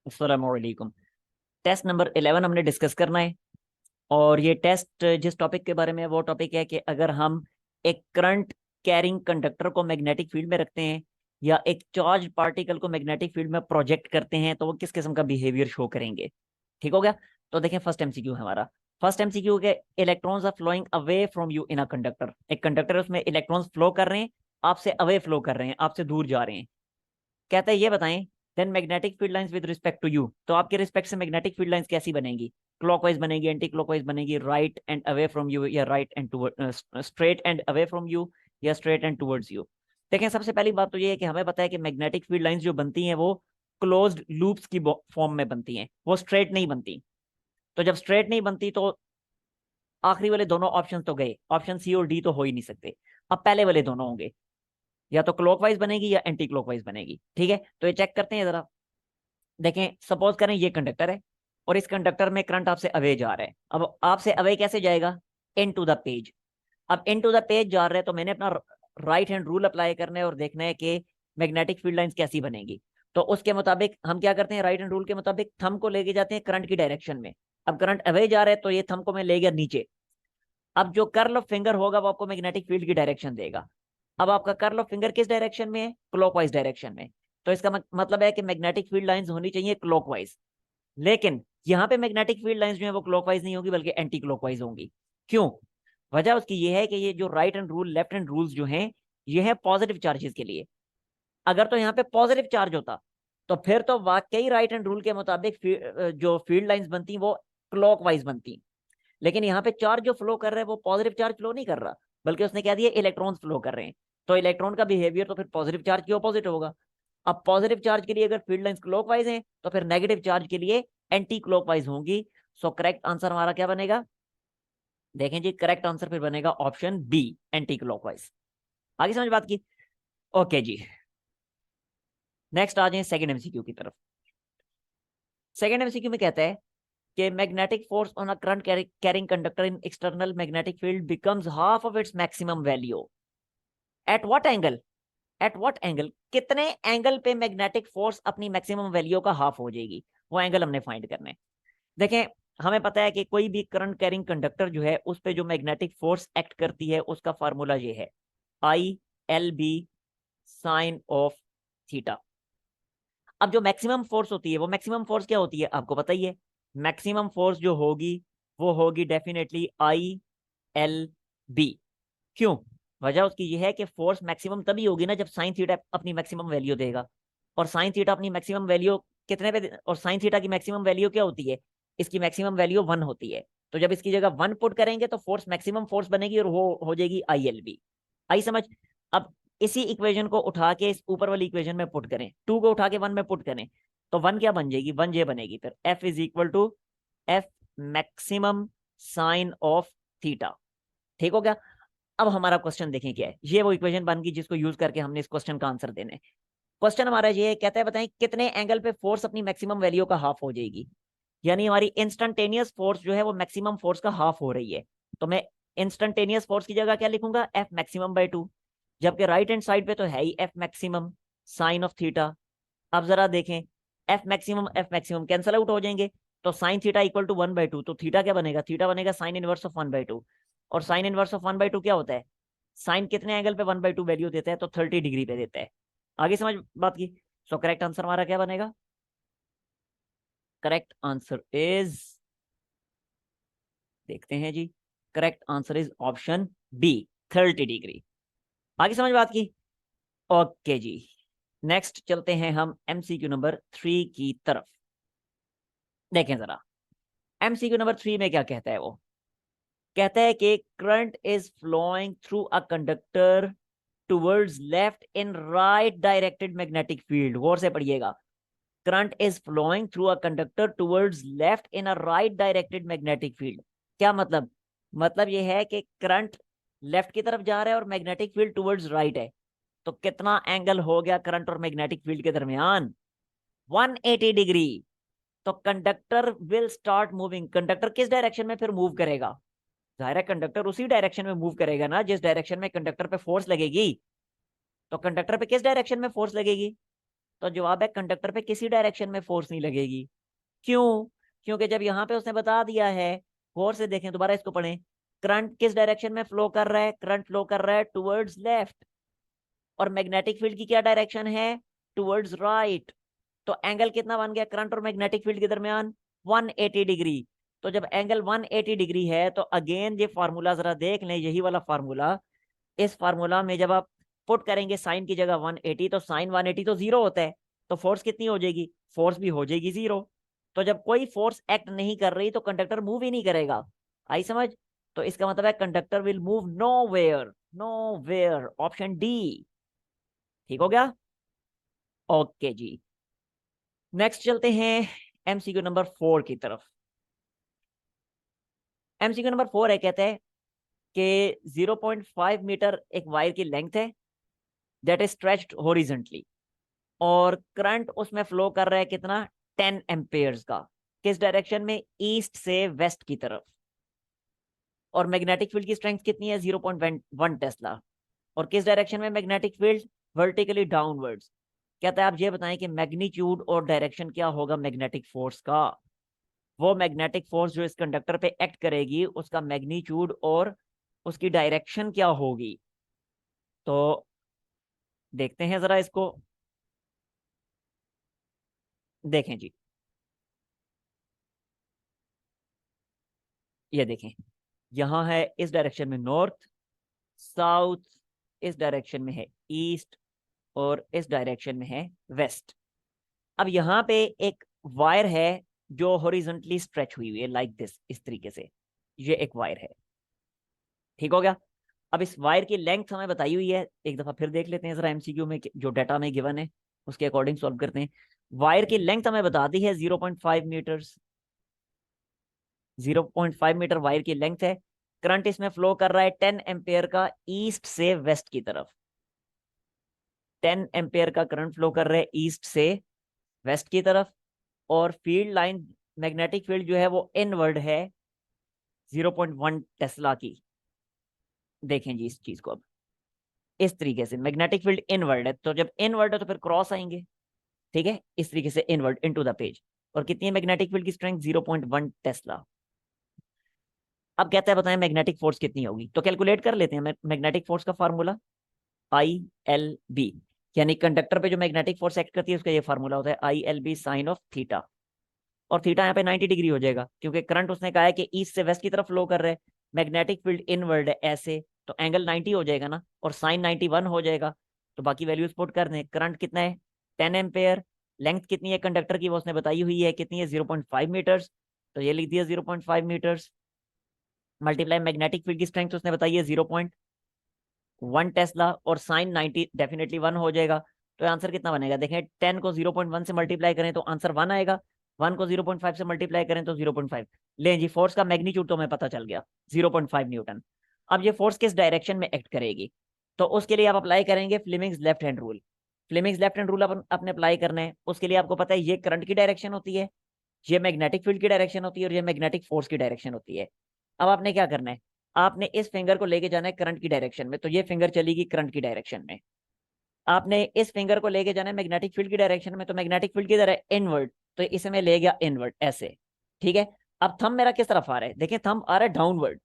अस्सलामुअलैकुम। Test number 11 हमने discuss करना है। और ये टेस्ट जिस टॉपिक के बारे में है वो टॉपिक है कि अगर हम एक करंट कैरिंग कंडक्टर को मैग्नेटिक फील्ड में रखते हैं या एक चार्ज पार्टिकल को मैग्नेटिक फील्ड में प्रोजेक्ट करते हैं तो वो किस किस्म का बिहेवियर शो करेंगे। ठीक हो गया। तो देखें, फर्स्ट एमसीक्यू है हमारा। फर्स्ट एमसीक्यू के electrons are flowing away from you in a conductor. एक कंडक्टर है, उसमें इलेक्ट्रॉन्स फ्लो कर रहे हैं, आपसे अवे फ्लो कर रहे हैं, आपसे दूर जा रहे हैं। कहता है ये बताएं, then magnetic field lines with respect to you, तो आपके रिस्पेक्ट से मैग्नेटिक फील्ड लाइंस कैसी बनेगी? क्लॉकवाइज बनेगी, एंटी क्लॉकवाइज बनेगी, right and away from you या right and toward, straight and away from you या स्ट्रेट एंड टूवर्ड्स यू? देखें, सबसे पहली बात तो ये है कि हमें पता है कि मैग्नेटिक फील्ड लाइंस जो बनती हैं वो क्लोज्ड लूप्स की फॉर्म में बनती हैं, वो स्ट्रेट नहीं बनती। तो जब स्ट्रेट नहीं बनती तो आखिरी वाले दोनों ऑप्शन तो गए, ऑप्शन सी और डी तो हो ही नहीं सकते। अब पहले वाले दोनों होंगे, या तो क्लॉकवाइज बनेगी या एंटी क्लॉकवाइज बनेगी। ठीक है, तो ये चेक करते हैं जरा। देखें, सपोज करें ये कंडक्टर है और इस कंडक्टर में करंट आपसे अवे जा रहा है। अब आपसे अवे कैसे जाएगा? इन टू द पेज। अब इन टू द पेज जा रहा है तो मैंने अपना राइट हैंड रूल अप्लाई करना है और देखना है कि मैग्नेटिक फील्ड लाइंस कैसी बनेगी। तो उसके मुताबिक हम क्या करते हैं, राइट हैंड रूल के मुताबिक थंब को लेके जाते हैं करंट की डायरेक्शन में। अब करंट अवे जा रहा है तो ये थंब को मैं ले गया नीचे। अब जो कर्ल ऑफ फिंगर होगा वो आपको मैग्नेटिक फील्ड की डायरेक्शन देगा। अब आपका कर्ल ऑफ फिंगर किस डायरेक्शन में है? क्लॉकवाइज डायरेक्शन में। तो इसका मतलब है कि मैग्नेटिक फील्ड लाइंस होनी चाहिए क्लॉकवाइज। लेकिन यहाँ पे मैग्नेटिक फील्ड लाइंस जो है वो क्लॉकवाइज नहीं होगी बल्कि एंटी क्लॉकवाइज होंगी। क्यों? वजह उसकी ये है कि ये जो right hand rule left hand rules जो हैं ये है पॉजिटिव चार्जेस के लिए। अगर तो यहाँ पे पॉजिटिव चार्ज होता तो फिर तो वाकई राइट हैंड रूल के मुताबिक जो फील्ड लाइंस बनती वो क्लॉकवाइज बनती। लेकिन यहाँ पे चार्ज जो फ्लो कर रहा है वो पॉजिटिव चार्ज फ्लो नहीं कर रहा, बल्कि उसने कह दिया इलेक्ट्रॉन्स फ्लो कर रहे हैं। तो इलेक्ट्रॉन का बिहेवियर तो फिर पॉजिटिव चार्ज के ऑपोजिट होगा। अब पॉजिटिव चार्ज के लिए अगर फील्ड लाइंस क्लॉकवाइज हैं तो फिर नेगेटिव चार्ज के लिए एंटी क्लॉकवाइज होंगी। सो करेक्ट आंसर हमारा क्या बनेगा? देखें जी, करेक्ट आंसर फिर बनेगा ऑप्शन बी, एंटी क्लॉकवाइज। आगे समझ बात की? ओके जी, नेक्स्ट आ जाए सेकंड एमसीक्यू की तरफ। सेकंड एमसीक्यू में कहता है कि magnetic force on a current carrying conductor in external magnetic field becomes half of its maximum value at what angle? At what angle, कितने एंगल पे मैग्नेटिक फोर्स अपनी मैक्सिमम वैल्यू का हाफ हो जाएगी? वो एंगल हमने फाइंड करना है। देखें, हमें पता है कि कोई भी करंट कैरिंग कंडक्टर जो है उस पे जो मैग्नेटिक फोर्स एक्ट करती है उसका फार्मूला ये है, I L B sine of theta. अब जो मैक्सिमम फोर्स होती है वो मैक्सिमम फोर्स क्या होती है आपको पता ही है। मैक्सिमम फोर्स जो होगी वो होगी डेफिनेटली आई एल बी। क्यों? वजह उसकी ये है कि फोर्स मैक्सिमम तभी होगी ना जब साइन थीटा अपनी मैक्सिमम वैल्यू देगा। और साइन थीटा अपनी मैक्सिमम वैल्यू कितने पे और साइन थीटा की मैक्सिमम वैल्यू क्या होती है? इसकी मैक्सिमम वैल्यू 1 होती है। तो जब इसकी जगह 1 पुट करेंगे तो फोर्स मैक्सिमम फोर्स बनेगी और वो हो जाएगी आई एल बी। आई समझ? अब इसी इक्वेशन को उठा के इस ऊपर वाली इक्वेशन में पुट करें, 2 को उठा के 1 में पुट करें तो 1 क्या बन जाएगी? 1 ये बनेगी। फिर F is equal to F maximum sine of theta. ठीक हो गया। अब हमारा क्वेश्चन देखें क्या है। ये वो इक्वेशन बन गई जिसको यूज करके हमने इस क्वेश्चन का आंसर देना है। क्वेश्चन हमारा ये कहता है बताएं कितने एंगल पे फोर्स अपनी मैक्सिमम वैल्यू का हाफ हो जाएगी। यानी हमारी इंस्टेंटेनियस फोर्स जो है वो मैक्सिमम फोर्स का हाफ हो रही है। तो मैं इंस्टेंटेनियस फोर्स की जगह क्या लिखूंगा? F maximum by 2। जबकि राइट हैंड साइड पे तो है ही F maximum sine of theta. अब जरा देखें, एफ मैक्सिमम कैंसल आउट हो जाएंगे तो साइन थीटा इक्वल टू 1/2। तो थीटा क्या बनेगा? थीटा बनेगा साइन इनवर्स ऑफ 1/2। और साइन इनवर्स ऑफ 1/2 क्या होता है? साइन कितने एंगल पे 1/2 वैल्यू देता है? तो 30 डिग्री पे देता है। आगे समझ बात की? सो करेक्ट आंसर हमारा क्या बनेगा? करेक्ट आंसर इज, देखते हैं जी, correct answer is option B, 30 degree. आगे समझ बात की? ओके जी, नेक्स्ट चलते हैं हम एमसीक्यू नंबर 3 की तरफ। देखें जरा, एमसीक्यू नंबर 3 में क्या कहता है। वो कहता है कि current is flowing through a conductor towards left in right directed magnetic field. गौर से पढ़िएगा, current is flowing through a conductor towards left in a right directed magnetic field. क्या मतलब? मतलब यह है कि करंट लेफ्ट की तरफ जा रहा है और मैग्नेटिक फील्ड टुवर्ड्स राइट है। तो कितना एंगल हो गया करंट और मैग्नेटिक फील्ड के दरमियान? 180 डिग्री। तो conductor will start moving. Conductor किस डायरेक्शन में फिर मूव करेगा? जाहिर है कंडक्टर उसी डायरेक्शन में मूव करेगा ना जिस डायरेक्शन में कंडक्टर पे फोर्स लगेगी। तो कंडक्टर पे किस डायरेक्शन में फोर्स लगेगी? तो जवाब है कंडक्टर पे किसी डायरेक्शन में फोर्स नहीं लगेगी। क्यों? क्योंकि जब यहाँ पे उसने बता दिया है, गौर से देखें, दोबारा इसको पढ़ें, करंट किस डायरेक्शन में फ्लो कर रहा है, करंट फ्लो कर रहा है टुवर्ड्स लेफ्ट, और मैग्नेटिक फील्ड की क्या डायरेक्शन है, टुवर्ड्स राइट। तो एंगल कितना बन गया करंट और मैग्नेटिक फील्ड के दरमियान, 180 डिग्री। तो जब एंगल 180 डिग्री है तो अगेन ये फार्मूला जरा देख लें, यही वाला फार्मूला, इस फार्मूला में जब आप पुट करेंगे साइन की जगह 180, तो साइन 180 तो जीरो होता है, तो फोर्स कितनी हो जाएगी, फोर्स भी हो जाएगी जीरो। तो जब कोई फोर्स एक्ट नहीं कर रही तो कंडक्टर मूव ही नहीं करेगा। आई समझ? तो इसका मतलब है conductor will move nowhere, nowhere, option D. ठीक हो गया? ओके जी, नेक्स्ट चलते हैं एमसीक्यू नंबर 4 की तरफ। एमसीक्यू नंबर 4 है, कहते हैं कि 0.5 मीटर एक वायर की लेंथ है दैट इज स्ट्रेच्ड हॉरिजॉन्टली, और करंट उसमें फ्लो कर रहा है कितना, 10 एम्पेयर्स का, किस डायरेक्शन में, ईस्ट से वेस्ट की तरफ, और मैग्नेटिक फील्ड की स्ट्रेंथ कितनी है, 0.1 टेस्ला, और किस डायरेक्शन में मैग्नेटिक फील्ड, वर्टिकली डाउनवर्ड्स। कहता है आप ये बताएं कि मैग्नीट्यूड और डायरेक्शन क्या होगा मैग्नेटिक फोर्स का, वो मैग्नेटिक फोर्स जो इस कंडक्टर पे एक्ट करेगी उसका मैग्नीट्यूड और उसकी डायरेक्शन क्या होगी। तो देखते हैं जरा इसको, देखें जी, ये देखें, यहां है इस डायरेक्शन में नॉर्थ, साउथ, इस डायरेक्शन में है ईस्ट, और इस डायरेक्शन में है वेस्ट। अब यहाँ पे एक वायर है जो हॉरिजॉन्टली स्ट्रेच हुई हुई है लाइक दिस, इस तरीके से, ये एक वायर है। ठीक हो गया? अब इस वायर की लेंथ हमें बताई हुई है, एक दफा फिर देख लेते हैं जरा एमसीक्यू में जो डाटा में गिवन है उसके अकॉर्डिंग सॉल्व करते हैं। वायर की लेंथ हमें बता दी है 0.5 मीटर्स, 0.5 मीटर वायर की लेंथ है। करंट इसमें फ्लो कर रहा है 10 एम्पेयर का ईस्ट से वेस्ट की तरफ, 10 एम्पेयर का करंट फ्लो कर रहा है ईस्ट से वेस्ट की तरफ, और फील्ड लाइन, मैग्नेटिक फील्ड जो है वो इनवर्ड है 0.1 टेस्ला की। देखें जी इस चीज को, अब इस तरीके से मैग्नेटिक फील्ड इनवर्ड है, तो जब इनवर्ड है तो फिर क्रॉस आएंगे, ठीक है, इस तरीके से इनवर्ड इनटू द पेज। और कितनी है मैग्नेटिक फील्ड की स्ट्रेंथ, 0.1 टेस्ला। अब कहता है बताएं मैग्नेटिक फोर्स कितनी होगी, तो कैलकुलेट कर लेते हैं मैग्नेटिक फोर्स का फार्मूला, ILB, यानी कंडक्टर पे जो मैग्नेटिक फोर्स एक्ट करती है उसका ये फार्मूला होता है ILB साइन ऑफ थीटा। और थीटा यहाँ पे 90 डिग्री हो जाएगा क्योंकि करंट उसने कहा है कि ईस्ट से वेस्ट की तरफ फ्लो कर रहे हैं, मैग्नेटिक फील्ड इनवर्ड है ऐसे, तो एंगल 90 हो जाएगा ना, और साइन 91 हो जाएगा। तो बाकी वैल्यूज पुट कर दें, करंट कितना है 10 एम्पेयर, लेंथ कितनी है कंडक्टर की वो उसने बताई हुई है कितनी है 0.5 मीटर्स, तो ये लिख दिया 0.5 मीटर्स, मल्टीप्लाई मैग्नेटिक फील्ड की स्ट्रेंथ उसने बताई है 0.1 टेस्ला, और साइन 90 डेफिनेटली 1 हो जाएगा। तो आंसर कितना बनेगा, देखें 10 को 0.1 से मल्टीप्लाई करें तो आंसर 1 आएगा, 1 को 0.5 से मल्टीप्लाई करें तो 0.5। लें जी, फोर्स का मैग्नीट्यूड तो हमें पता चल गया 0.5 न्यूटन। अब ये फोर्स किस डायरेक्शन में एक्ट करेगी, तो उसके लिए आप अप्लाई करेंगे Fleming's left hand rule. Fleming's left hand rule अपने अप्लाई करना है, उसके लिए आपको पता है ये करंट की डायरेक्शन होती है, ये मैग्नेटिक फील्ड की डायरेक्शन होती है, और ये मैग्नेटिक फोर्स की डायरेक्शन होती है। अब आपने क्या करना है, आपने इस फिंगर को लेके जाना है करंट की डायरेक्शन में, तो ये फिंगर चलेगी करंट की डायरेक्शन में। आपने इस फिंगर को लेके जाना है मैग्नेटिक फील्ड की डायरेक्शन में, तो मैग्नेटिक फील्ड किधर है, इनवर्ड, तो इसे मैं ले गया इनवर्ड ऐसे। ठीक है, अब थंब मेरा किस तरफ आ रहा है, देखिए थंब आ रहा है डाउनवर्ड,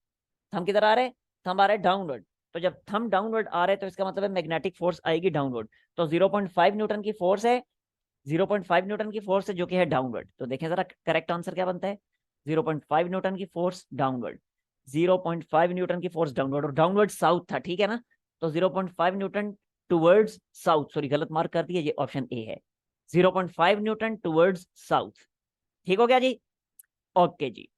थंब किधर आ रहा है, थंब आ रहा है डाउनवर्ड। तो जब थंब डाउनवर्ड आ रहा है तो इसका मतलब है मैग्नेटिक फोर्स आएगी डाउनवर्ड, तो 0.5 न्यूटन की फोर्स है, 0.5 न्यूटन की फोर्स है जो कि है डाउनवर्ड। तो देखें जरा करेक्ट आंसर क्या बनता है, 0.5 न्यूटन की फोर्स डाउनवर्ड, 0.5 न्यूटन की फोर्स डाउनवर्ड, और डाउनवर्ड साउथ था, ठीक है ना, तो 0.5 न्यूटन टुवर्ड्स साउथ, सॉरी गलत मार्क कर दिया, ये ऑप्शन ए है, 0.5 न्यूटन टुवर्ड्स साउथ। ठीक हो गया जी? ओके जी,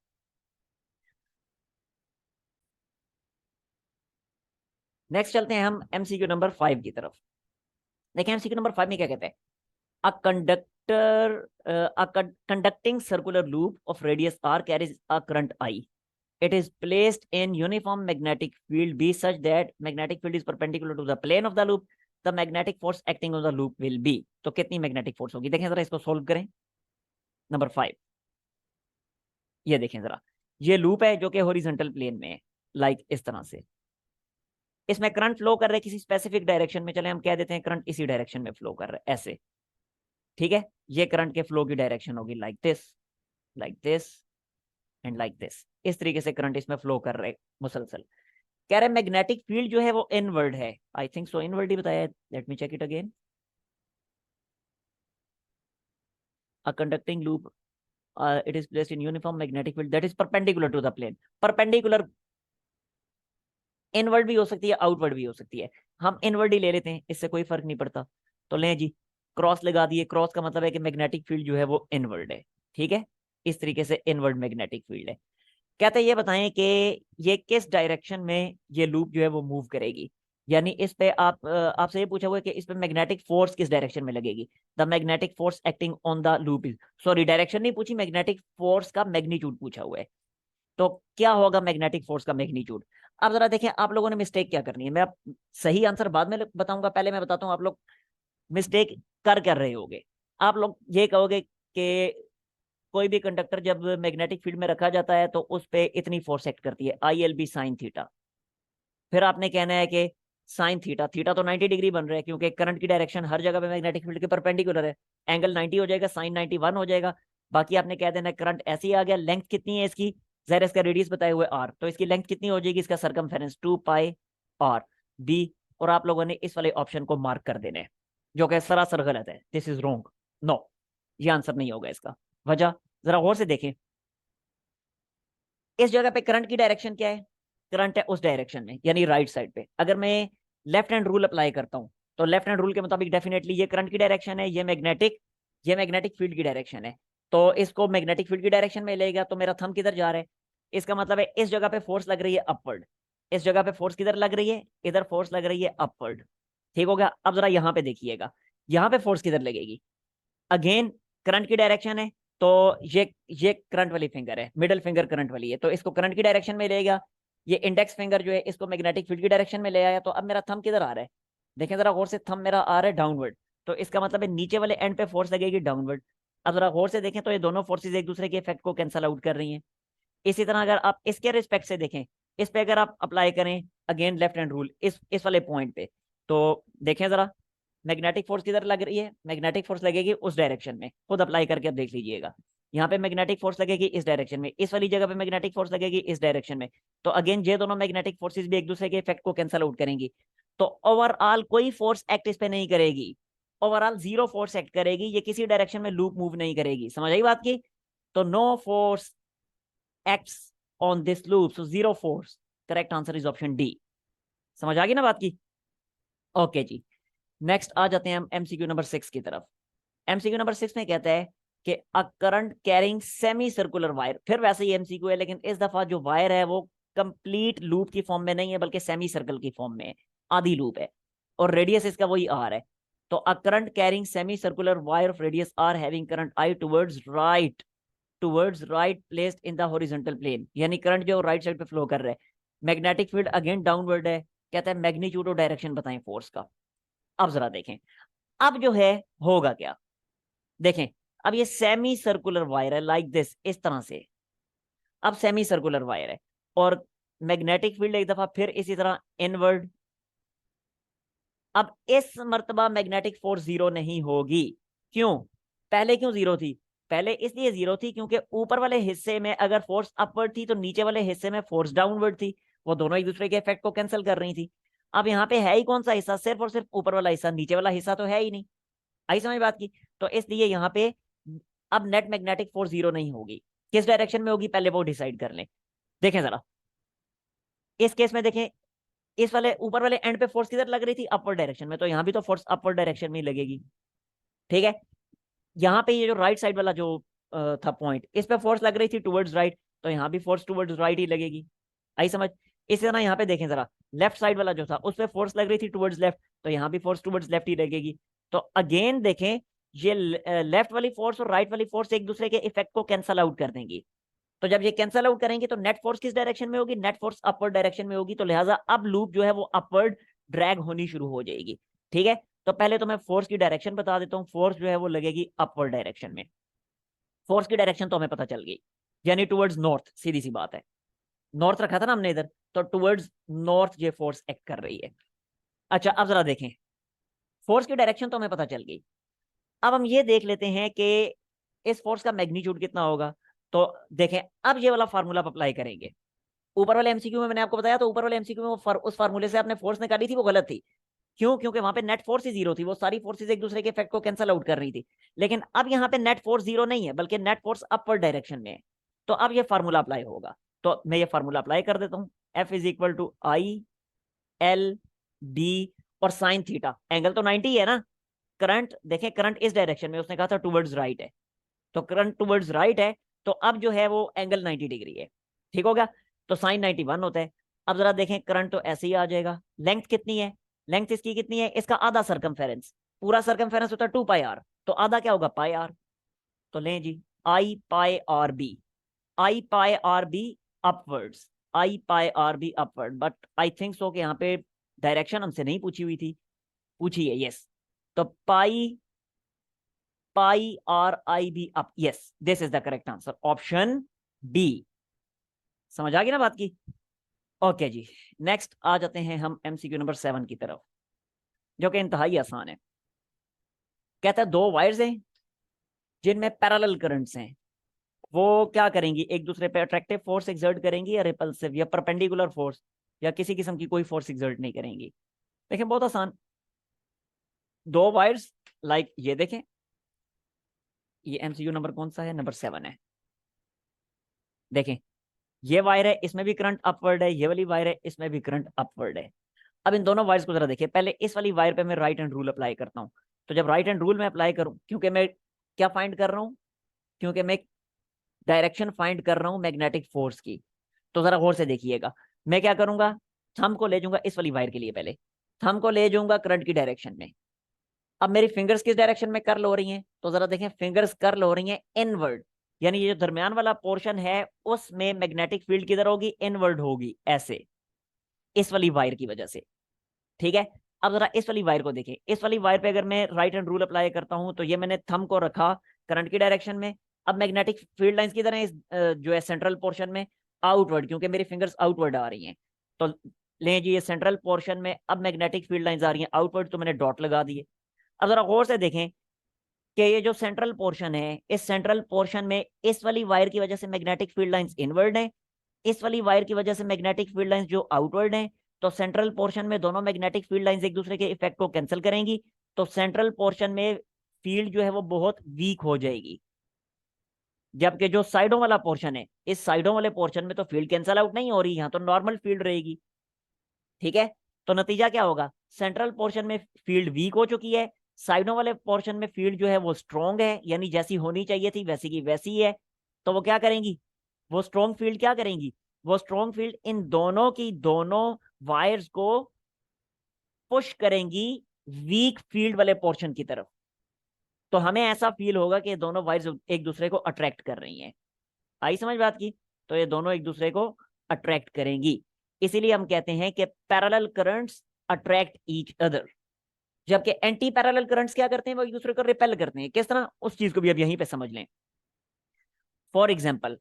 नेक्स्ट चलते हैं हम एमसीक्यू नंबर 5 की तरफ। देखिए एमसीक्यू नंबर 5 में क्या कहते हैं, a conductor conducting circular loop of radius r carries a current I. It is placed in uniform magnetic field B such that magnetic field is perpendicular to the plane of the loop. The magnetic force acting on the loop will be. तो कितनी magnetic force होगी, देखें जरा इसको solve करें। Number 5, ये देखें जरा, ये लूप है जो कि हॉरिजॉन्टल प्लेन में है, लाइक इस तरह से, इसमें करंट फ्लो कर रहा है किसी स्पेसिफिक डायरेक्शन में, चले हम कह देते हैं करंट इसी डायरेक्शन में फ्लो कर रहा है ऐसे। ठीक है, ये करंट के फ्लो की डायरेक्शन होगी, like this and like this. इस तरीके से करंट इसमें फ्लो कर रहे मुसलसल। कह रहे मैग्नेटिक फील्ड जो है वो इनवर्ड है, आई थिंक सो इनवर्ड ही बताया, let me check it again. A conducting loop it is placed in uniform magnetic field that is perpendicular to the plane। Perpendicular inward भी हो सकती है, आउटवर्ड भी हो सकती है, हम इनवर्ड ही ले लेते हैं, इससे कोई फर्क नहीं पड़ता। तो लें जी, क्रॉस लगा दिए, क्रॉस का मतलब है कि मैग्नेटिक फील्ड जो है वो इनवर्ड है। ठीक है, इस तरीके से इनवर्ड मैग्नेटिक फील्ड है। कहते हैं ये बताएं कि ये किस डायरेक्शन में ये लूप जो है वो मूव करेगी। यानी इस पे आपसे ये पूछा हुआ है कि इस पे मैग्नेटिक फोर्स किस डायरेक्शन में लगेगी। The magnetic force acting on the loop is, sorry direction नहीं पूछी, मैग्नेटिक फोर्स का मैग्नीट्यूड पूछा हुआ है। तो क्या होगा मैग्नेटिक फोर्स का मैग्नीट्यूड। अब जरा देखें आप लोगों ने मिस्टेक क्या करनी है, मैं अब सही आंसर बाद में बताऊंगा, पहले मैं बताता हूँ आप लोग मिस्टेक कर रहे होगे। आप लोग ये कहोगे कि कोई भी कंडक्टर जब मैग्नेटिक फील्ड में रखा जाता है तो उस पे इतनी फोर्स एक्ट करती है, I L B sine theta. फिर आपने कहना है कि साइन थीटा, थीटा तो 90 डिग्री बन रहा है क्योंकि करंट की डायरेक्शन हर जगह पे मैग्नेटिक फील्ड के परपेंडिकुलर है, एंगल 90 हो जाएगा, साइन 91 हो जाएगा। बाकी आपने कह देना करंट ऐसे ही आ गया, लेंथ कितनी है इसकी, जरा इसका रेडियस बताए हुए आर, तो इसकी लेंथ कितनी हो जाएगी, इसका सरकमफेरेंस 2 पाई आर बी। और आप लोगों ने इस वाले ऑप्शन को मार्क कर देना है, जो कि सरासर गलत है, दिस इज रॉन्ग, नो, ये आंसर नहीं होगा इसका। वजह जरा गौर से देखें, इस जगह पे करंट की डायरेक्शन क्या है, करंट है उस डायरेक्शन में यानी राइट साइड पे। अगर मैं लेफ्ट हैंड रूल अप्लाई करता हूं तो लेफ्ट हैंड रूल के मुताबिक डेफिनेटली ये करंट की डायरेक्शन है, ये मैग्नेटिक फील्ड की डायरेक्शन है। तो इसको मैग्नेटिक फील्ड की डायरेक्शन में लेगा तो मेरा थंब किधर जा रहा है, इसका मतलब है इस जगह पे फोर्स लग रही है अपवर्ड, इस जगह पे फोर्स किधर लग रही है, इधर फोर्स लग रही है अपवर्ड। ठीक हो गया। अब जरा यहाँ पे देखिएगा, यहाँ पे फोर्स किधर लगेगी, अगेन करंट की डायरेक्शन है, तो ये करंट वाली फिंगर है, मिडिल फिंगर करंट वाली है, तो इसको करंट की डायरेक्शन में लेगा। ये इंडेक्स फिंगर जो है इसको मैग्नेटिक फील्ड की डायरेक्शन में ले आया, तो अब मेरा थंब किधर आ रहा है, देखें जरा गौर से, थंब मेरा आ रहा है डाउनवर्ड, तो इसका मतलब है नीचे वाले एंड पे फोर्स लगेगी डाउनवर्ड। अब जरा गौर से देखें तो ये दोनों फोर्सेज एक दूसरे के इफेक्ट को कैंसल आउट कर रही हैं। इसी तरह अगर आप इसके रिस्पेक्ट से देखें, इस पे अगर आप अप्लाई करें अगेन लेफ्ट हैंड रूल इस वाले पॉइंट पे, तो देखें जरा मैग्नेटिक फोर्स किधर लग रही है, मैग्नेटिक फोर्स लगेगी उस डायरेक्शन में, खुद अप्लाई करके आप देख लीजिएगा। यहाँ पे मैग्नेटिक फोर्स लगेगी इस डायरेक्शन में, इस वाली जगह पे मैग्नेटिक फोर्स लगेगी इस डायरेक्शन में। तो अगेन ये दोनों मैग्नेटिक फोर्सेस भी एक दूसरे के इफेक्ट को कैंसल आउट करेंगी, तो ओवरऑल कोई फोर्स एक्ट इस पे नहीं करेगी, ओवरऑल जीरो फोर्स एक्ट करेगी, ये किसी डायरेक्शन में लूप मूव नहीं करेगी। समझ आई बात की। तो no force acts on this loop, so zero force, correct answer is option D. समझ आ गई ना बात की। ओके जी, नेक्स्ट आ जाते हैं हम एमसीक्यू नंबर 6 की तरफ। एमसीक्यू नंबर 6 में कहता है कि अ current carrying semicircular wire, फिर वैसे ही एमसीक्यू है लेकिन इस दफा जो वायर है वो कंप्लीट लूप की फॉर्म में नहीं है बल्कि सेमी सर्कल की फॉर्म में है, आधी लूप है, और रेडियस इसका वही आर है। तो a current carrying semicircular wire of radius R having current I towards right placed in the horizontal plane, यानी करंट जो राइट साइड पे फ्लो कर रहा है, मैग्नेटिक फील्ड अगेन डाउनवर्ड है, कहता है मैग्नीट्यूड और डायरेक्शन बताएं फोर्स का। अब जरा देखें अब जो है होगा क्या, देखें अब ये सेमी सर्कुलर वायर है लाइक दिस, इस तरह से, अब सेमी सर्कुलर वायर है और मैग्नेटिक फील्ड एक दफा फिर इसी तरह इनवर्ड। अब इस मर्तबा मैग्नेटिक फोर्स जीरो नहीं होगी, क्यों, पहले क्यों जीरो थी, पहले इसलिए जीरो थी क्योंकि ऊपर वाले हिस्से में अगर फोर्स अपवर्ड थी तो नीचे वाले हिस्से में फोर्स डाउनवर्ड थी, वो दोनों एक दूसरे के इफेक्ट को कैंसिल कर रही थी। अब यहाँ पे है ही कौन सा हिस्सा, सिर्फ और सिर्फ ऊपर वाला हिस्सा, नीचे वाला हिस्सा तो है ही नहीं। आई समझ बात की। तो इसलिए यहाँ पे अब नेट मैग्नेटिक फोर्स जीरो नहीं होगी, किस डायरेक्शन में होगी पहले वो डिसाइड कर लें। देखें जरा इस केस में देखें, इस वाले ऊपर वाले एंड पे फोर्स किधर लग रही थी, अपर डायरेक्शन में, तो यहाँ भी तो फोर्स अपर डायरेक्शन में ही लगेगी। ठीक है, यहाँ पे ये जो राइट साइड वाला जो था पॉइंट, इस पे फोर्स लग रही थी टुवर्ड्स राइट, तो यहाँ भी फोर्स टुवर्ड्स राइट ही लगेगी। आई समझ। इसी तरह यहाँ पे देखें जरा, लेफ्ट साइड वाला जो था उस पे फोर्स लग रही थी टुवर्ड्स लेफ्ट, तो यहाँ भी फोर्स टुवर्ड्स लेफ्ट ही लगेगी। तो अगेन देखें ये लेफ्ट वाली फोर्स और राइट वाली फोर्स एक दूसरे के इफेक्ट को कैंसल आउट कर देंगी। तो जब ये कैंसल आउट करेंगे तो नेट फोर्स किस डायरेक्शन में होगी, नेट फोर्स अपवर्ड डायरेक्शन में होगी, तो लिहाजा अब लूप जो है वो अपवर्ड ड्रैग होनी शुरू हो जाएगी। ठीक है, तो पहले तो मैं फोर्स की डायरेक्शन बता देता हूँ, फोर्स जो है वो लगेगी अपवर्ड डायरेक्शन में। फोर्स की डायरेक्शन तो हमें पता चल गई, यानी टुवर्ड्स नॉर्थ, सीधी सी बात है, नॉर्थ रखा था ना हमने इधर, तो टुवर्ड्स नॉर्थ ये फोर्स एक्ट कर रही है। अच्छा अब जरा देखें, फोर्स की डायरेक्शन तो हमें पता चल गई, अब हम ये देख लेते हैं कि इस फोर्स का मैग्नीट्यूड कितना होगा। तो देखें, अब ये वाला फार्मूला आप अप्लाई करेंगे। ऊपर वाले एमसीक्यू में मैंने आपको बताया, तो ऊपर वाले एमसीक्यू में उस फार्मूले से आपने फोर्स निकाली थी, वो गलत थी। क्यों? क्योंकि वहां पे नेट फोर्स ही जीरो थी, वो सारी फोर्सेज एक दूसरे के इफेक्ट को कैंसिल आउट कर रही थी। लेकिन अब यहाँ पे नेट फोर्स जीरो नहीं है, बल्कि नेट फोर्स अपवर्ड डायरेक्शन में है। तो अब ये फार्मूला अप्लाई होगा। तो मैं ये फार्मूला अप्लाई कर देता हूँ। F is equal to I L D और साइन थीटा, एंगल तो 90 है ना। करंट देखें, करंट इस डायरेक्शन में, उसने कहा था टूवर्ड्स राइट है, तो करंट टूवर्ड्स राइट है, तो अब जो है वो एंगल 90 डिग्री है। ठीक हो गया? तो साइन 91 होता है। अब जरा देखें, करंट तो ऐसे ही आ जाएगा। लेंथ कितनी है? लेंथ इसकी कितनी है? इसका आधा सर्कमफेरेंस। पूरा सर्कमफेरेंस होता है 2 पाई आर, तो आधा क्या होगा? Pi R. तो लें जी, I pi R B, I pi R B upwards, I pi R B upward. But I think so कि यहाँ पे डायरेक्शन हमसे नहीं पूछी हुई थी, पूछी है, यस। तो pi pi R I B up, yes, this is the correct answer, option B. समझ आ गई ना बात की? ओके जी, नेक्स्ट आ जाते हैं हम एमसीक्यू नंबर 7 की तरफ, जो कि इंतहाई आसान है। कहता है दो वायर्स हैं जिनमें पैरेलल करंट्स हैं, वो क्या करेंगी? एक दूसरे पे अट्रैक्टिव फोर्स एक्सर्ट करेंगी, या रिपल्सिव, या परपेंडिकुलर फोर्स, या किसी किस्म की कोई फोर्स एक्सर्ट नहीं करेंगी। देखें, बहुत आसान। दो वायर्स, लाइक ये देखें, ये एमसीक्यू नंबर कौन सा है? नंबर 7 है। देखें, ये वायर है, इसमें भी करंट अपवर्ड है, ये वाली वायर है, इसमें भी करंट अपवर्ड है। अब इन दोनों वायर्स को जरा देखिए। पहले इस वाली वायर पे मैं राइट हैंड रूल अप्लाई करता हूँ। तो जब राइट हैंड रूल में अप्लाई करूँ, क्योंकि मैं क्या फाइंड कर रहा हूँ? क्योंकि मैं डायरेक्शन फाइंड कर रहा हूँ मैग्नेटिक फोर्स की। तो जरा गौर से देखिएगा, मैं क्या करूंगा? थंब को ले जाऊंगा इस वाली वायर के लिए, पहले थंब को ले जाऊंगा करंट की डायरेक्शन में। अब मेरी फिंगर्स किस डायरेक्शन में कर्ल हो रही हैं? तो जरा देखें, फिंगर्स कर्ल हो रही हैं इनवर्ड, यानी ये जो दरमियान वाला पोर्शन है उसमें मैग्नेटिक फील्ड किधर होगी? इनवर्ड होगी, ऐसे, इस वाली वायर की वजह से। ठीक है? अब जरा इस वाली वायर को देखें। इस वाली वायर पे अगर मैं राइट हैंड रूल अप्लाई करता हूं, तो ये मैंने थंब को रखा करंट की डायरेक्शन में। अब मैग्नेटिक फील्ड लाइंस किधर है? इस जो है सेंट्रल पोर्शन में, आउटवर्ड, क्योंकि मेरी फिंगर्स आउटवर्ड आ रही हैं। तो लें जी, ये सेंट्रल पोर्शन में अब मैग्नेटिक फील्ड लाइंस आ रही हैं आउटवर्ड, तो मैंने डॉट लगा दिए। अब जरा गौर से देखें कि ये जो सेंट्रल पोर्शन है, इस सेंट्रल पोर्शन में इस वाली वायर की वजह से मैग्नेटिक फील्ड लाइंस इनवर्ड है, इस वाली वायर की वजह से मैग्नेटिक फील्ड लाइंस जो आउटवर्ड हैं। तो सेंट्रल पोर्शन में दोनों मैग्नेटिक फील्ड लाइंस एक दूसरे के इफेक्ट को कैंसिल करेंगी, तो सेंट्रल पोर्शन में फील्ड जो है वो बहुत वीक हो जाएगी। जबकि जो साइडों वाला पोर्शन है, इस साइडों वाले पोर्शन में तो फील्ड कैंसिल आउट नहीं हो रही, यहाँ तो नॉर्मल फील्ड रहेगी। ठीक है? तो नतीजा क्या होगा? सेंट्रल पोर्शन में फील्ड वीक हो चुकी है, साइडों वाले पोर्शन में फील्ड जो है वो स्ट्रॉन्ग है, यानी जैसी होनी चाहिए थी वैसी की वैसी है। तो वो क्या करेंगी? वो स्ट्रॉन्ग फील्ड क्या करेंगी? वो स्ट्रॉन्ग फील्ड इन दोनों की दोनों वायर्स को पुश करेंगी वीक फील्ड वाले पोर्शन की तरफ। तो हमें ऐसा फील होगा कि दोनों वायर्स एक दूसरे को अट्रैक्ट कर रही हैं। आई समझ बात की? तो ये दोनों एक दूसरे को अट्रैक्ट करेंगी, इसीलिए हम कहते हैं कि parallel currents attract each other. जबकि एंटी पैरेलल करंट्स क्या करते हैं? वो एक दूसरे को रिपेल करते हैं। किस तरह? उस चीज को भी अब यहीं पे समझ लें। फॉर एग्जाम्पल,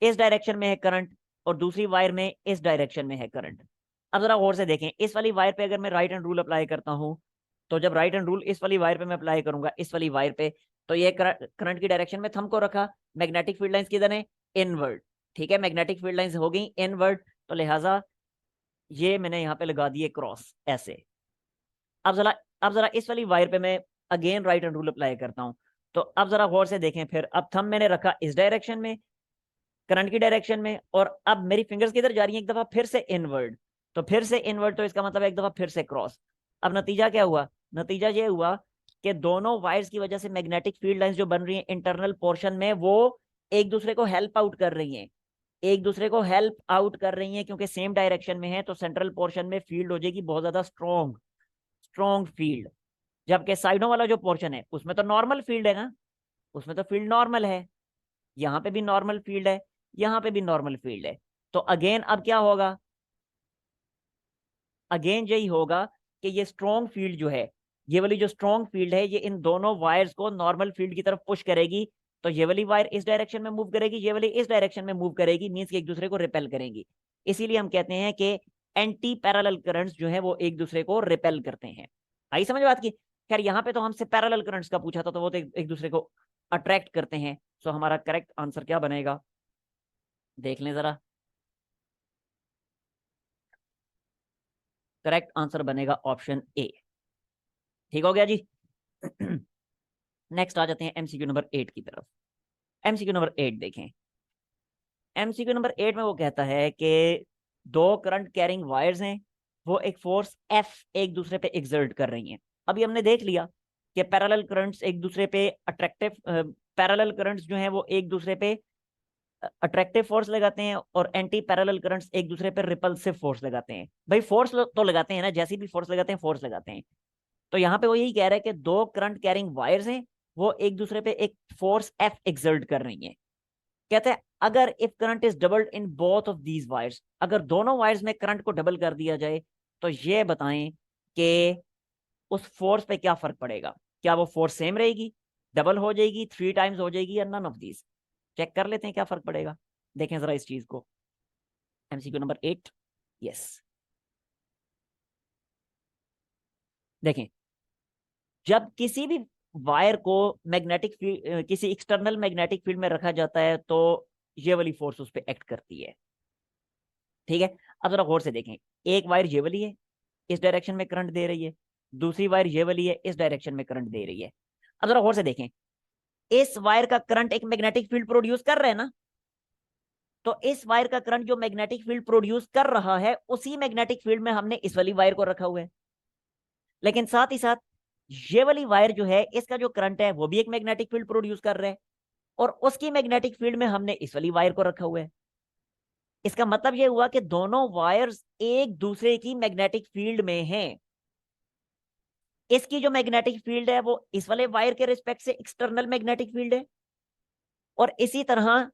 इस डायरेक्शन में है करंट और दूसरी वायर में इस डायरेक्शन में है करंट। अब जरा गौर से देखें, इस वाली वायर पे अगर मैं राइट हैंड रूल अप्लाई करता हूं, तो जब राइट हैंड रूल इस वाली वायर पे मैं अप्लाई करूंगा, इस वाली वायर पे, तो ये करंट की डायरेक्शन में थंब को रखा, मैग्नेटिक फील्ड लाइंस किधर है? इनवर्ड। ठीक है? मैग्नेटिक फील्ड लाइंस हो गई इनवर्ड, तो लिहाजा ये मैंने यहाँ पे लगा दिए क्रॉस, ऐसे। अब जरा अब जरा इस वाली वायर पे मैं again right hand rule apply करता हूँ। तो अब जरा गौर से देखें, फिर अब थंब मैंने रखा इस डायरेक्शन में, करंट की डायरेक्शन में, और अब मेरी फिंगर्स किधर जा रही हैं? एक दफा फिर से इनवर्ड। तो फिर से इनवर्ड, तो इसका मतलब एक दफा फिर से क्रॉस। अब नतीजा क्या हुआ? नतीजा ये हुआ कि दोनों वायर्स की वजह से मैग्नेटिक फील्ड लाइंस जो बन रही हैं इंटरनल पोर्शन में, वो एक दूसरे को हेल्प आउट कर रही हैं, एक दूसरे को हेल्प आउट कर रही हैं, क्योंकि सेम डायरेक्शन में है। तो सेंट्रल पोर्शन में फील्ड हो जाएगी बहुत ज्यादा स्ट्रॉन्ग, स्ट्रॉन्ग फील्ड। जबकि साइडों वाला जो पोर्शन है उसमें तो नॉर्मल फील्ड है ना, उसमें तो फील्ड नॉर्मल है। यहाँ पे भी नॉर्मल फील्ड है, यहाँ पे भी नॉर्मल फील्ड है। तो अगेन अब क्या होगा? अगेन यही होगा कि ये स्ट्रॉन्ग फील्ड जो है, ये वाली जो स्ट्रॉन्ग फील्ड है, ये इन दोनों वायर्स को नॉर्मल फील्ड की तरफ पुश करेगी। तो ये वाली वायर इस डायरेक्शन में मूव करेगी, ये वाली इस डायरेक्शन में मूव करेगी, मींस कि एक दूसरे को रिपेल करेंगी। इसीलिए हम कहते हैं कि एंटी पैरेलल करंट्स जो है वो एक दूसरे को रिपेल करते हैं। आई समझ बात की? खैर यहाँ पे तो हमसे पैरेलल करंट्स का पूछा था, तो वो तो एक दूसरे को अट्रैक्ट करते हैं। सो हमारा करेक्ट आंसर क्या बनेगा, देख लें जरा। करेक्ट आंसर बनेगा ऑप्शन ए। ठीक हो गया जी। नेक्स्ट आ जाते हैं एमसीक्यू नंबर 8 की तरफ। एमसीक्यू नंबर 8 देखें। एमसीक्यू नंबर 8 में वो कहता है कि दो करंट कैरिंग वायर्स हैं, वो एक फोर्स एफ एक दूसरे पे एक्सर्ट कर रही हैं। अभी हमने देख लिया कि पैरेलल करंट्स एक दूसरे पे अट्रैक्टिव, पैरेलल करंट्स जो हैं वो एक दूसरे पे अट्रैक्टिव फोर्स लगाते हैं, और एंटी पैरेलल करंट्स एक दूसरे पे रिपल्सिव फोर्स लगाते हैं। भाई फोर्स तो लगाते हैं ना, जैसी भी फोर्स लगाते हैं फोर्स लगाते हैं। तो यहाँ पे वो यही कह रहा है कि दो करंट कैरिंग वायर्स हैं, वो एक दूसरे पे एक फोर्स एफ एक्सर्ट कर रही हैं। कहते हैं अगर if current is doubled in both of these wires, अगर दोनों वायर्स में करंट को डबल कर दिया जाए, तो ये बताएं कि उस फोर्स पे क्या फर्क पड़ेगा। क्या वो फोर्स सेम रहेगी, डबल हो जाएगी, 3 टाइम्स हो जाएगी, या नन ऑफ दीज। चेक कर लेते हैं क्या फर्क पड़ेगा। देखें जरा इस चीज को, एमसीक्यू नंबर 8। यस, देखें। जब किसी भी वायर को मैग्नेटिक फील्ड, किसी एक्सटर्नल मैग्नेटिक फील्ड में रखा जाता है, तो ये वाली फोर्स उस पर एक्ट करती है। ठीक है, अब जरा गौर से देखें। एक वायर ये वाली है, इस डायरेक्शन में करंट दे रही है। दूसरी वायर ये वाली है, इस डायरेक्शन में करंट दे रही है। अब जरा गौर से देखें, इस वायर का करंट एक मैग्नेटिक फील्ड प्रोड्यूस कर रहा है ना, तो इस वायर का करंट जो मैग्नेटिक फील्ड प्रोड्यूस कर रहा है, उसी मैग्नेटिक फील्ड में हमने इस वाली वायर को रखा हुआ है। लेकिन साथ ही साथ ये वाली वायर जो है, इसका जो करंट है वो भी एक मैग्नेटिक फील्ड प्रोड्यूस कर रहा है, और उसकी मैग्नेटिक फील्ड में हमने इस वाली वायर को रखा हुआ है। इसका मतलब ये हुआ कि दोनों वायर्स एक दूसरे की मैग्नेटिक फील्ड में हैं। इसकी जो मैग्नेटिक फील्ड है वो इस वाले वायर के रिस्पेक्ट से एक्सटर्नल मैग्नेटिक फील्ड है, और इसी तरह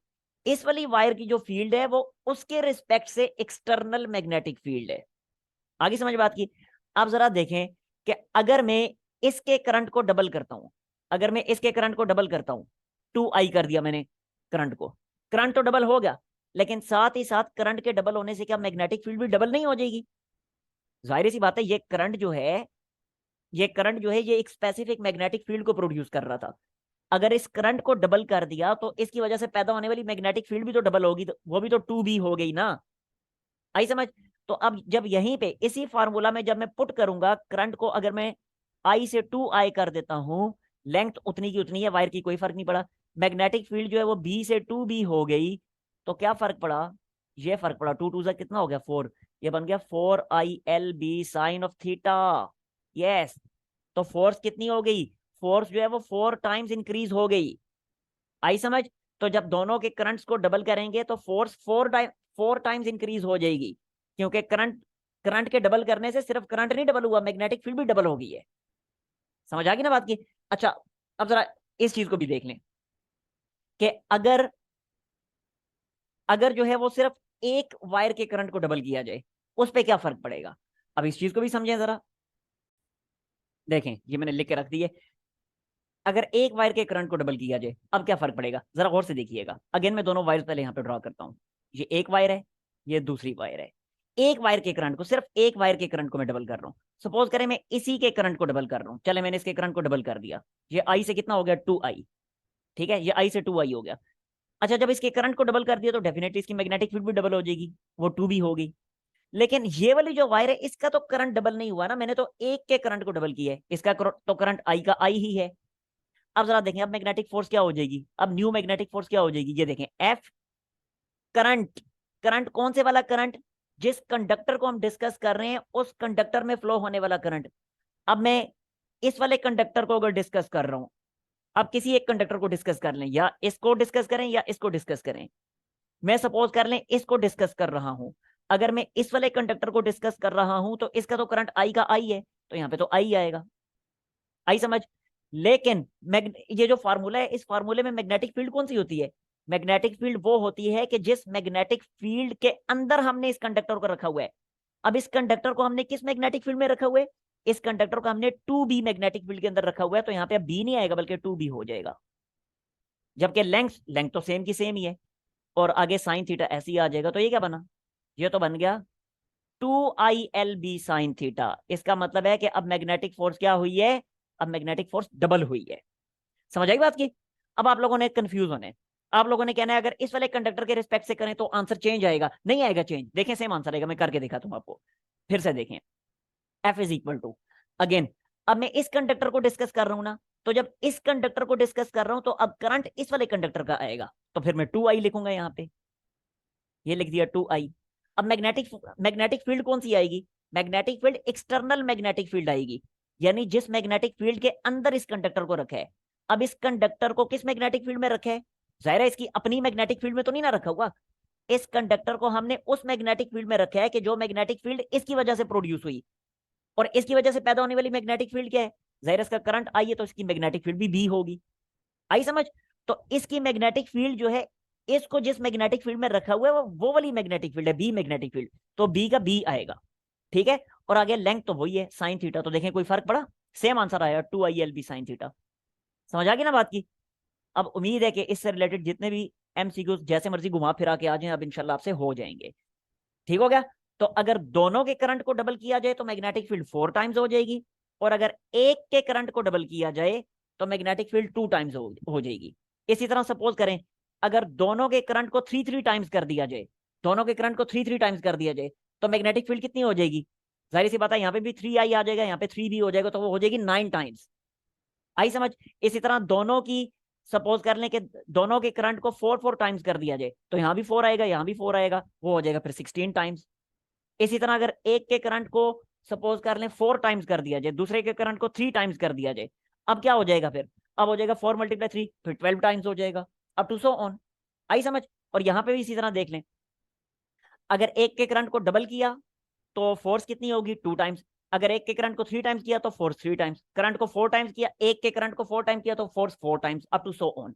इस वाली वायर की जो फील्ड है वो उसके रिस्पेक्ट से एक्सटर्नल मैग्नेटिक फील्ड है। आगे समझ बात की। अब जरा देखें कि अगर मैं इसके करंट को डबल करता हूं, अगर मैं इसके करंट को डबल करता हूं, 2i कर दिया मैंने करंट को, करंट तो डबल हो गया, लेकिन साथ ही साथ करंट के डबल होने से क्या मैग्नेटिक फील्ड भी डबल नहीं हो जाएगी? जाहिर सी बात है, ये करंट जो है, ये करंट जो है ये एक स्पेसिफिक मैग्नेटिक फील्ड को प्रोड्यूस कर रहा था। अगर इस करंट को डबल कर दिया, तो इसकी वजह से पैदा होने वाली मैग्नेटिक फील्ड भी तो डबल होगी, तो वो भी तो 2b हो गई ना। आई समझ? तो अब जब यहीं पे इसी फार्मूला में जब मैं पुट करूंगा करंट को, अगर मैं i से 2i कर देता हूं, लेंथ उतनी की उतनी है, वायर की कोई फर्क नहीं पड़ा। मैग्नेटिक फील्ड जो है वो b से 2b हो गई, तो क्या फर्क पड़ा? ये फर्क पड़ा, 2 से कितना हो गया 4, ये बन गया 4ILB sine of theta. Yes, तो फोर्स कितनी हो गई? फोर्स जो है वो 4 टाइम्स इंक्रीज हो गई। आई समझ? तो जब दोनों के करंट्स को डबल करेंगे तो फोर्स 4 टाइम्स इंक्रीज हो जाएगी, क्योंकि करंट करंट के डबल करने से सिर्फ करंट नहीं डबल हुआ, मैग्नेटिक फील्ड भी डबल हो गई है। समझ आ गई ना बात की? अच्छा, अब जरा इस चीज को भी देख लें कि अगर अगर जो है वो सिर्फ एक वायर के करंट को डबल किया जाए, उस पर क्या फर्क पड़ेगा। अब इस चीज को भी समझें जरा। देखें, ये मैंने लिख के रख दी है। अगर एक वायर के करंट को डबल किया जाए, अब क्या फर्क पड़ेगा, जरा गौर से देखिएगा। अगेन मैं दोनों वायर पहले यहाँ पे ड्रॉ करता हूँ। ये एक वायर है, ये दूसरी वायर है। एक वायर के करंट को, सिर्फ एक वायर के करंट को मैं डबल कर रहा हूँ। सपोज करें मैं इसी के करंट को डबल कर रहा हूँ, चले मैंने इसके करंट को डबल कर दिया। ये आई से कितना हो गया, 2i। ठीक है, ये आई से 2i हो गया। अच्छा, जब इसके करंट को डबल कर दिया तो डेफिनेटली इसकी मैग्नेटिक फील्ड भी डबल हो जाएगी, वो 2b हो गई। लेकिन ये वाली जो वायर है, इसका तो करंट डबल नहीं हुआ ना, मैंने तो एक के करंट को डबल किया है, इसका तो करंट आई का आई ही है। अब जरा देखें, अब मैग्नेटिक फोर्स क्या हो जाएगी, अब न्यू मैग्नेटिक फोर्स क्या हो जाएगी, ये देखें, एफ करंट। करंट कौन से वाला करंट? जिस कंडक्टर को हम डिस्कस कर रहे हैं उस कंडक्टर में फ्लो होने वाला करंट। अब मैं इस वाले कंडक्टर को अगर डिस्कस कर रहा हूं, अब किसी एक कंडक्टर को डिस्कस कर लें, या इसको डिस्कस करें या इसको डिस्कस करें। मैं सपोज कर लें इसको डिस्कस कर रहा हूं। अगर मैं इस वाले कंडक्टर को डिस्कस कर रहा हूं, तो इसका तो करंट आई का आई है, तो यहां पे तो आई आएगा। आई समझ? लेकिन ये जो फार्मूला है, इस फार्मूले में मैग्नेटिक फील्ड कौन सी होती है? मैग्नेटिक फील्ड वो होती है कि जिस मैग्नेटिक फील्ड के अंदर हमने इस कंडक्टर को रखा हुआ है। अब इस कंडक्टर को हमने किस मैग्नेटिक फील्ड में रखा हुआ है? इस कंडक्टर को हमने 2b मैग्नेटिक फील्ड के अंदर रखा हुआ है, तो यहाँ पे अब b नहीं आएगा बल्कि 2b हो जाएगा। जबकि लेंथ लेंथ तो सेम की सेम ही है, और आगे साइन थीटा ऐसे ही आ जाएगा। तो ये क्या बना? ये तो बन गया 2ILB साइन थीटा। इसका मतलब है कि अब मैग्नेटिक फोर्स क्या हुई है? अब मैग्नेटिक फोर्स डबल हुई है। समझ आई बात की? अब आप लोगों ने कंफ्यूज होना है, आप लोगों ने कहना है अगर इस वाले कंडक्टर के रिस्पेक्ट से करें तो आंसर चेंज आएगा। नहीं आएगा चेंज, देखें सेम आंसर आएगा। मैं करके दिखाता हूं आपको, फिर से देखें। F is equal to, again अब मैं इस कंडक्टर को डिस्कस कर रहा हूं ना, तो जब इस कंडक्टर को डिस्कस कर रहा हूं तो अब करंट इस वाले कंडक्टर का आएगा, तो फिर मैं 2I लिखूंगा यहां पे, ये लिख दिया 2I। अब मैग्नेटिक मैग्नेटिक फील्ड कौन सी आएगी? Magnetic field external magnetic field आएगी, यानी जिस मैग्नेटिक फील्ड के अंदर इस कंडक्टर को रखा है। अब इस कंडक्टर को किस मैग्नेटिक फील्ड में रखा है? जाहिर है इसकी अपनी मैग्नेटिक फील्ड में तो नहीं ना रखा हुआ। इस कंडक्टर को हमने उस मैग्नेटिक फील्ड में रखा है कि जो मैग्नेटिक फील्ड इसकी वजह से प्रोड्यूस हुई, और इसकी वजह से पैदा होने वाली मैग्नेटिक फील्ड क्या है? जाहिर है इसका करंट आई है, तो इसकी मैग्नेटिक फील्ड भी बी होगी। आई समझ? तो इसकी मैग्नेटिक फील्ड जो है, इसको जिस मैग्नेटिक फील्ड में रखा हुआ है वो वाली मैग्नेटिक फील्ड है, बी मैग्नेटिक फील्ड, तो बी का बी आएगा। ठीक है, और आगे लेंथ तो वही है साइन थीटा, तो देखें कोई फर्क पड़ा? सेम आंसर आया 2ILB साइन थीटा। समझ आ गई ना बात की? अब उम्मीद है कि इससे रिलेटेड जितने भी MCQ जैसे मर्जी घुमा फिरा के आ जाएं, अब इंशाल्लाह आपसे हो जाएंगे। ठीक हो गया? तो अगर दोनों के करंट को डबल किया जाए तो मैग्नेटिक फील्ड 4 टाइम्स हो जाएगी, और अगर एक के करंट को डबल किया जाए तो मैग्नेटिक फील्ड 2 टाइम्स हो जाएगी। इसी तरह सपोज करें अगर दोनों के करंट को 3 टाइम्स कर दिया जाए, दोनों के करंट को 3 टाइम्स कर दिया जाए तो मैग्नेटिक फील्ड कितनी हो जाएगी? जाहिर सी बात है यहाँ पे भी 3I आ जाएगा, यहाँ पे 3 भी हो जाएगा, तो वो हो जाएगी 9 टाइम्स। आई समझ? इसी तरह दोनों की सपोज कर लें कि दोनों के करंट को 4 टाइम्स कर दिया जाए, तो यहाँ भी 4 आएगा, यहाँ भी 4 आएगा, वो हो जाएगा फिर 16 टाइम्स। इसी तरह अगर एक के करंट को सपोज कर लें 4 टाइम्स कर दिया जाए, दूसरे के करंट को 3 टाइम्स कर दिया जाए, अब क्या हो जाएगा फिर? अब हो जाएगा 4 × 3 फिर 12 टाइम्स हो जाएगा, अब टू सो ऑन। आई समझ? और यहां पे भी इसी तरह देख लें, अगर एक के करंट को डबल किया तो फोर्स कितनी होगी? 2 टाइम्स। अगर एक के करंट को 3 टाइम्स किया तो फोर्स 3 टाइम्स, करंट को 4 टाइम्स किया, एक के करंट को 4 टाइम्स किया तो force 4 times, up to so on.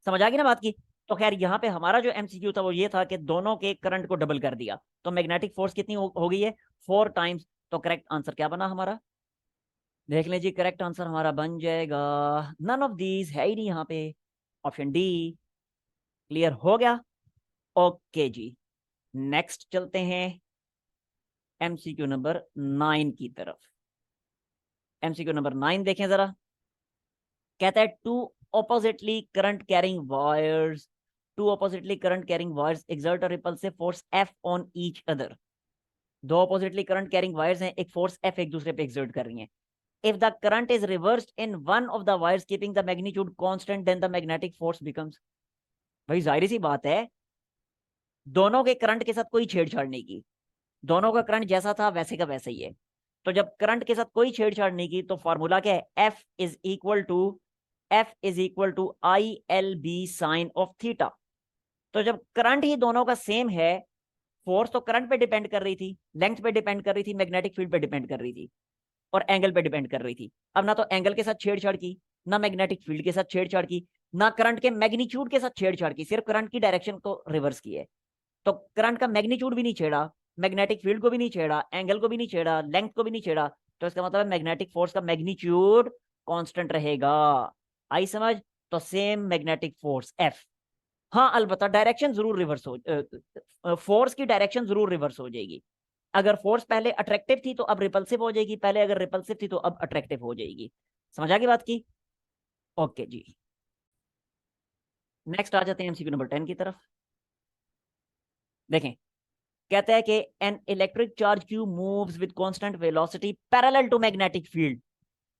समझ आ गई ना बात की? तो खैर यहाँ पे हमारा जो MCQ था वो ये था कि दोनों के करंट को डबल कर दिया तो मैग्नेटिक फोर्स कितनी हो गई है? 4 टाइम्स। तो करेक्ट आंसर क्या बना हमारा? देख लीजिए, करेक्ट आंसर हमारा बन जाएगा, नन ऑफ दीज है ही नहीं यहाँ पे, ऑप्शन डी। क्लियर हो गया? ओके जी, नेक्स्ट चलते हैं MCQ नंबर 9 की तरफ। MCQ नंबर 9 देखें जरा। कहता है two oppositely current carrying wires, two oppositely current carrying wires exert a repulsive force F on each other. दो ऑपोजिटली करंट कैरिंग वायर्स हैं, एक फोर्स F एक दूसरे पे एक्सर्ट कर रही हैं। If the current is reversed in one of the wires keeping the magnitude constant then the magnetic force becomes. भाई जाहिर सी बात है, दोनों के करंट के साथ कोई छेड़छाड़ नहीं की, दोनों का करंट जैसा था वैसे का वैसे ही है। तो जब करंट के साथ कोई छेड़छाड़ नहीं की तो फॉर्मूला क्या है? F is equal to ILB sine of theta. तो जब करंट ही दोनों का सेम है, फोर्स तो करंट पे डिपेंड कर रही थी, लेंथ पे डिपेंड कर रही थी, मैग्नेटिक फील्ड पे डिपेंड कर रही थी, और एंगल पे डिपेंड कर रही थी। अब ना तो एंगल के साथ छेड़छाड़ की, ना मैग्नेटिक फील्ड के साथ छेड़छाड़ की, ना करंट के मैग्नीट्यूड के साथ छेड़छाड़ की, सिर्फ करंट की डायरेक्शन को रिवर्स की है। तो करंट का मैग्नीट्यूड भी नहीं छेड़ा, मैग्नेटिक फील्ड को भी नहीं छेड़ा, एंगल को भी नहीं छेड़ा, लेंथ को भी नहीं छेड़ा, तो इसका मतलब है मैग्नेटिक फोर्स का मैग्नीट्यूड कांस्टेंट रहेगा। आई समझ? तो सेम मैग्नेटिक फोर्स F। हाँ अलबत्ता डायरेक्शन जरूर रिवर्स हो, फोर्स की डायरेक्शन जरूर रिवर्स हो जाएगी। अगर फोर्स पहले अट्रैक्टिव थी तो अब रिपल्सिव हो जाएगी, पहले अगर रिपल्सिव थी तो अब अट्रैक्टिव हो जाएगी। समझ आ गई बात की? ओके जी, नेक्स्ट आ जाते हैं MCQ नंबर 10 की तरफ। देखें, कहता है कि an electric charge Q moves with constant velocity parallel to magnetic field.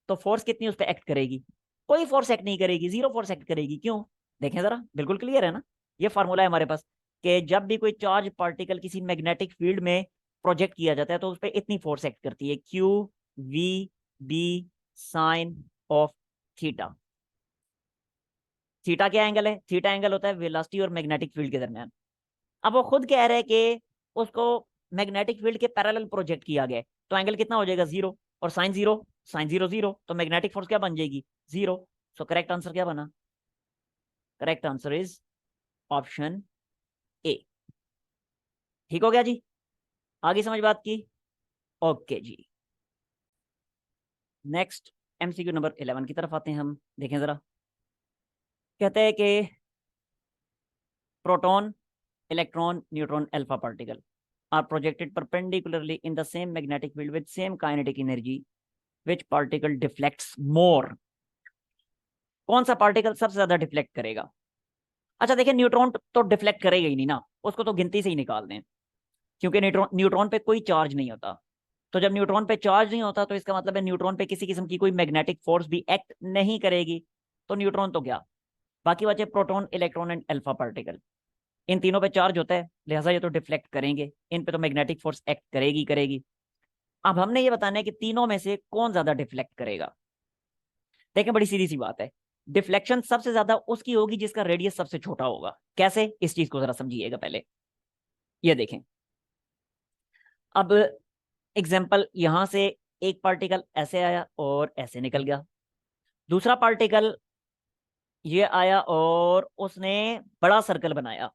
तो फोर्स कितनी उस पर एक्ट करेगी? कोई फोर्स एक्ट नहीं करेगी, जीरो फोर्स एक्ट करेगी। क्यों? देखें जरा, बिल्कुल क्लियर है ना? ये फार्मूला है हमारे पास कि जब भी कोई चार्ज पार्टिकल किसी मैग्नेटिक फील्ड में प्रोजेक्ट किया जाता है तो उस पर इतनी फोर्स एक्ट करती है, QV sine of theta. Theta क्या एंगल है? थीटा एंगल होता है वेलोसिटी और मैग्नेटिक फील्ड के दरमियान। अब वो खुद कह रहे हैं कि उसको मैग्नेटिक फील्ड के पैरेलल प्रोजेक्ट किया गया है, तो एंगल कितना हो जाएगा? जीरो, और sine zero, sine zero zero, तो मैग्नेटिक फोर्स क्या बन जाएगी? जीरो। सो करेक्ट आंसर क्या बना? Correct answer is option A. ठीक हो गया जी? आगे समझ बात की? ओके जी, नेक्स्ट MCQ नंबर 11 की तरफ आते हैं हम। देखें जरा, कहते हैं कि proton, electron, neutron, alpha particle are projected perpendicularly in the same magnetic field with same kinetic energy. Which particle deflects more, कौन सा पार्टिकल सबसे ज्यादा डिफ्लेक्ट करेगा। अच्छा देखिए, न्यूट्रॉन तो डिफ्लेक्ट करेगा ही नहीं ना, उसको तो गिनती से ही निकाल दें, क्योंकि न्यूट्रॉन न्यूट्रॉन पे कोई चार्ज नहीं होता। तो जब न्यूट्रॉन पे चार्ज नहीं होता तो इसका मतलब है न्यूट्रॉन पे किसी किस्म की कोई मैग्नेटिक फोर्स भी एक्ट नहीं करेगी। तो न्यूट्रॉन तो गया। बाकी बचे proton, electron and alpha particle. इन तीनों पे चार्ज होता है, लिहाजा ये तो डिफ्लेक्ट करेंगे, इन पे तो मैग्नेटिक फोर्स एक्ट करेगी करेगी। अब हमने ये बताना है कि तीनों में से कौन ज्यादा डिफ्लेक्ट करेगा। देखें, बड़ी सीधी सी बात है, डिफ्लेक्शन सबसे ज्यादा उसकी होगी जिसका रेडियस सबसे छोटा होगा। कैसे, इस चीज को जरा समझिएगा पहले। ये देखें, अब एग्जाम्पल, यहां से एक पार्टिकल ऐसे आया और ऐसे निकल गया, दूसरा पार्टिकल ये आया और उसने बड़ा सर्कल बनाया।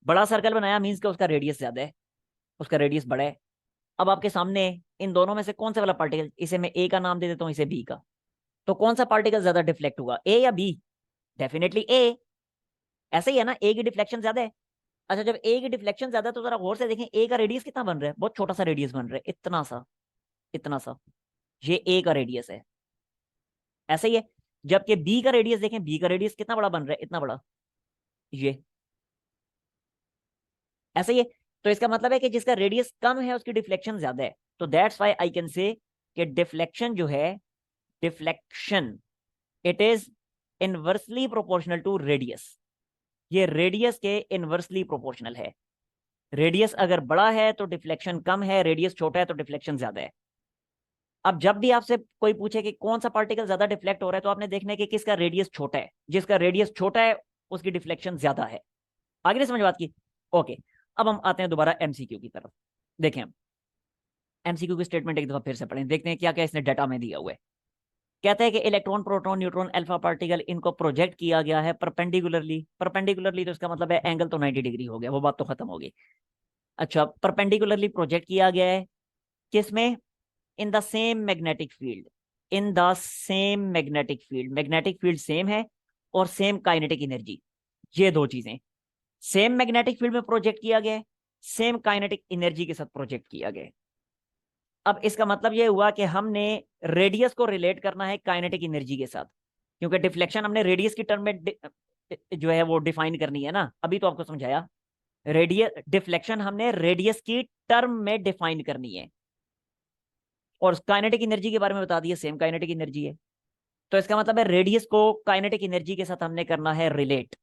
बड़ा सर्कल बनाया मीन्स कि उसका रेडियस ज्यादा है, उसका रेडियस बड़ा है। अब आपके सामने इन दोनों में से कौन सा वाला पार्टिकल, इसे मैं ए का नाम दे देता हूं, इसे बी का, तो कौन सा पार्टिकल ज्यादा डिफ्लेक्ट हुआ, ए या बी। डेफिनेटली ए। ऐसे ही है ना, ए की डिफ्लेक्शन ज्यादा है। अच्छा, जब ए की डिफ्लेक्शन ज्यादा है तो जरा गौर से देखें ए का रेडियस कितना बन रहा है, बहुत छोटा सा रेडियस बन रहा है, इतना सा, इतना सा। ये ए का रेडियस है। ऐसे ही है, जबकि बी का रेडियस देखें, बी का रेडियस कितना बड़ा बन रहा है, इतना बड़ा, ये। ऐसे ही है, तो इसका मतलब है कि जिसका रेडियस कम है उसकी डिफ्लेक्शन ज्यादा है। तो that's why I can say कि डिफ्लेक्शन जो है, deflection, it is inversely proportional to radius. ये रेडियस के इनवर्सली प्रोपोर्शनल है। रेडियस अगर बड़ा है तो डिफ्लेक्शन कम है, रेडियस छोटा है तो डिफ्लेक्शन ज्यादा है। अब जब भी आपसे कोई पूछे कि कौन सा पार्टिकल ज्यादा डिफ्लेक्ट हो रहा है, तो आपने देखना है कि किसका रेडियस छोटा है। जिसका रेडियस छोटा है उसकी डिफ्लेक्शन ज्यादा है। आगे नहीं समझ बात की। ओके, अब हम आते हैं दोबारा एमसीक्यू की तरफ। देखें, हम एमसीक्यू की स्टेटमेंट एक दफा फिर से पढ़ें, देखते हैं क्या क्या इसने डाटा में दिया हुआ है। कहता है कि electron, proton, neutron, alpha particle, इनको प्रोजेक्ट किया गया है परपेंडिकुलरली। परपेंडिकुलरली तो इसका मतलब है एंगल तो 90 डिग्री हो गया, वो बात तो खत्म होगी। अच्छा, परपेंडिकुलरली प्रोजेक्ट किया गया है किसमें, इन the same magnetic field. In the same magnetic field, magnetic field same है और सेम काइनेटिक एनर्जी, ये दो चीजें। सेम मैग्नेटिक फील्ड में प्रोजेक्ट किया गया है, सेम काइनेटिक एनर्जी के साथ प्रोजेक्ट किया गया है। अब इसका मतलब यह हुआ कि हमने रेडियस को रिलेट करना है काइनेटिक एनर्जी के साथ, क्योंकि डिफ्लेक्शन हमने रेडियस की टर्म में जो है वो डिफाइन करनी है ना, अभी तो आपको समझाया। रेडियस डिफ्लेक्शन हमने रेडियस की टर्म में डिफाइन करनी है, और काइनेटिक एनर्जी के बारे में बता दिया, सेम काइनेटिक एनर्जी है। तो इसका मतलब है रेडियस को काइनेटिक एनर्जी के साथ हमने करना है रिलेट।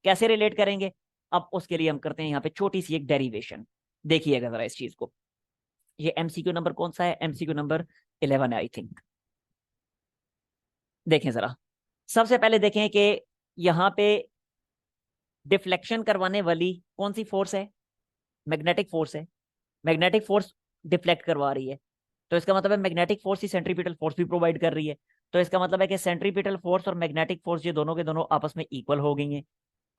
कैसे रिलेट करेंगे, अब उसके लिए हम करते हैं यहाँ पे छोटी सी एक डेरिवेशन। देखिएगा जरा इस चीज को। ये एमसीक्यू नंबर कौन सा है, एमसीक्यू नंबर 11 है आई थिंक। देखें जरा, सबसे पहले देखें कि यहाँ पे डिफ्लेक्शन करवाने वाली कौन सी फोर्स है, मैग्नेटिक फोर्स है। मैग्नेटिक फोर्स डिफ्लेक्ट करवा रही है, तो इसका मतलब है मैग्नेटिक फोर्स ही सेंट्रीपिटल फोर्स भी प्रोवाइड कर रही है। तो इसका मतलब है कि सेंट्रीपिटल फोर्स और मैग्नेटिक फोर्स ये दोनों के दोनों आपस में इक्वल हो गई हैं।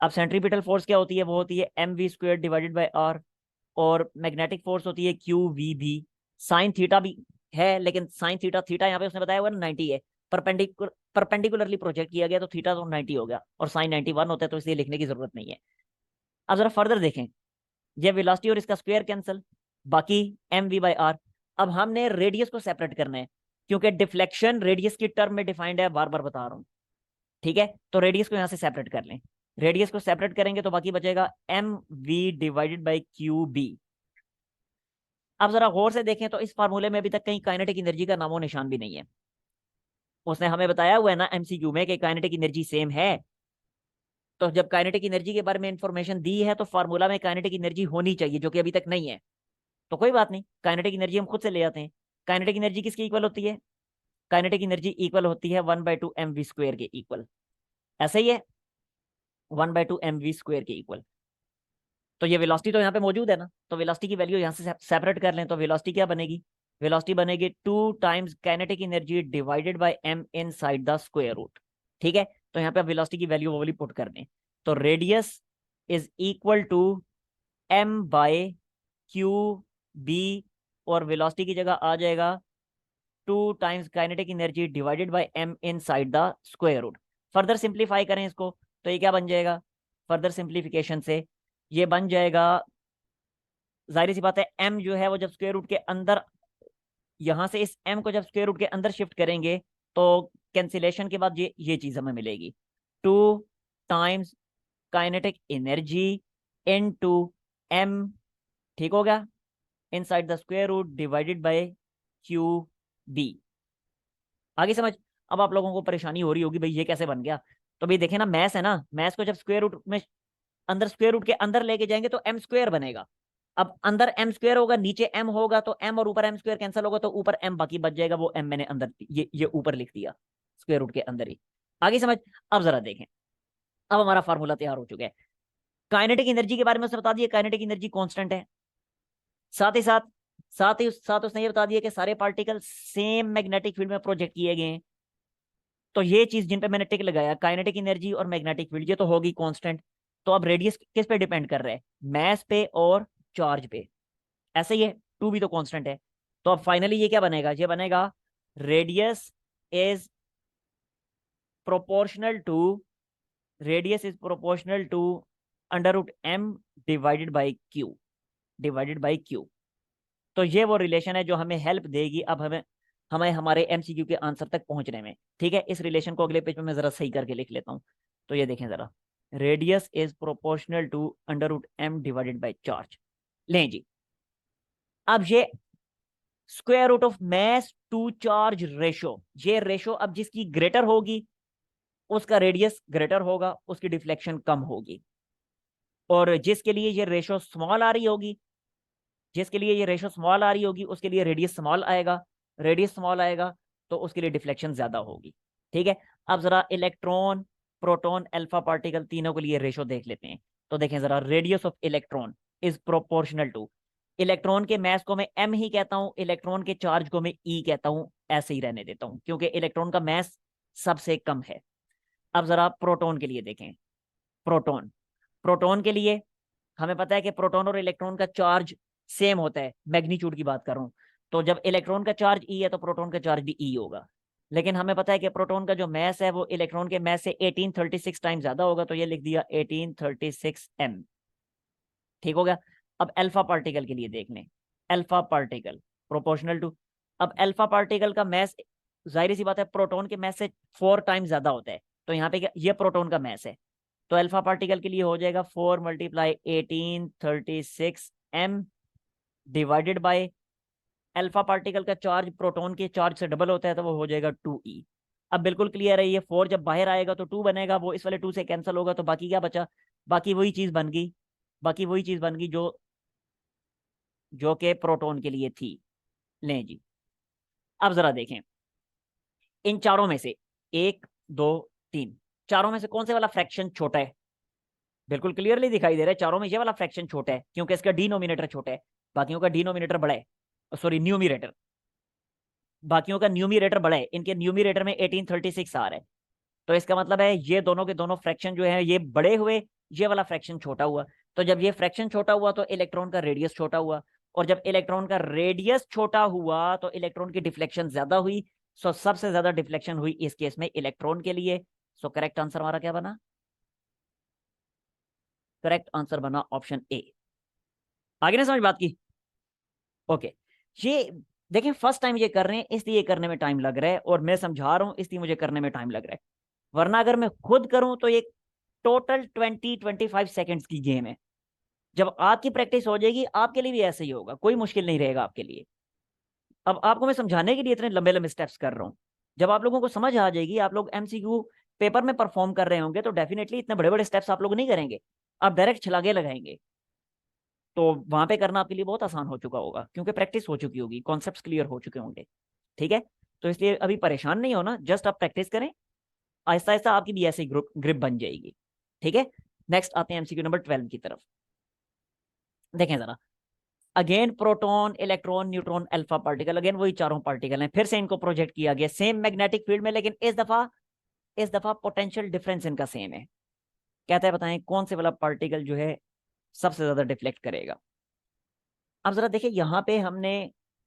अब सेंट्रीपिटल फोर्स क्या होती है, वो होती है M V square divided by R, और मैग्नेटिक फोर्स होती है क्यू वी भी। साइन थीटा भी है, लेकिन साइन थीटा, थीटा यहाँ पे उसने बताया हुआ ना 90 है। परपेंडिकुलरली प्रोजेक्ट किया गया तो थीटा तो 90 हो गया, और साइन 91 होता है, तो इसलिए लिखने की जरूरत नहीं है। अब जरा फर्दर देखें, ये वेलोसिटी और इसका स्क्वायर कैंसिल, बाकी एम वी बाई आर। अब हमने रेडियस को सेपरेट करना है, क्योंकि डिफ्लेक्शन रेडियस की टर्म में डिफाइंड है, बार बार बता रहा हूं। ठीक है, तो रेडियस को यहां से सेपरेट कर लें। रेडियस को सेपरेट करेंगे तो बाकी बचेगा M V divided by Q B. अब जरा गौर से देखें तो इस फार्मूले में अभी तक कहीं काइनेटिक एनर्जी का नामो निशान भी नहीं है। उसने हमें बताया हुआ है ना एमसीक्यू में कि काइनेटिक एनर्जी सेम है। तो जब काइनेटिक एनर्जी के बारे में इंफॉर्मेशन दी है तो फार्मूला में काइनेटिक एनर्जी होनी चाहिए, जो कि अभी तक नहीं है। तो कोई बात नहीं, काइनेटिक एनर्जी हम खुद से ले आते हैं। काइनेटिक एनर्जी किसकी इक्वल होती है, काइनेटिक एनर्जी इक्वल होती है 1/2 एम वी स्क्वेयर के इक्वल। ऐसा ही है, 1/2 एम वी स्क्वेयर के इक्वल। तो ये वेलोसिटी तो यहाँ पे मौजूद है ना, तो वेलोसिटी की वैल्यू यहाँ से सेपरेट कर लें तो वेलोसिटी क्या बनेगी, वेलोसिटी बनेगी 2 times kinetic energy divided by M inside the square root. ठीक है, तो यहाँ पे वेलोसिटी की वैल्यू वो वाली पुट कर दें, तो radius is equal to M by Q B, और वेलोसिटी की जगह आ जाएगा 2 times kinetic energy divided by M inside the square root. Further simplify करें इसको तो ये क्या बन जाएगा, फर्दर सिंप्लीफिकेशन से ये बन जाएगा, जाहिर सी बात है एम जो है वो जब स्क्वायर रूट के अंदर यहां से इस m को जब स्क्वायर रूट के अंदर शिफ्ट करेंगे तो कैंसिलेशन के बाद ये चीज हमें मिलेगी, 2 times kinetic energy into m, ठीक हो गया, inside the square root divided by Q B. आगे समझ। अब आप लोगों को परेशानी हो रही होगी भाई ये कैसे बन गया, तो भाई देखे ना, मैथ है ना, मैथ को जब स्क्वायर रूट में अंदर स्क्वायर रूट के अंदर लेके जाएंगे तो m स्क्वायर बनेगा। अब अंदर m स्क्वायर होगा, नीचे m होगा, तो m और ऊपर m स्क्वायर कैंसिल होगा, तो ऊपर m बाकी बच जाएगा, वो m मैंने अंदर ये ऊपर लिख दिया स्क्वायर रूट के अंदर ही। आगे समझ। अब जरा देखें, अब हमारा फार्मूला तैयार हो चुका है। काइनेटिक एनर्जी के बारे में उसने बता दिया, काइनेटिक एनर्जी कांस्टेंट है। साथ ही साथ साथ उसने ये बता दिया कि सारे पार्टिकल सेम मैग्नेटिक फील्ड में प्रोजेक्ट किए गए हैं। तो ये चीज जिन पे मैंने टिक लगाया, काइनेटिक एनर्जी और मैग्नेटिक फील्ड, ये तो होगी कांस्टेंट। तो अब रेडियस किस पे डिपेंड कर रहा है, मास पे और चार्ज पे। ऐसे ही है, 2 भी तो कांस्टेंट है। तो अब फाइनली ये क्या बनेगा, ये बनेगा radius is proportional to radius is proportional to under root m divided by Q. तो ये वो रिलेशन है जो हमें हेल्प देगी अब हमें हमें हमारे एमसीक्यू के आंसर तक पहुंचने में। ठीक है, इस रिलेशन को अगले पेज पे मैं जरा सही करके लिख लेता हूं। तो ये देखें जरा, radius is proportional to under root m divided by charge. लें जी, अब ये square root of mass to charge ratio, ये रेशो अब जिसकी ग्रेटर होगी उसका रेडियस ग्रेटर होगा, उसकी डिफ्लेक्शन कम होगी। और जिसके लिए ये रेशो स्मॉल आ रही होगी, जिसके लिए ये रेशो स्मॉल आ रही होगी उसके लिए रेडियस स्मॉल आएगा, रेडियस स्मॉल आएगा तो उसके लिए डिफ्लेक्शन ज्यादा होगी। ठीक है, अब जरा इलेक्ट्रॉन, प्रोटॉन, अल्फा पार्टिकल तीनों के लिए रेशो देख लेते हैं। तो देखें जरा, radius of electron is proportional to, electron के मास को मैं m ही कहता हूं, इलेक्ट्रॉन के चार्ज को मैं e कहता हूं, ऐसे ही रहने देता हूं क्योंकि इलेक्ट्रॉन का मास सबसे कम है। अब जरा प्रोटॉन के लिए देखें, प्रोटॉन, प्रोटॉन के लिए हमें पता है कि प्रोटॉन और इलेक्ट्रॉन का चार्ज सेम होता है, मैग्नीट्यूड की बात कर रहा हूं। तो जब इलेक्ट्रॉन का चार्ज ई है तो प्रोटॉन का चार्ज भी ई होगा। लेकिन हमें पता है कि प्रोटॉन का जो मास है वो इलेक्ट्रॉन के मास से 1836 टाइम ज्यादा होगा, तो ये लिख दिया 1836 m। ठीक हो गया। अब अल्फा पार्टिकल के लिए देख लें, अल्फा पार्टिकल प्रोपोर्शनल टू, अब अल्फा पार्टिकल का मास जाहिर सी बात है प्रोटॉन के मास से 4 टाइम ज्यादा होता है। तो यहाँ पे ये प्रोटॉन का मास है, तो अल्फा पार्टिकल के लिए हो जाएगा 4 multiply 1836 m divided bye, alpha particle का चार्ज प्रोटॉन के चार्ज से डबल होता है तो वो हो जाएगा 2e। अब बिल्कुल क्लियर है, ये 4 जब बाहर आएगा तो 2 बनेगा, वो इस वाले 2 से कैंसिल होगा, तो बाकी क्या बचा, बाकी वही चीज बन गई, बाकी वही चीज बन गई जो कि प्रोटॉन के लिए थी। लें जी, अब जरा देखें इन चारों में से 1 2 3, चारों में से कौन से वाला फ्रैक्शन छोटा है। बिल्कुल क्लियरली दिखाई दे रहा है, चारों में ये वाला फ्रैक्शन छोटा है क्योंकि इसका डिनोमिनेटर छोटा है, बाकियों का डिनोमिनेटर बड़ा है, सॉरी न्यूमिरेटर, बाकियों का न्यूमिरेटर बड़ा है, इनके न्यूमिरेटर में 1836 आ रहा है। तो इसका मतलब है ये दोनों के दोनों फ्रैक्शन जो है ये बड़े हुए, ये वाला फ्रैक्शन छोटा हुआ। तो जब ये फ्रैक्शन छोटा हुआ तो इलेक्ट्रॉन का रेडियस छोटा हुआ, और जब इलेक्ट्रॉन का रेडियस छोटा हुआ तो इलेक्ट्रॉन की डिफ्लेक्शन ज्यादा हुई। सो सबसे ज्यादा डिफ्लेक्शन हुई इस केस में इलेक्ट्रॉन के लिए। सो करेक्ट आंसर हमारा क्या बना, करेक्ट आंसर बना ऑप्शन ए। आगे ना समझ बात की। ओके, ये देखें फर्स्ट टाइम ये कर रहे हैं इसलिए करने में टाइम लग रहा है, और मैं समझा रहा हूं इसलिए मुझे करने में टाइम लग रहा है, वरना अगर मैं खुद करूं तो ये टोटल 20-25 सेकेंड्स की गेम है। जब आपकी प्रैक्टिस हो जाएगी आपके लिए भी ऐसे ही होगा, कोई मुश्किल नहीं रहेगा आपके लिए। अब आपको मैं समझाने के लिए इतने लंबे लंबे स्टेप्स कर रहा हूं, जब आप लोगों को समझ आ जाएगी, आप लोग एमसीक्यू पेपर में परफॉर्म कर रहे होंगे तो डेफिनेटली इतने बड़े बड़े स्टेप्स आप लोग नहीं करेंगे, आप डायरेक्ट छलागे लगाएंगे। तो वहां पे करना आपके लिए बहुत आसान हो चुका होगा क्योंकि प्रैक्टिस हो चुकी होगी, कॉन्सेप्ट्स क्लियर हो चुके होंगे। ठीक है, तो इसलिए अभी परेशान नहीं होना, जस्ट आप प्रैक्टिस करें, आहिस्ता आहिस्ता आपकी भी ऐसी ग्रिप बन जाएगी। ठीक है, नेक्स्ट आते हैं एमसीक्यू नंबर 12 की तरफ। देखें जरा, again proton, electron, neutron, alpha particle, again वही चारों पार्टिकल हैं, फिर से इनको प्रोजेक्ट किया गया सेम मैग्नेटिक फील्ड में, लेकिन इस दफा पोटेंशियल डिफरेंस इनका सेम है। कहता है बताएं कौन से वाला पार्टिकल जो है सबसे ज्यादा डिफ्लेक्ट करेगा। अब जरा देखिए यहाँ पे हमने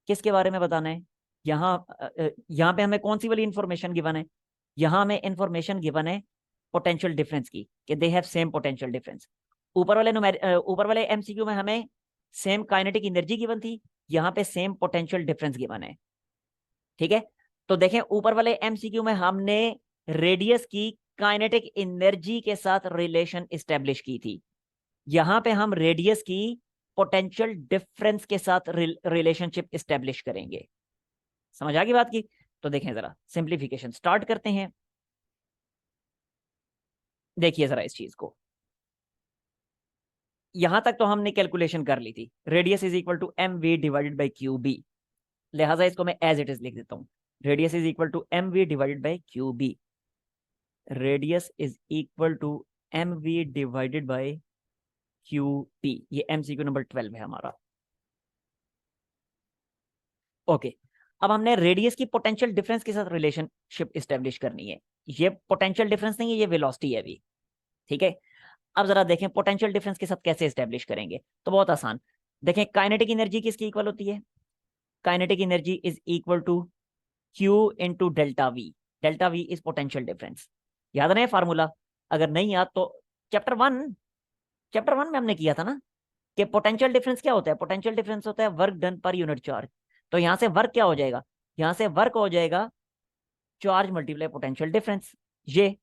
किसके बारे में बताना है, यहाँ पे हमें कौन सी वाली इंफॉर्मेशन गिवन है, यहाँ हमें इंफॉर्मेशन गिवन है पोटेंशियल डिफरेंस की, कि they have same potential difference. ऊपर वाले एमसीक्यू में हमें सेम काइनेटिक एनर्जी गिवन थी, यहाँ पे सेम पोटेंशियल डिफरेंस गिवन है। ठीक है, तो देखें ऊपर वाले एमसीक्यू में हमने रेडियस की काइनेटिक एनर्जी के साथ रिलेशन एस्टेब्लिश की थी, यहां पे हम रेडियस की पोटेंशियल डिफरेंस के साथ रिलेशनशिप एस्टेब्लिश करेंगे। समझ आ गई बात की? तो देखें जरा सिंप्लीफिकेशन स्टार्ट करते हैं। देखिए जरा इस चीज को, यहां तक तो हमने कैलकुलेशन कर ली थी, radius is equal to M V divided by Q B, लिहाजा इसको मैं एज इट इज लिख देता हूं, radius is equal to M V divided by Q B, radius is equal to M V divided by Q P. ये MCQ number 12 है हमारा। Okay, अब हमने रेडियस की पोटेंशियल डिफरेंस के साथ रिलेशनशिप एस्टेब्लिश करनी है। ये पोटेंशियल डिफरेंस नहीं है, ये वेलोसिटी है अभी। ठीक है, अब जरा देखें पोटेंशियल डिफरेंस के साथ कैसे एस्टेब्लिश करेंगे। तो बहुत आसान, देखें काइनेटिक एनर्जी किसकी इक्वल होती है, kinetic energy is equal to Q into delta V, delta V is potential difference. याद नहीं फार्मूला? अगर नहीं याद तो चैप्टर वन में हमने किया था ना कि पोटेंशियल डिफरेंस क्या होता है, पोटेंशियल डिफरेंस होता है work done per unit charge. तो यहां से वर्क क्या हो जाएगा, यहां से वर्क हो जाएगा चार्ज मल्टीप्लाई पोटेंशियल डिफरेंस, ये।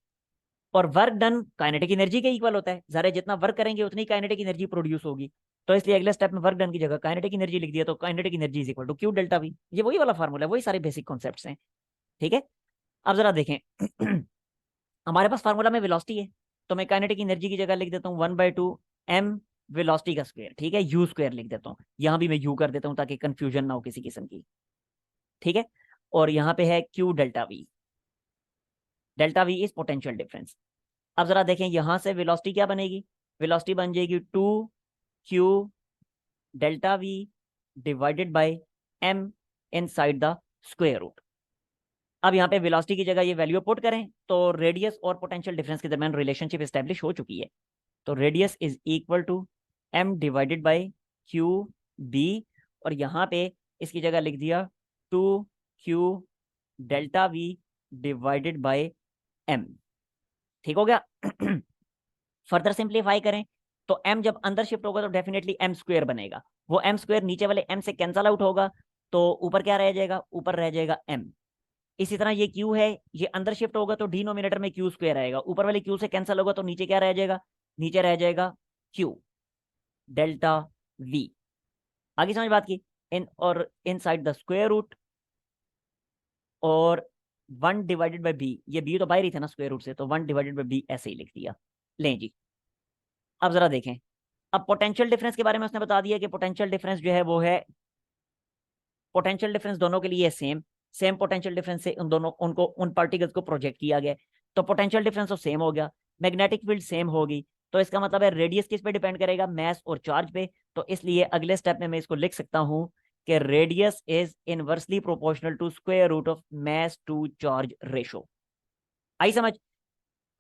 और वर्क डन काइनेटिक एनर्जी के इक्वल होता है, जरा जितना वर्क करेंगे उतनी काइनेटिक एनर्जी प्रोड्यूस होगी। तो इसलिए अगले स्टेप में वर्क डन की जगह काइनेटिक एनर्जी लिख दिया, तो kinetic energy is equal to Q delta V. ये वही वाला फार्मूला है, वही सारे बेसिक कॉन्सेप्ट्स हैं। ठीक है, अब जरा देखें हमारे पास फार्मूला में वेलोसिटी है, तो मैं काइनेटिक एनर्जी की जगह लिख देता हूँ 1/2 एम वेलोसिटी का स्क्वायर। ठीक है, यू स्क्वायर लिख देता हूँ, यहां भी मैं यू कर देता हूँ ताकि कंफ्यूजन ना हो किसी किस्म की। ठीक है, और यहाँ पे है Q delta V, delta V is potential difference. अब जरा देखें यहां से वेलोसिटी क्या बनेगी, वेलोसिटी बन जाएगी 2q delta V divided by m inside the square root. अब यहाँ पे वेलोसिटी की जगह ये वैल्यू पुट करें तो रेडियस और पोटेंशियल डिफरेंस के दरमियान रिलेशनशिप एस्टेब्लिश हो चुकी है। तो radius is equal to m divided by Q B, और यहाँ पे इसकी जगह लिख दिया 2q delta V divided by m। ठीक हो गया? फर्दर सिंप्लीफाई करें तो m जब अंदर शिफ्ट होगा तो डेफिनेटली m स्क्वायर बनेगा, वो m स्क्वायर नीचे वाले m से कैंसल आउट होगा, तो ऊपर क्या रह जाएगा, ऊपर रह जाएगा m। इसी तरह ये q है, ये अंदर शिफ्ट होगा तो डिनोमिनेटर में q स्क्वायर आएगा, ऊपर वाले q से कैंसल होगा तो नीचे क्या रह जाएगा, नीचे रह जाएगा q डेल्टा v। आगे समझ बात की? इन और इनसाइड द स्क्वायर रूट, और 1 डिवाइडेड बाई बी, ये b तो बाहर ही थे ना स्क्वायर रूट से, तो 1 डिवाइडेड बाई बी ऐसे ही लिख दिया। लें जी, अब जरा देखें, अब पोटेंशियल डिफरेंस के बारे में उसने बता दिया कि पोटेंशियल डिफरेंस जो है वो है, पोटेंशियल डिफरेंस दोनों के लिए सेम, सेम पोटेंशियल डिफरेंस से उन दोनों उनको उन पार्टिकल्स को प्रोजेक्ट किया गया, तो पोटेंशियल डिफरेंस तो सेम हो गया, मैग्नेटिक फील्ड सेम होगी, तो इसका मतलब है रेडियस किस पे डिपेंड करेगा, मैस और चार्ज पे। तो इसलिए अगले स्टेप में मैं इसको लिख सकता हूं कि radius is inversely proportional to square root of mass to charge ratio. आई समझ?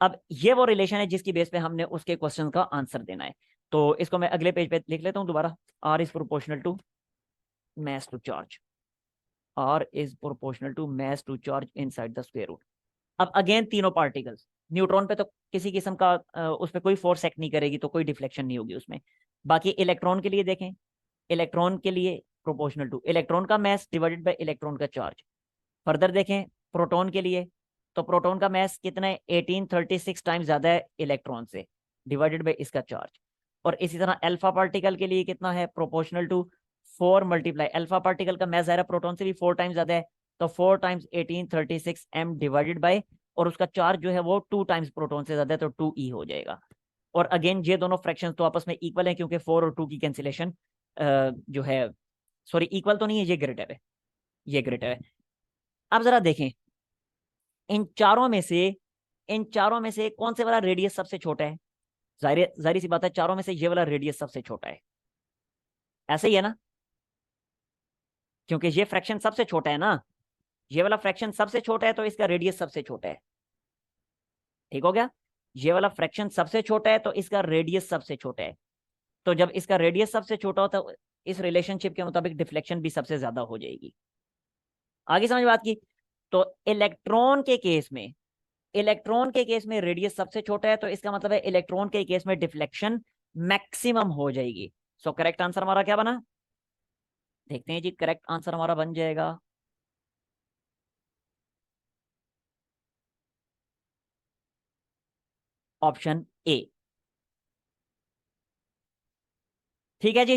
अब ये वो रिलेशन है जिसकी बेस पे हमने उसके क्वेश्चन का आंसर देना है। तो इसको मैं अगले पेज पे लिख लेता हूं दोबारा, R is proportional to mass to charge, r is proportional to mass to charge inside the square root। अब अगेन तीनों पार्टिकल्स, न्यूट्रॉन पे तो किसी किस्म का उस पर कोई फोर्स एक्ट नहीं करेगी, तो कोई डिफ्लेक्शन नहीं होगी उसमें। बाकी इलेक्ट्रॉन के लिए देखें, इलेक्ट्रॉन के लिए प्रोपोर्शनल टू इलेक्ट्रॉन का मैस डिवाइडेड बाय इलेक्ट्रॉन का चार्ज। फर्दर देखें प्रोटॉन के लिए, तो प्रोटॉन का मैस कितना है, 1836 टाइम्स ज्यादा है इलेक्ट्रॉन से, डिवाइडेड बाय इसका चार्ज। और इसी तरह अल्फा पार्टिकल के लिए कितना है, proportional to 4 multiply, alpha particle का मैस ज़्यादा प्रोटॉन से भी 4 टाइम्स ज्यादा है, तो 4 टाइम्स 1836 m डिवाइडेड बाय, और उसका चार्ज जो है वो 2 टाइम्स प्रोटॉन से ज्यादा है, तो 2e हो जाएगा। और अगेन ये दोनों फ्रैक्शंस तो आपस में इक्वल हैं क्योंकि 4 और 2 की कैंसिलेशन जो है, सॉरी इक्वल तो नहीं है, ये ग्रेटर है, ये ग्रेटर है। अब जरा देखें इन चारों में से, इन चारों में से कौन से वाला रेडियस सबसे छोटा है, जाहिर जाहिर सी बात है चारों में से ये वाला रेडियस सबसे छोटा है, ऐसे ही है ना, क्योंकि ये फ्रैक्शन सबसे छोटा है ना, ये वाला फ्रैक्शन सबसे छोटा है तो इसका रेडियस सबसे छोटा है। ठीक हो गया? ये वाला फ्रैक्शन सबसे छोटा है तो इसका रेडियस सबसे छोटा है, तो जब इसका रेडियस सबसे छोटा होता है इस रिलेशनशिप के मुताबिक डिफ्लेक्शन भी सबसे ज्यादा हो जाएगी। आगे समझ बात की? तो इलेक्ट्रॉन के केस में, इलेक्ट्रॉन के केस में रेडियस सबसे छोटा है, तो इसका मतलब है इलेक्ट्रॉन के केस में डिफ्लेक्शन मैक्सिमम हो जाएगी। सो करेक्ट आंसर हमारा क्या बना, देखते हैं जी, करेक्ट आंसर हमारा बन जाएगा ऑप्शन ए। ठीक है जी।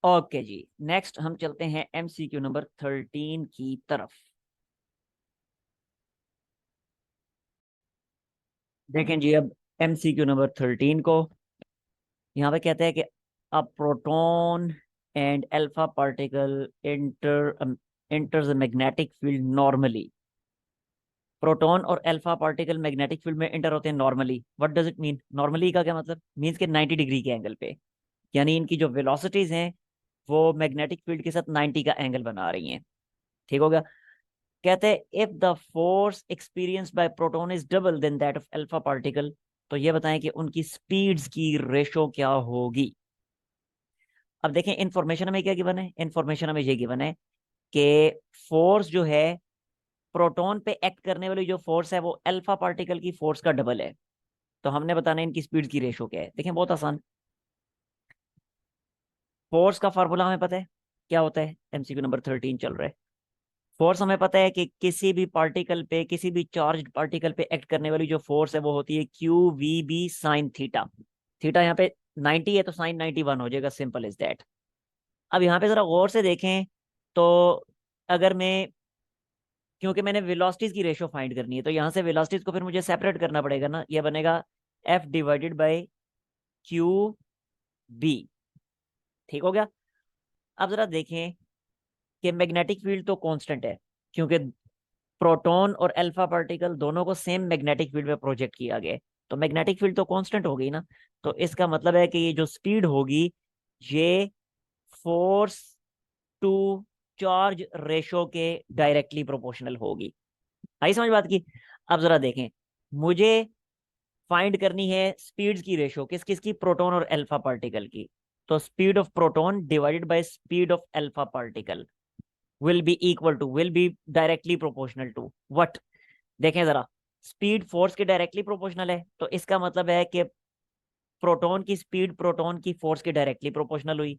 ओके जी, नेक्स्ट हम चलते हैं एमसीक्यू नंबर 13 की तरफ। देखें जी, अब एमसीक्यू नंबर 13 को यहाँ पे कहते हैं कि a proton and alpha particle enters a magnetic field normally। Proton और अल्फा पार्टिकल मैग्नेटिक फील्ड में इंटर होते हैं normally. What does it mean? Normally का क्या मतलब? मीन्स के 90 डिग्री के एंगल पे, यानी इनकी जो वेलोसिटीज हैं वो मैग्नेटिक फील्ड के साथ 90 का एंगल बना रही हैं। ठीक हो गया। कहते हैं if the force experience by proton is double then that of alpha particle, तो ये बताएं कि उनकी स्पीड्स की रेशो क्या होगी। अब देखें इन्फॉर्मेशन हमें क्या गिवन है। इन्फॉर्मेशन हमें ये गिवन है कि फोर्स जो है प्रोटॉन पे एक्ट करने वाली जो फोर्स है वो अल्फा पार्टिकल की फोर्स का डबल है। तो हमने बताना है इनकी स्पीड की रेशो क्या है। देखें बहुत आसान। फोर्स का फार्मूला हमें पता है क्या होता है। एमसीक्यू नंबर 13 चल रहा है। फोर्स हमें पता है कि किसी भी पार्टिकल पे, किसी भी चार्ज पार्टिकल पे एक्ट करने वाली जो फोर्स है वो होती है Q we B sine theta. Theta यहाँ पे 90 है तो साइन 91 हो जाएगा, सिंपल इज दैट। अब यहाँ पे जरा गौर से देखें तो अगर मैं, क्योंकि मैंने वेलोसिटीज की रेशो फाइंड करनी है तो यहाँ से वेलोसिटीज को फिर मुझे सेपरेट करना पड़ेगा ना। ये बनेगा F divided by Q B. ठीक हो गया। अब जरा देखें कि मैग्नेटिक फील्ड तो कांस्टेंट है, क्योंकि प्रोटॉन और अल्फा पार्टिकल दोनों को सेम मैग्नेटिक फील्ड में प्रोजेक्ट किया गया है, तो मैग्नेटिक फील्ड तो कांस्टेंट हो गई ना। तो इसका मतलब है कि ये जो स्पीड होगी ये फोर्स टू चार्ज रेशो के डायरेक्टली प्रोपोर्शनल होगी। आई समझ बात की? अब जरा देखें, मुझे फाइंड करनी है स्पीड्स की रेशो किस किस की, प्रोटॉन और अल्फा पार्टिकल की। तो speed of proton divided by speed of alpha particle will be equal to, will be directly proportional to what? देखें जरा, स्पीड फोर्स के डायरेक्टली प्रोपोर्शनल है, तो इसका मतलब है कि प्रोटॉन की स्पीड प्रोटॉन की फोर्स के डायरेक्टली प्रोपोर्शनल हुई,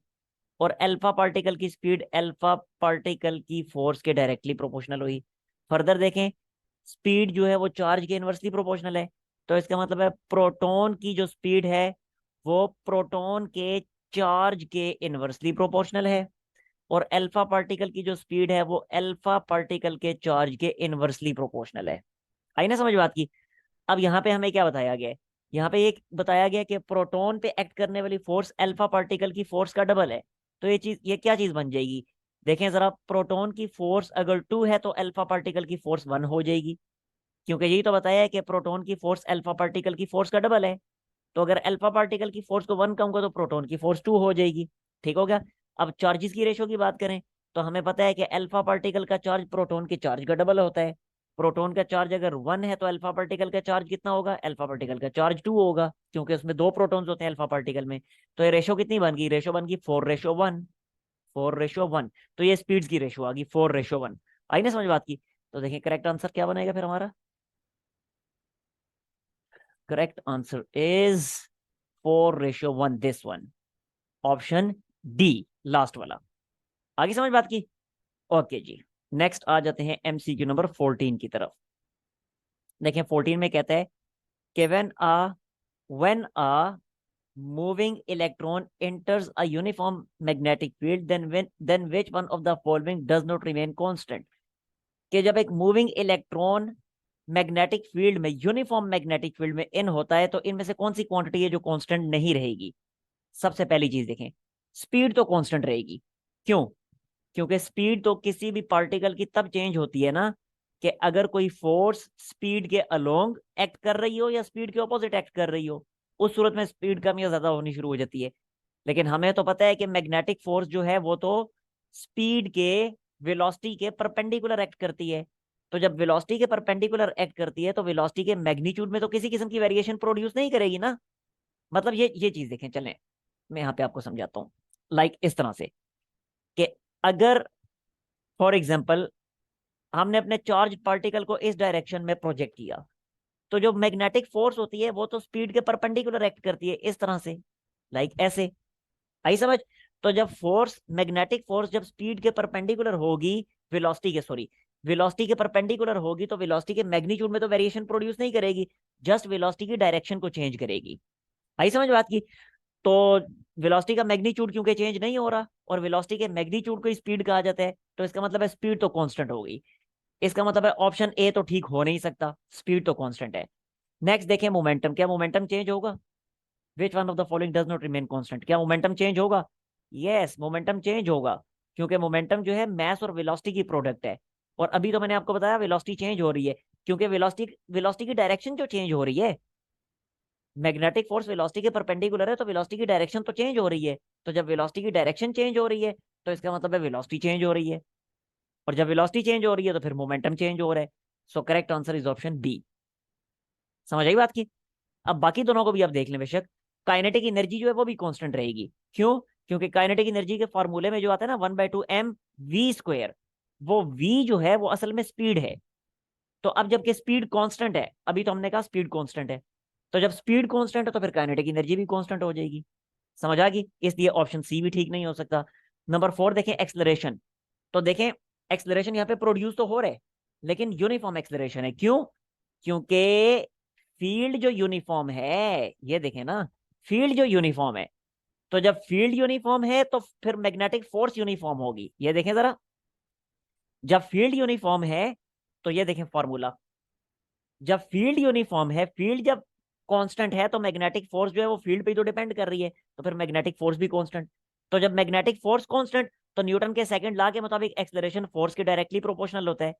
और अल्फा पार्टिकल की स्पीड अल्फा पार्टिकल की फोर्स के डायरेक्टली प्रोपोर्शनल हुई। फर्दर देखें, स्पीड जो है वो चार्ज के इनवर्सली प्रोपोर्शनल है, तो इसका मतलब है प्रोटॉन की जो स्पीड है वो प्रोटॉन के चार्ज के इनवर्सली प्रोपोर्शनल है, और अल्फा पार्टिकल की जो स्पीड है वो अल्फा पार्टिकल के चार्ज के इनवर्सली प्रोपोर्शनल है। आई ना समझ बात की? अब यहाँ पे हमें क्या बताया गया है? यहाँ पे एक बताया गया कि प्रोटॉन पे एक्ट करने वाली फोर्स अल्फा पार्टिकल की फोर्स का डबल है। तो ये चीज, ये क्या चीज बन जाएगी? देखें जरा, प्रोटॉन की फोर्स अगर 2 है तो अल्फा पार्टिकल की फोर्स 1 हो जाएगी, क्योंकि यही तो बताया है कि प्रोटॉन की फोर्स अल्फा पार्टिकल की फोर्स का डबल है। तो अगर अल्फा पार्टिकल की फोर्स को 1 कहूंगा तो प्रोटॉन की फोर्स 2 हो जाएगी। ठीक हो गया। अब चार्जेस की रेशो की बात करें तो हमें पता है कि अल्फा पार्टिकल का चार्ज प्रोटॉन के चार्ज का डबल होता है। प्रोटॉन का चार्ज अगर 1 है तो अल्फा पार्टिकल का चार्ज कितना होगा? अल्फा पार्टिकल का चार्ज 2 होगा, क्योंकि उसमें 2 प्रोटॉन्स होते हैं अल्फा पार्टिकल में। तो ये रेशो कितनी बन गई? रेशो बन गई 4:1। 4:1। तो ये स्पीड्स की रेशो आ गई 4:1। आई ना समझ बात की? तो देखिए करेक्ट आंसर क्या बनेगा फिर हमारा। Correct answer is 4:1, this one, option D, last वाला। आगे समझ बात की? ओके जी, नेक्स्ट आ जाते हैं एमसीक्यू नंबर 14 की तरफ। देखें 14 में कहता है कि when a moving electron enters a uniform magnetic field then which one of the following does not remain constant। कि जब एक मूविंग इलेक्ट्रॉन मैग्नेटिक फील्ड में, यूनिफॉर्म मैग्नेटिक फील्ड में इन होता है तो इनमें से कौन सी क्वांटिटी है जो कांस्टेंट नहीं रहेगी? सबसे पहली चीज देखें, स्पीड तो कांस्टेंट रहेगी। क्यों? क्योंकि स्पीड तो किसी भी पार्टिकल की तब चेंज होती है ना कि अगर कोई फोर्स स्पीड के अलोंग एक्ट कर रही हो या स्पीड के ऑपोजिट एक्ट कर रही हो, उस सूरत में स्पीड कम या ज्यादा होनी शुरू हो जाती है। लेकिन हमें तो पता है कि मैग्नेटिक फोर्स जो है वो तो स्पीड के, वेलोसिटी के परपेंडिकुलर एक्ट करती है। तो जब वेलोसिटी के परपेंडिकुलर एक्ट करती है तो वेलोसिटी के मैग्नीट्यूड में तो किसी किस्म की वेरिएशन प्रोड्यूस नहीं करेगी ना। मतलब ये चीज देखें, चलें मैं यहाँ पे आपको समझाता हूँ। लाइक इस तरह से कि अगर फॉर एग्जाम्पल हमने अपने चार्ज पार्टिकल को इस डायरेक्शन में प्रोजेक्ट किया, तो जो मैग्नेटिक फोर्स होती है वो तो स्पीड के परपेंडिकुलर एक्ट करती है इस तरह से, लाइक ऐसे। आई समझ? तो जब फोर्स, मैग्नेटिक फोर्स जब स्पीड के परपेंडिकुलर होगी, वेलोसिटी के, सॉरी, वेलोसिटी के परपेंडिकुलर होगी, तो वेलोसिटी के मैग्नीट्यूड में तो वेरिएशन प्रोड्यूस नहीं करेगी। जस्ट वेलोसिटी की डायरेक्शन को चेंज करेगी। आई समझ बात की? तो वेलोसिटी का मैग्नीट्यूड क्योंकि चेंज नहीं हो रहा, और वेलोसिटी के मैग्नीट्यूड को स्पीड कहा जाता है, तो इसका मतलब है स्पीड तो कांस्टेंट हो गई। इसका मतलब है ऑप्शन ए तो ठीक हो नहीं सकता, स्पीड तो कांस्टेंट है। नेक्स्ट देखें मोमेंटम, क्या मोमेंटम चेंज होगा? Which one of the following does not remain constant, क्या मोमेंटम चेंज होगा? यस, मोमेंटम चेंज होगा, क्योंकि मोमेंटम जो है मास और वेलोसिटी की प्रोडक्ट है। और अभी तो मैंने आपको बताया वेलोसिटी चेंज हो रही है, क्योंकि वेलोसिटी वेलोसिटी की डायरेक्शन जो चेंज हो रही है, मैग्नेटिक फोर्स वेलोसिटी के परपेंडिकुलर है, तो वेलोसिटी की डायरेक्शन तो चेंज हो रही है। तो जब वेलोसिटी की डायरेक्शन चेंज हो रही है, तो इसका मतलब है वेलोसिटी चेंज हो रही है, और जब वेलोसिटी चेंज हो रही है तो फिर मोमेंटम चेंज हो रहा है। So correct answer is option B. समझ आई बात की? अब बाकी दोनों को भी आप देख लें बेशक, काइनेटिक एनर्जी जो है वो भी कांस्टेंट रहेगी। क्यों? क्योंकि काइनेटिक एनर्जी के फॉर्मूले में जो आता है ना 1/2 mv², वो v जो है वो असल में स्पीड है। तो अब जबकि स्पीड कांस्टेंट है, अभी तो हमने कहा स्पीड कांस्टेंट है, तो जब स्पीड कांस्टेंट है तो फिर काइनेटिक एनर्जी भी कांस्टेंट हो जाएगी। समझ आ गई? इसलिए ऑप्शन सी भी ठीक नहीं हो सकता। नंबर 4 देखें, एक्सलरेशन। तो देखें, एक्सलरेशन यहाँ पे प्रोड्यूस तो हो रहा है, लेकिन यूनिफॉर्म एक्सलरेशन है। क्यों? क्योंकि फील्ड जो यूनिफॉर्म है, ये देखें ना, फील्ड जो यूनिफॉर्म है, तो जब फील्ड यूनिफॉर्म है तो फिर मैग्नेटिक फोर्स यूनिफॉर्म होगी। ये देखें जरा, जब फील्ड यूनिफॉर्म है, तो ये देखें फॉर्मूला, जब फील्ड यूनिफॉर्म है, फील्ड जब कांस्टेंट है, तो मैग्नेटिक फोर्स जो है वो फील्ड पे तो डिपेंड कर रही है, तो फिर मैग्नेटिक फोर्स भी कांस्टेंट। तो जब मैग्नेटिक फोर्स कांस्टेंट, तो न्यूटन के सेकंड लॉ के मुताबिक एक्सेलरेशन फोर्स के डायरेक्टली प्रोपोर्शनल होता है,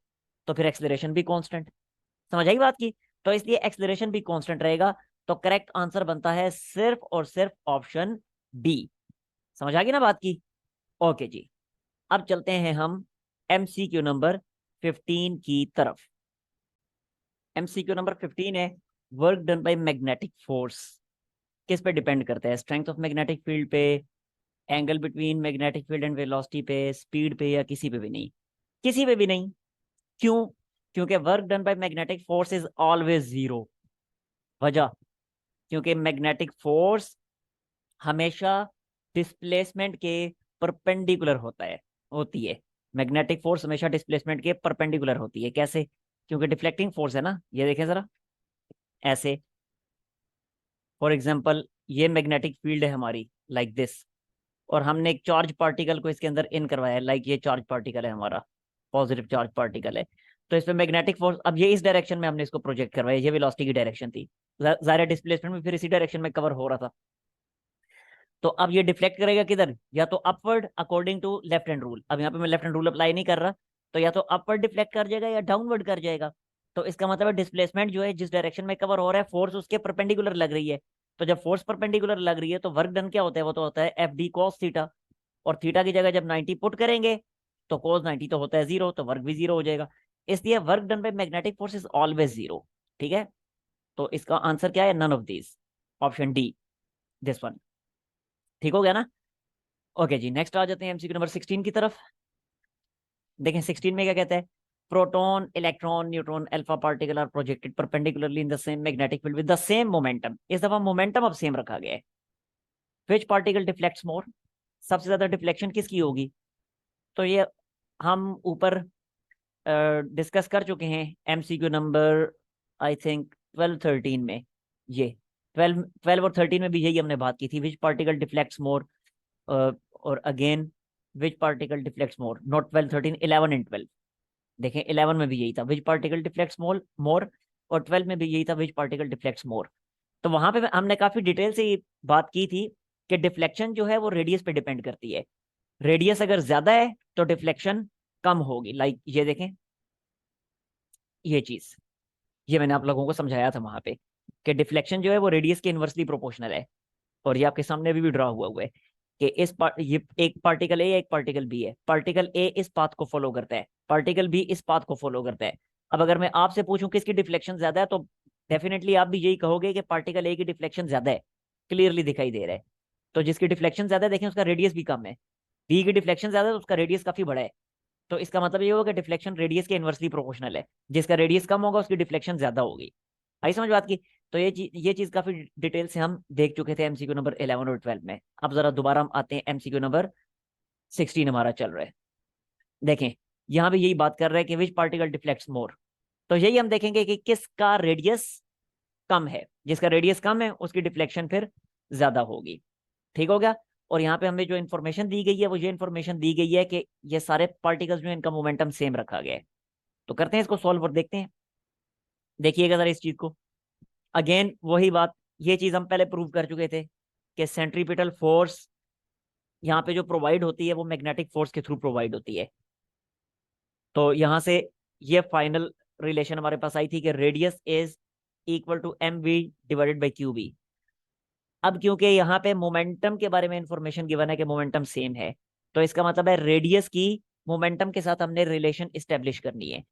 तो फिर एक्सेलरेशन भी कांस्टेंट। समझ आई बात की? तो इसलिए एक्सेलरेशन भी कांस्टेंट रहेगा। तो करेक्ट आंसर बनता है सिर्फ और सिर्फ ऑप्शन डी। समझ आ गई ना बात की? ओके जी, अब चलते हैं हम एमसीक्यू नंबर 15 की तरफ। एमसीक्यू नंबर 15 है, work done by magnetic force किस पे डिपेंड करता है? स्ट्रेंथ ऑफ मैग्नेटिक फील्ड पे, angle between magnetic field and velocity पे, स्पीड पे, या किसी पे भी नहीं? किसी पे भी नहीं। क्यों? क्योंकि work done by magnetic force is always zero. वजह, क्योंकि मैग्नेटिक फोर्स हमेशा डिस्प्लेसमेंट के परपेंडिकुलर होती है। मैग्नेटिक फोर्स हमेशा डिस्प्लेसमेंट के परपेंडिकुलर होती है। कैसे? क्योंकि डिफ्लेक्टिंग फोर्स है ना, ये देखें जरा, ऐसे। फॉर एग्जांपल, ये मैग्नेटिक फील्ड है हमारी, लाइक दिस, और हमने एक चार्ज पार्टिकल को इसके अंदर इन करवाया है, लाइक ये चार्ज पार्टिकल है हमारा, पॉजिटिव चार्ज पार्टिकल है। तो इसमें मैग्नेटिक फोर्स, अब ये इस डायरेक्शन में हमने इसको प्रोजेक्ट करवाया, ये वेलोसिटी की डायरेक्शन थी, ज़ाहिर डिस्प्लेसमेंट में फिर इसी डायरेक्शन में कवर हो रहा था। तो अब ये डिफ्लेक्ट करेगा किधर? या तो upward, according to left hand rule. अब यहाँ पे मैं लेफ्ट हैंड रूल अप्लाई नहीं कर रहा, तो या तो अपवर्ड डिफ्लेक्ट कर जाएगा या डाउनवर्ड कर जाएगा। तो इसका मतलब है डिस्प्लेसमेंट जो है जिस डायरेक्शन में कवर हो रहा है, फोर्स उसके परपेंडिकुलर लग रही है। तो जब फोर्स परपेंडिकुलर लग रही है, तो वर्क डन क्या होता है? वो तो होता है एफ डी कॉस थीटा। और थीटा की जगह जब 90 पुट करेंगे, तो कोस 90 तो होता है जीरो, तो वर्क भी जीरो हो जाएगा। इसलिए work done by magnetic force is always zero. ठीक है, तो इसका आंसर क्या है? None of these, option D, this one. ठीक हो गया ना? ओके जी, नेक्स्ट आ जाते हैं एमसीक्यू नंबर 16 की तरफ। देखें 16 में क्या कहता है? Proton, electron, neutron, alpha particle are projected perpendicularly in the same magnetic field with the same momentum. इस दफा मोमेंटम अब सेम रखा गया है। Which particle deflects more? सबसे ज्यादा डिफ्लेक्शन किसकी होगी? तो ये हम ऊपर डिस्कस कर चुके हैं एमसीक्यू नंबर, आई थिंक 12-13 में। ये 12 और 13 में भी यही हमने बात की थी, विच पार्टिकल डिफ्लेक्ट्स मोर। और again, which particle deflects more, not 12-13, 11 and 12। देखें 11 में भी यही था, विच पार्टिकल डिफ्लेक्ट्स मोर मोर, और 12 में भी यही था, विच पार्टिकल डिफ्लेक्ट्स मोर। तो वहां पे हमने काफी डिटेल से ये बात की थी कि डिफ्लेक्शन जो है वो रेडियस पे डिपेंड करती है। रेडियस अगर ज्यादा है तो डिफ्लेक्शन कम होगी। लाइक ये देखें, ये चीज, ये मैंने आप लोगों को समझाया था वहां पे कि डिफ्लेक्शन जो है वो रेडियस के इनवर्सली प्रोपोर्शनल है। और ये आपके सामने अभी भी ड्रा हुआ है कि ये एक पार्टिकल ए, एक पार्टिकल बी है। पार्टिकल ए इस पाथ को फॉलो करता है, पार्टिकल बी इस पाथ को फॉलो करता है। अब अगर मैं आपसे पूछूं किसकी डिफ्लेक्शन ज्यादा है, तो डेफिनेटली आप भी यही कहोगे कि पार्टिकल ए की डिफ्लेक्शन ज्यादा है, क्लियरली दिखाई दे रहा है। तो जिसकी डिफ्लेक्शन ज्यादा है, देखें उसका रेडियस भी कम है। बी की डिफ्लेक्शन ज्यादा है तो उसका रेडियस काफी बड़ा है। तो इसका मतलब ये होगा कि डिफ्लेक्शन रेडियस के इनवर्सली प्रोपोर्शनल है। जिसका रेडियस कम होगा उसकी डिफ्लेक्शन ज्यादा होगी। आई समझ बात की? तो ये चीज काफी डिटेल से हम देख चुके थे एमसीक्यू नंबर 11 और 12 में। अब जरा दोबारा हम आते हैं, एमसीक्यू नंबर 16 हमारा चल रहा है। देखें, यहां भी यही बात कर रहे हैं कि विच पार्टिकल डिफ्लेक्ट्स मोर। तो यही हम देखेंगे कि किसका रेडियस कम है, जिसका रेडियस कम है उसकी डिफ्लेक्शन फिर ज्यादा होगी। ठीक हो गया। और यहाँ पे हमें जो इन्फॉर्मेशन दी गई है वो ये इन्फॉर्मेशन दी गई है कि ये सारे पार्टिकल्स जो है इनका मोमेंटम सेम रखा गया है। तो करते हैं इसको सॉल्व और देखते हैं। देखिएगा जरा इस चीज को। अगेन वही बात, ये चीज हम पहले प्रूव कर चुके थे कि सेंट्रीपिटल फोर्स यहाँ पे जो प्रोवाइड होती है वो मैग्नेटिक फोर्स के थ्रू प्रोवाइड होती है। तो यहाँ से ये फाइनल रिलेशन हमारे पास आई थी कि radius is equal to M V divided by Q B. अब क्योंकि यहाँ पे मोमेंटम के बारे में इंफॉर्मेशन गिवन है कि मोमेंटम सेम है, तो इसका मतलब है रेडियस की मोमेंटम के साथ हमने रिलेशन इस्टेब्लिश करनी है।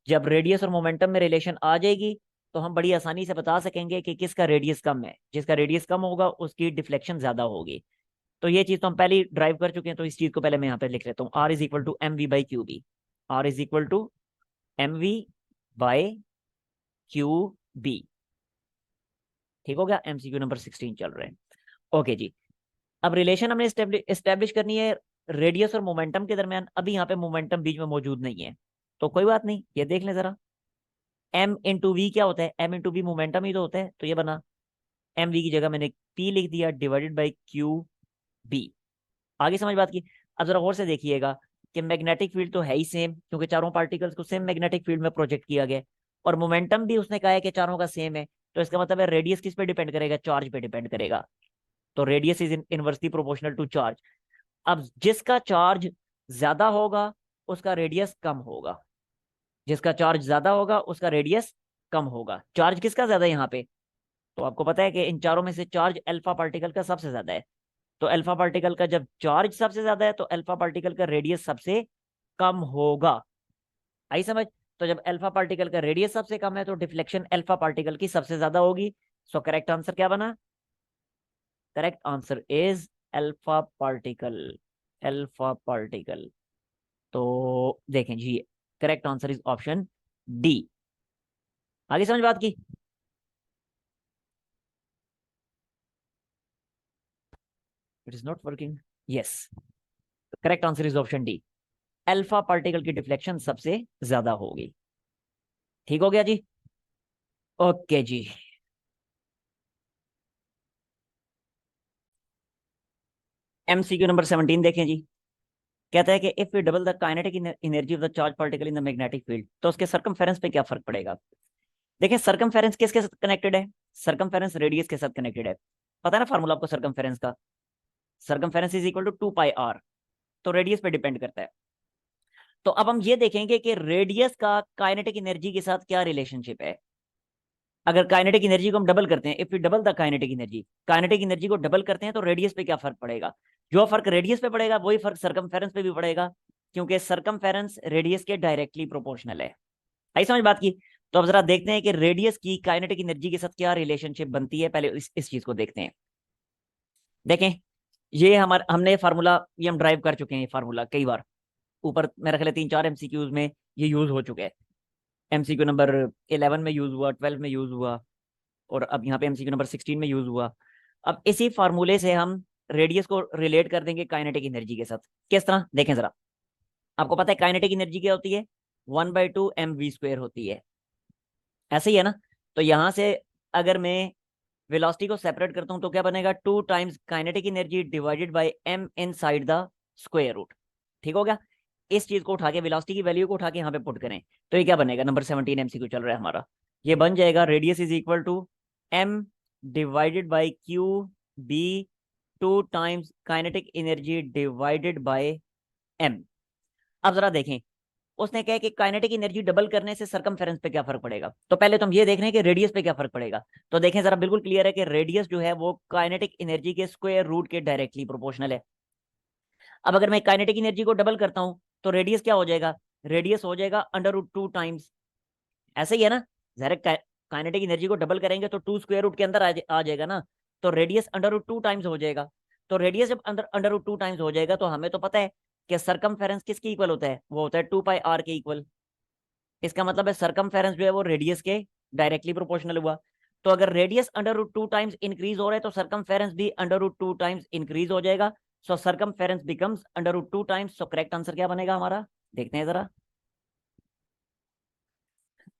जब रेडियस और मोमेंटम में रिलेशन आ जाएगी तो हम बड़ी आसानी से बता सकेंगे कि किसका रेडियस कम है। जिसका रेडियस कम होगा उसकी डिफ्लेक्शन ज्यादा होगी। तो ये चीज तो हम पहले ही ड्राइव कर चुके हैं, तो इस चीज को पहले मैं यहाँ पे लिख लेता हूँ। Are is equal to M V by Q B. Are is equal to M V by Q B. ठीक हो गया। एमसीक्यू नंबर 16 चल रहे हैं। ओके जी। अब रिलेशन हमने इस्टेब्लिश करनी है रेडियस और मोमेंटम के दरमियान। अभी यहाँ पे मोमेंटम बीच में मौजूद नहीं है, तो कोई बात नहीं, ये देख लें जरा। एम इंटू वी क्या होता है? एम इंटू वी मोमेंटम ही तो होता है। तो ये बना एम वी की जगह मैंने पी लिख दिया डिवाइडेड बाई क्यू बी। आगे समझ बात की। अब जरा और से देखिएगा कि मैग्नेटिक फील्ड तो है ही सेम, क्योंकि चारों पार्टिकल्स को सेम मैग्नेटिक फील्ड में प्रोजेक्ट किया गया है। और मोमेंटम भी उसने कहा है कि चारों का सेम है। तो इसका मतलब है रेडियस किस पे डिपेंड करेगा? चार्ज पे डिपेंड करेगा। तो radius is inversely proportional to charge. अब जिसका चार्ज ज्यादा होगा उसका रेडियस कम होगा। जिसका चार्ज ज्यादा होगा उसका रेडियस कम होगा। चार्ज किसका ज्यादा है यहाँ पे? तो आपको पता है कि इन चारों में से चार्ज अल्फा पार्टिकल का सबसे ज्यादा है। तो अल्फा पार्टिकल का जब चार्ज सबसे ज्यादा है तो अल्फा पार्टिकल का रेडियस सबसे कम होगा। आई समझ? तो जब अल्फा पार्टिकल का रेडियस सबसे कम है तो डिफ्लेक्शन अल्फा पार्टिकल की सबसे ज्यादा होगी। सो करेक्ट आंसर क्या बना? Correct answer is alpha particle. Alpha particle. तो देखें जी, correct answer is option D. आगे समझ बात की? It is not working. Yes, correct answer is option D. Alpha particle की डिफ्लेक्शन सबसे ज्यादा होगी। ठीक हो गया जी। ओके जी। एमसीक्यू नंबर 17 देखें जी। कहता है कि if we double the kinetic energy of the charge particle in the magnetic field, तो उसके सरकमफेरेंस पे क्या फर्क पड़ेगा? देखिए सरकमफेरेंस किसके साथ कनेक्टेड है? सरकमफेरेंस रेडियस के साथ कनेक्टेड है। पता है ना फार्मूला आपको सरकमफेरेंस का? Circumference is equal to 2 pi R. तो रेडियस पे डिपेंड करता है। तो अब हम ये देखेंगे कि रेडियस का काइनेटिक एनर्जी के साथ क्या रिलेशनशिप है। अगर काइनेटिक एनर्जी को हम डबल करते हैं, if we double the kinetic energy को डबल करते हैं तो रेडियस पे क्या फर्क पड़ेगा? जो फर्क रेडियस पे पड़ेगा वही फर्क सरकमफेरेंस पे भी पड़ेगा, क्योंकि सरकमफेरेंस रेडियस के डायरेक्टली प्रोपोर्शनल है। आई समझ बात की? तो अब जरा देखते हैं कि रेडियस की काइनेटिक एनर्जी के साथ क्या रिलेशनशिप बनती है। पहले इस चीज को देखते हैं। देखें, ये हमारा हमने फार्मूला ये हम ड्राइव कर चुके हैं। ये फार्मूला कई बार ऊपर मेरे ख्याल 3-4 एमसीक्यूज में ये यूज हो चुके हैं। एमसीक्यू नंबर 11 में यूज हुआ, 12 में यूज हुआ, और अब यहाँ पे एमसीक्यू नंबर 16 में यूज हुआ। अब इसी फार्मूले से हम रेडियस को रिलेट कर देंगे काइनेटिक एनर्जी के साथ। किस तरह? देखें जरा। आपको पता है काइनेटिक एनर्जी क्या होती है? 1/2 mv² होती है। ऐसे ही है ना? तो यहां से अगर मैं वेलोसिटी को सेपरेट करता हूं तो क्या बनेगा? 2 times kinetic energy divided by m inside the square root. ठीक हो गया। इस चीज को उठा के, वेलोसिटी की वैल्यू को उठा के यहाँ पे पुट करें तो ये क्या बनेगा? नंबर 17 एमसीक्यू चल रहा है हमारा। ये बन जाएगा radius is equal to m divided by Q B 2 times kinetic energy divided by m। अब जरा देखें, उसने कहा कि काइनेटिक एनर्जी डबल करने से सरकमफेरेंस पे क्या फर्क पड़ेगा। तो पहले तो हम ये देख रहे हैं कि रेडियस पे क्या फर्क पड़ेगा। तो देखें जरा, बिल्कुल क्लियर है कि रेडियस जो है वो काइनेटिक एनर्जी के स्क्वायर रूट के डायरेक्टली प्रोपोर्शनल है। अब अगर मैं काइनेटिक एनर्जी को डबल करता हूं तो रेडियस क्या हो जाएगा? रेडियस हो जाएगा √2 टाइम्स। ऐसे ही है ना? जरा काइनेटिक एनर्जी को डबल करेंगे तो 2 स्क्वायर रूट के अंदर आ जाएगा ना। तो रेडियस √2 टाइम्स हो जाएगा। तो रेडियस जब अंदर √2 टाइम्स हो जाएगा तो हमें तो पता है कि सरकमफेरेंस किसके इक्वल होता है? वो होता है 2 पाई आर के इक्वल। इसका मतलब है सरकमफेरेंस जो है वो रेडियस के डायरेक्टली प्रोपोर्शनल हुआ। तो अगर रेडियस √2 टाइम्स इंक्रीज हो रहा है तो सरकमफेरेंस भी √2 टाइम्स इंक्रीज हो जाएगा। So circumference becomes √2 times. So correct answer क्या बनेगा हमारा? देखते हैं जरा।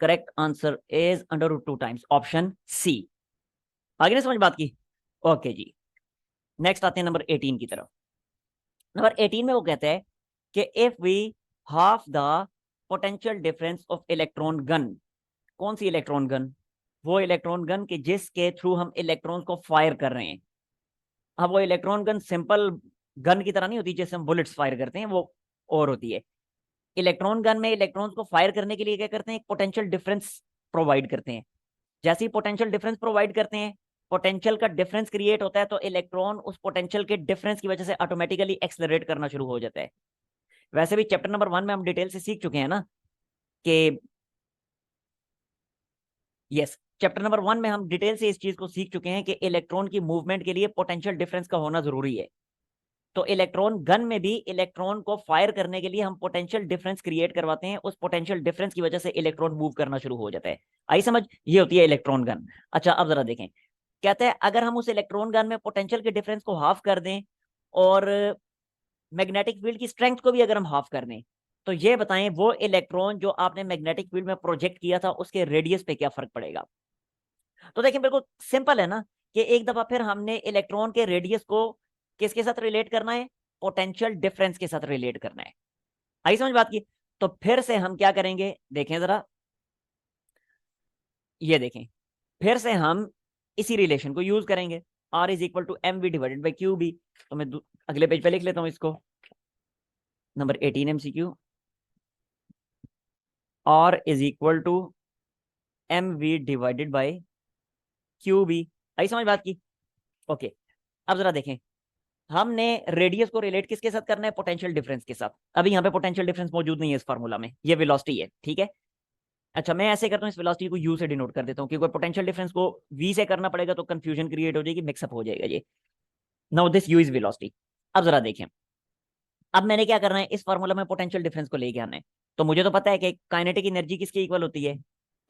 Correct answer is under root 2 times option C. आगे ना समझ बात की। ओके जी, नेक्स्ट आते हैं नंबर 18 की तरफ। नंबर 18 में वो कहते हैं कि if we half the potential difference of electron gun. कौन सी इलेक्ट्रॉन गन? वो इलेक्ट्रॉन गन के जिसके थ्रू हम इलेक्ट्रॉन्स को फायर कर रहे हैं। अब वो इलेक्ट्रॉन गन सिंपल गन की तरह नहीं होती जैसे हम बुलेट्स फायर करते हैं, वो और होती है। इलेक्ट्रॉन गन में इलेक्ट्रॉन्स को फायर करने के लिए क्या करते हैं, एक पोटेंशियल डिफरेंस प्रोवाइड करते हैं। जैसे ही पोटेंशियल डिफरेंस प्रोवाइड करते हैं, पोटेंशियल का डिफरेंस क्रिएट होता है, तो इलेक्ट्रॉन उस पोटेंशियल के डिफरेंस की वजह से ऑटोमेटिकली एक्सेलरेट करना शुरू हो जाता है। वैसे भी चैप्टर नंबर 1 में हम डिटेल से सीख चुके हैं ना कि यस, चैप्टर नंबर 1 में हम डिटेल से इस चीज को सीख चुके हैं कि इलेक्ट्रॉन की मूवमेंट के लिए पोटेंशियल डिफरेंस का होना जरूरी है। तो इलेक्ट्रॉन गन में भी इलेक्ट्रॉन को फायर करने के लिए हम पोटेंशियल डिफरेंस क्रिएट करवाते हैं। उस पोटेंशियल डिफरेंस की वजह से इलेक्ट्रॉन मूव करना शुरू हो जाता है। आई समझ, ये होती है इलेक्ट्रॉन गन। अच्छा, अब जरा देखें, कहते हैं अगर हम उस इलेक्ट्रॉन गन में पोटेंशियल के डिफरेंस को हाफ कर दें और मैग्नेटिक फील्ड की स्ट्रेंथ को भी अगर हम हाफ कर दें, तो ये बताएं वो इलेक्ट्रॉन जो आपने मैग्नेटिक फील्ड में प्रोजेक्ट किया था उसके रेडियस पे क्या फर्क पड़ेगा। तो देखें, बिल्कुल सिंपल है ना कि एक दफा फिर हमने इलेक्ट्रॉन के रेडियस को किसके साथ रिलेट करना है, पोटेंशियल डिफरेंस के साथ रिलेट करना है। आई समझ बात की। तो फिर से हम क्या करेंगे, देखें जरा, ये देखें, फिर से हम इसी रिलेशन को यूज करेंगे। R is equal to M V divided by Q B. तो मैं अगले पेज पे लिख लेता हूं इसको, number 18 MCQ। R is equal to M V divided by Q B. आई समझ बात की। ओके, अब जरा देखें, हमने रेडियस को रिलेट किसके साथ करना है, पोटेंशियल डिफरेंस के साथ। अभी यहाँ पे पोटेंशियल डिफरेंस मौजूद नहीं है इस फार्मूला में, ये वेलोसिटी है, ठीक है। अच्छा, मैं ऐसे करता हूँ, इस वेलोसिटी को यू से डिनोट कर देता हूँ, क्योंकि पोटेंशियल डिफरेंस को वी से करना पड़ेगा तो कंफ्यूजन क्रिएट हो जाएगी, मिक्सअप हो जाएगा ये। Now this you is velocity. अब जरा देखें, अब मैंने क्या करना है, इस फार्मूला में पोटेंशियल डिफरेंस को लेके आना है। तो मुझे तो पता है कि काइनेटिक एनर्जी किसके इक्वल होती है,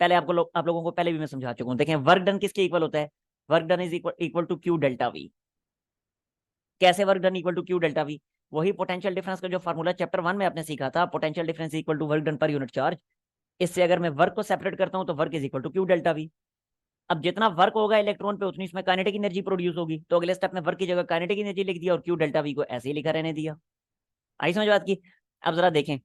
पहले आप लोगों को पहले भी मैं समझा चुका हूँ। देखें, वर्क डन किसके इक्वल होता है, work done is equal to Q delta V. कैसे work done equal to Q delta V, वही पोटेंशियल डिफरेंस का जो फार्मूला चैप्टर 1 में आपने सीखा था, potential difference equal to work done per unit charge. इससे अगर मैं वर्क को सेपरेट करता हूं तो work is equal to Q delta V. अब जितना वर्क होगा इलेक्ट्रॉन पे उतनी इसमें काइनेटिक एनर्जी प्रोड्यूस होगी, तो अगले स्टेप में वर्क की जगह काइनेटिक एनर्जी लिख दिया और क्यू डेल्टा वी को ऐसे ही लिखा रहने दिया। आई समझ बात की। अब जरा देखें,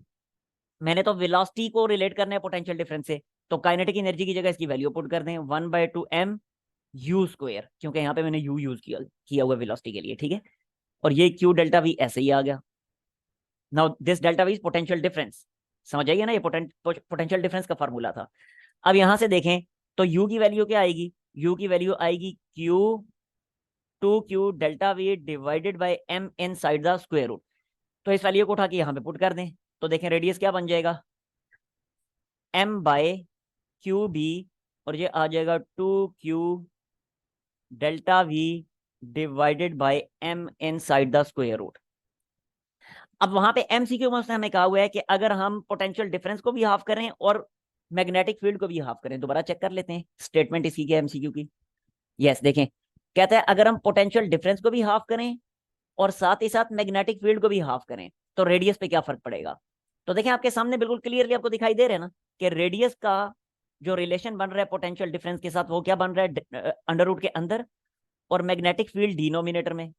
मैंने तो वेलोसिटी को रिलेट करना है पोटेंशियल डिफरेंस से, तो काइनेटिक एनर्जी की जगह इसकी वैल्यू पुट कर दें 1/2m यू स्क्वायर, क्योंकि यहाँ पे मैंने यू यूज किया हुआ वेलोसिटी के लिए, ठीक है। और ये क्यू डेल्टा वी ऐसे ही आ गया। Now this delta V is potential difference. समझ आइए ना, ये पोटेंशियल डिफरेंस का फार्मूला था। अब यहां से देखें तो u की वैल्यू क्या आएगी, u की वैल्यू आएगी Q2Q delta V divided by m inside the square root. तो इस वैल्यू को उठा के यहाँ पे पुट कर दें, तो देखें रेडियस क्या बन जाएगा, m/QB, और ये आ जाएगा 2Q delta V divided by m inside the square root. अब वहां पे MCQ में हमें कहा हुआ है कि अगर हम पोटेंशियल डिफरेंस को भी हाफ करें और मैग्नेटिक फील्ड को भी हाफ करें। दोबारा चेक कर लेते हैं स्टेटमेंट इसी के MCQ की। यस, देखें, कहता है अगर हम पोटेंशियल डिफरेंस को भी हाफ करें और साथ ही साथ मैग्नेटिक फील्ड को भी हाफ करें तो रेडियस पे क्या फर्क पड़ेगा। तो देखें, आपके सामने बिल्कुल क्लियरली आपको दिखाई दे रहा है ना कि रेडियस का जो रिलेशन बन रहा है पोटेंशियल डिफरेंस के साथ, वो क्या बन रहा है, अंडर रूट के अंदर, और मैग्नेटिक फील्ड डिनोमिनेटर में।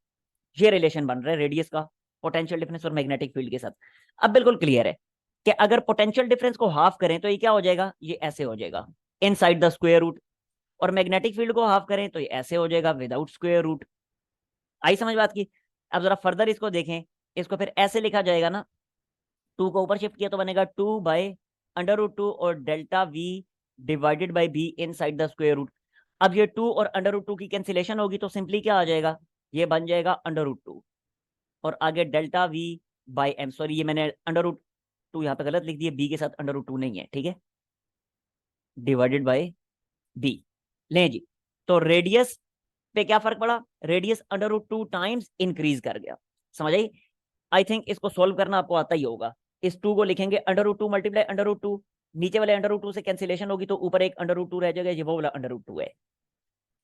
ये रिलेशन बन रहा है रेडियस का पोटेंशियल डिफरेंस और मैग्नेटिक फील्ड के साथ। अब बिल्कुल क्लियर है कि अगर पोटेंशियल डिफरेंस को हाफ करें तो ये क्या हो जाएगा, ये ऐसे हो जाएगा इनसाइड द स्क्वायर रूट, और मैग्नेटिक फील्ड को हाफ करें तो ये ऐसे हो जाएगा विदाउट स्क्वायर रूट। आई समझ बात की। अब जरा फर्दर इसको देखें, इसको फिर ऐसे लिखा जाएगा ना, 2 को ऊपर शिफ्ट किया तो बनेगा 2/√2 और delta V divided by B inside the square root. अब ये 2 और √2 की कैंसिलेशन होगी तो सिंपली क्या आ जाएगा, ये बन जाएगा √2 और आगे delta V by M. Sorry, ये मैंने √2 यहाँ पे गलत लिख दिया, बी के साथ √2 नहीं है, ठीक है, डिवाइडेड बाई बी। लें जी, तो रेडियस पे क्या फर्क पड़ा, रेडियस √2 टाइम्स इंक्रीज कर गया। समझ आई। आई थिंक इसको सोल्व करना आपको आता ही होगा। इस 2 को लिखेंगे √2 मल्टीप्लाई √2, नीचे वाले √2 से कैंसिलेशन होगी तो ऊपर एक √2 रह जाएगा, ये वो वाला √2 है।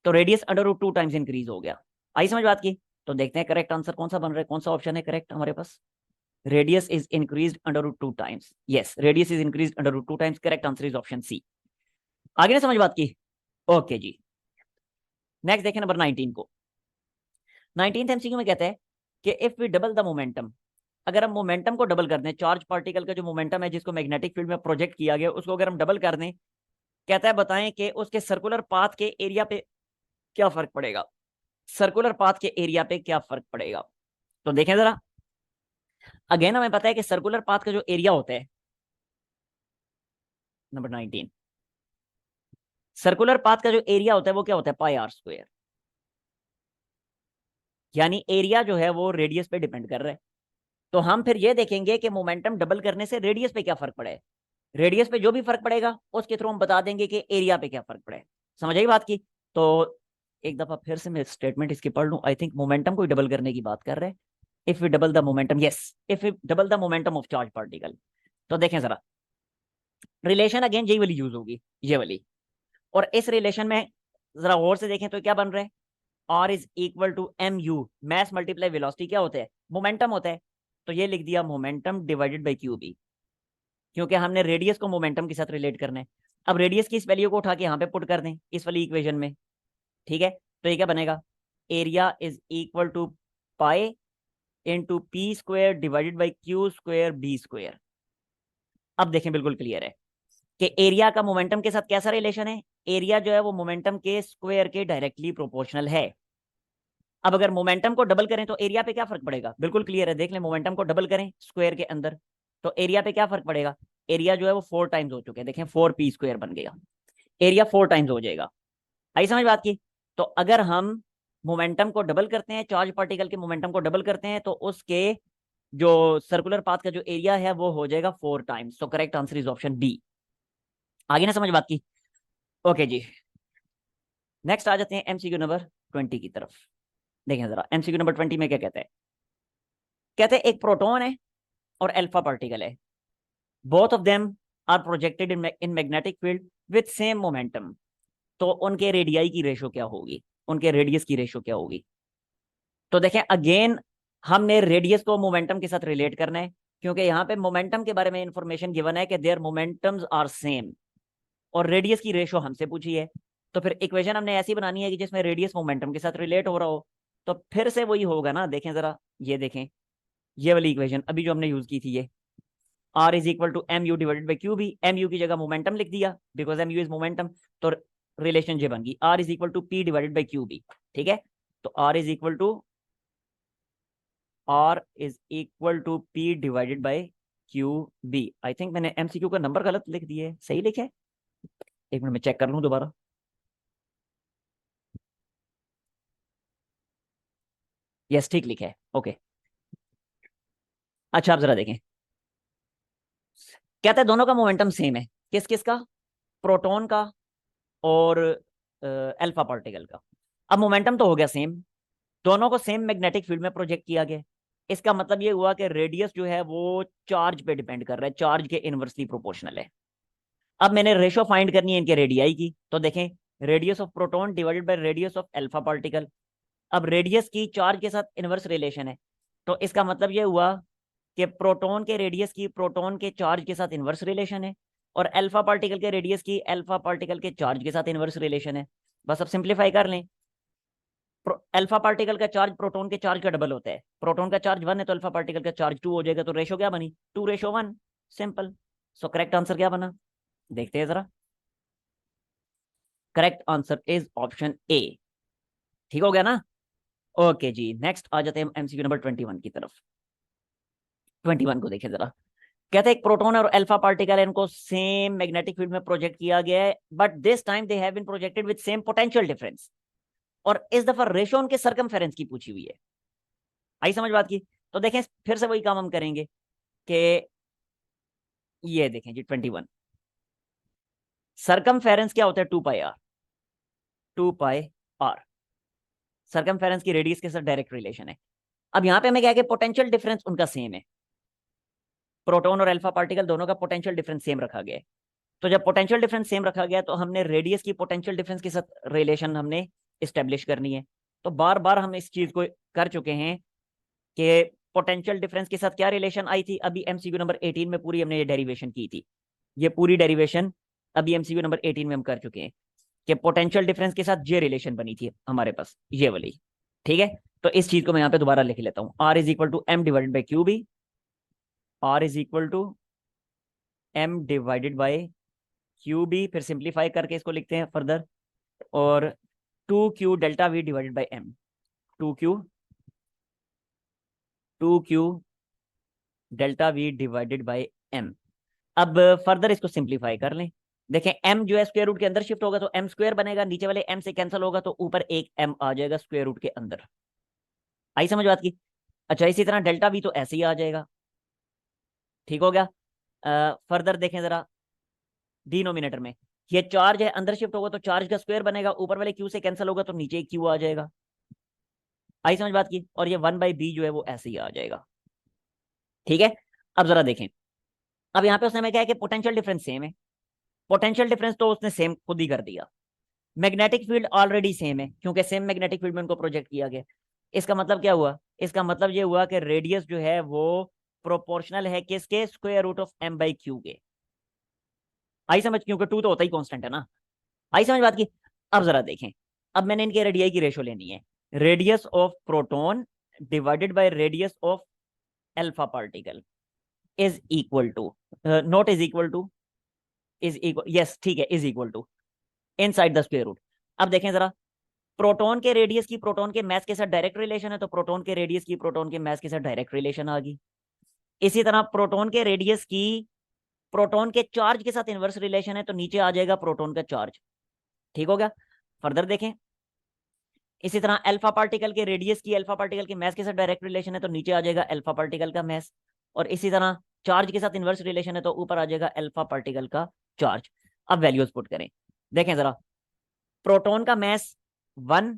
तो रेडियस √2 टाइम्स इंक्रीज हो गया। आई समझ बात की। तो देखते हैं करेक्ट आंसर कौन सा बन रहा है, कौन सा ऑप्शन है करेक्ट हमारे पास। Radius is increased √2 times. Yes, radius is increased √2 times, correct answer is option C. आगे ना समझ बात की। ओके जी, नेक्स्ट देखें नंबर 19 को। 19th एमसीक्यू में कहता है कि if we double the momentum, अगर हम मोमेंटम को डबल कर दें, चार्ज पार्टिकल का जो मोमेंटम है जिसको मैग्नेटिक फील्ड में प्रोजेक्ट किया गया, उसको अगर हम डबल कर दें, कहता है बताएं कि उसके सर्कुलर पाथ के एरिया पे क्या फर्क पड़ेगा। सर्कुलर पाथ के एरिया पे क्या फर्क पड़ेगा, तो देखें जरा। अगेन हमें पता है कि सर्कुलर पाथ का जो एरिया होता है, नंबर 19, सर्कुलर पाथ का जो एरिया होता है वो क्या होता है, पाई आर स्क्वायर। यानी एरिया जो है वो रेडियस पे डिपेंड कर रहा है। तो हम फिर ये देखेंगे कि मोमेंटम डबल करने से रेडियस पे क्या फर्क पड़े। रेडियस पे जो भी फर्क पड़ेगा उसके थ्रू हम बता देंगे कि एरिया पे क्या फर्क पड़े। समझ आई बात की। तो एक दफा फिर से मैं स्टेटमेंट इसकी पढ़ लूं। आई थिंक मोमेंटम को डबल करने की बात कर रहे हैं। If we double the momentum, yes, if we double the momentum of charge particle, तो देखें जरा, रिलेशन अगेन यही वाली यूज होगी, ये वाली। और इस रिलेशन में जरा गौर से देखें तो क्या बन रहा है, r is equal to m u, mass multiply velocity क्या होता है, मोमेंटम होता है। तो ये लिख दिया momentum divided by Q B, क्योंकि हमने रेडियस को मोमेंटम के साथ रिलेट करना है। अब रेडियस की इस वैल्यू को उठा के यहाँ पे पुट कर दें इस वाली इक्वेशन में, ठीक है। तो ये क्या बनेगा, area is equal to pi into p square divided by q square B square. अब देखें बिल्कुल क्लियर है कि एरिया का मोमेंटम के साथ कैसा रिलेशन है। एरिया जो है वो मोमेंटम के स्क्वायर के डायरेक्टली प्रोपोर्शनल है। अब अगर मोमेंटम को डबल करें तो एरिया पे क्या फर्क पड़ेगा, बिल्कुल क्लियर है। देख लें, मोमेंटम को डबल करें स्क्वायर के अंदर तो एरिया पे क्या फर्क पड़ेगा। एरिया जो है वो 4 टाइम्स हो चुके हैं, देखें 4 पी स्क्वायर बन गया, एरिया 4 टाइम्स हो जाएगा। आई समझ बात की। तो अगर हम मोमेंटम को डबल करते हैं, चार्ज पार्टिकल के मोमेंटम को डबल करते हैं, तो उसके जो सर्कुलर पाथ का जो एरिया है वो हो जाएगा 4 टाइम्स। तो correct answer is option B. आगे ना समझ बात की। ओके जी, नेक्स्ट आ जाते हैं एमसीक्यू नंबर 20 की तरफ। देखें जरा एमसीक्यू नंबर 20 में क्या कहता है। कहते हैं एक प्रोटॉन है और अल्फा पार्टिकल है, both of them are projected in magnetic field with same momentum. तो उनके रेडियाई की रेशो क्या होगी, उनके रेडियस की रेशो क्या होगी। तो देखें अगेन हमने रेडियस को मोमेंटम के साथ रिलेट करना है, क्योंकि यहाँ पे मोमेंटम के बारे में इंफॉर्मेशन गिवन है कि देयर मोमेंटम्स आर सेम, और रेडियस की रेशो हमसे पूछी है। तो फिर इक्वेशन हमने ऐसी बनानी है कि जिसमें रेडियस मोमेंटम के साथ रिलेट हो रहा हो। तो फिर से वही होगा ना, देखें जरा, ये देखें, ये वाली इक्वेशन अभी जो हमने यूज की थी, ये r is equal to m u divided by Q B. M u की जगह मोमेंटम लिख दिया because m u is momentum. तो रिलेशन ये बन गई r is equal to p divided by Q B, ठीक है। तो r is equal to p divided by Q B. I think मैंने एमसीक्यू का नंबर गलत लिख दिए, सही लिखे, एक मिनट में चेक कर लूं दोबारा। यस ठीक लिखे है, ओके। अच्छा आप जरा देखें, कहते हैं दोनों का मोमेंटम सेम है, किस किस का, प्रोटॉन का और अल्फा पार्टिकल का। अब मोमेंटम तो हो गया सेम, दोनों को सेम मैग्नेटिक फील्ड में प्रोजेक्ट किया गया। इसका मतलब ये हुआ कि रेडियस जो है वो चार्ज पे डिपेंड कर रहा है, चार्ज के इनवर्सली प्रोपोर्शनल है। अब मैंने रेशो फाइंड करनी है इनके रेडियाई की, तो देखें radius of proton divided by radius of alpha particle. अब रेडियस की चार्ज के साथ इनवर्स रिलेशन है, तो इसका मतलब ये हुआ कि प्रोटॉन के रेडियस की प्रोटॉन के चार्ज के साथ इनवर्स रिलेशन है, और अल्फा पार्टिकल के रेडियस की अल्फा पार्टिकल के चार्ज के साथ इनवर्स रिलेशन है। बस अब सिंप्लीफाई कर लें, अल्फा पार्टिकल का चार्ज प्रोटॉन के चार्ज का डबल होता है, प्रोटॉन का चार्ज 1 है तो अल्फा पार्टिकल का चार्ज 2 हो जाएगा। तो रेशो क्या बनी, 2:1, सिंपल। सो करेक्ट आंसर क्या बना, देखते हैं जरा। Correct answer is option A. ठीक हो गया ना। ओके जी, नेक्स्ट आ जाते हैं एमसीक्यू नंबर 21 की तरफ। 21 को देखें जरा। कहते हैं एक प्रोटॉन और अल्फा पार्टिकल, इनको सेम मैग्नेटिक फील्ड में प्रोजेक्ट किया गया है, but this time they have been projected with same potential difference. और इस दफा रेशो उनके सरकमफेरेंस की पूछी हुई है। आई समझ बात की। तो देखें फिर से वही काम हम करेंगे कि ये देखें जी 21, सरकमफेरेंस क्या होता है, 2 pi are, 2 pi are circumference की रेडियस के साथ डायरेक्ट रिलेशन है। अब यहाँ पे हमें क्या है कि पोटेंशियल डिफरेंस उनका सेम है, प्रोटॉन और अल्फा पार्टिकल दोनों का पोटेंशियल डिफरेंस सेम रखा गया है। तो जब पोटेंशियल डिफरेंस सेम रखा गया तो हमने रेडियस की पोटेंशियल डिफरेंस के साथ रिलेशन हमने इस्टेब्लिश करनी है। तो बार बार हम इस चीज को कर चुके हैं कि पोटेंशियल डिफरेंस के साथ क्या रिलेशन आई थी। अभी एमसीक्यू नंबर 18 में पूरी हमने ये डेरिवेशन की थी, ये पूरी डेरिवेशन अभी एमसीक्यू नंबर 18 में हम कर चुके हैं कि पोटेंशियल डिफरेंस के साथ ये रिलेशन बनी थी हमारे पास, ये वाली। ठीक है, तो इस चीज को मैं यहाँ पे दोबारा लिख लेता हूँ, are is equal to m divided by Q B, are is equal to m divided by Q B, फिर सिंप्लीफाई करके इसको लिखते हैं फर्दर, और 2q delta V divided by m, 2q 2q delta V divided by m. अब further इसको simplify कर लें। देखें m जो है स्क्वायर रूट के अंदर शिफ्ट होगा तो m स्क्वायर बनेगा, नीचे वाले m से कैंसिल होगा तो ऊपर एक m आ जाएगा स्क्वायर रूट के अंदर। आई समझ बात की? अच्छा, इसी तरह डेल्टा वी तो ऐसे ही आ जाएगा। ठीक हो गया। फर्दर देखें जरा, डिनोमिनेटर में ये चार्ज है, अंदर शिफ्ट होगा तो चार्ज का स्क्वायर बनेगा, ऊपर वाले q से कैंसिल होगा तो नीचे q आ जाएगा। आई समझ बात की? और ये 1/b जो है वो ऐसे ही आ जाएगा। ठीक है, अब जरा देखें, अब यहाँ पे उसने हमें क्या है कि पोटेंशियल डिफरेंस सेम है, पोटेंशियल डिफरेंस तो उसने सेम खुद ही कर दिया। मैग्नेटिक फील्ड ऑलरेडी सेम है क्योंकि सेम मैग्नेटिक फील्ड में उनको प्रोजेक्ट किया गया। इसका मतलब क्या हुआ? इसका मतलब ये हुआ कि रेडियस जो है वो प्रोपोर्शनल है किसके? Square root of m by q के। आई समझ? क्योंकि 2 तो होता ही कांस्टेंट है ना। आई समझ बात की? अब जरा देखें, अब मैंने इनके रेडियाई की रेशो लेनी है, radius of proton divided by radius of alpha particle is equal to, not is equal to, is equal, yes ठीक है, is equal to inside the square root. अब देखें जरा, प्रोटॉन के रेडियस की प्रोटॉन के मास के साथ डायरेक्ट रिलेशन है, तो प्रोटॉन के रेडियस की प्रोटॉन के मास के साथ डायरेक्ट रिलेशन आ गई। इसी तरह प्रोटॉन के रेडियस की प्रोटॉन के चार्ज के साथ इनवर्स रिलेशन है, तो नीचे आ जाएगा प्रोटॉन का चार्ज। ठीक हो गया। फर्दर देखें, इसी तरह अल्फा पार्टिकल के रेडियस की अल्फा पार्टिकल के मास के साथ डायरेक्ट रिलेशन है, तो नीचे आ जाएगा अल्फा पार्टिकल का मास। और इसी तरह चार्ज के साथ इनवर्स रिलेशन है, तो ऊपर आ जाएगा अल्फा पार्टिकल का चार्ज। अब वैल्यूज पुट करें, देखें जरा, प्रोटॉन का मास 1,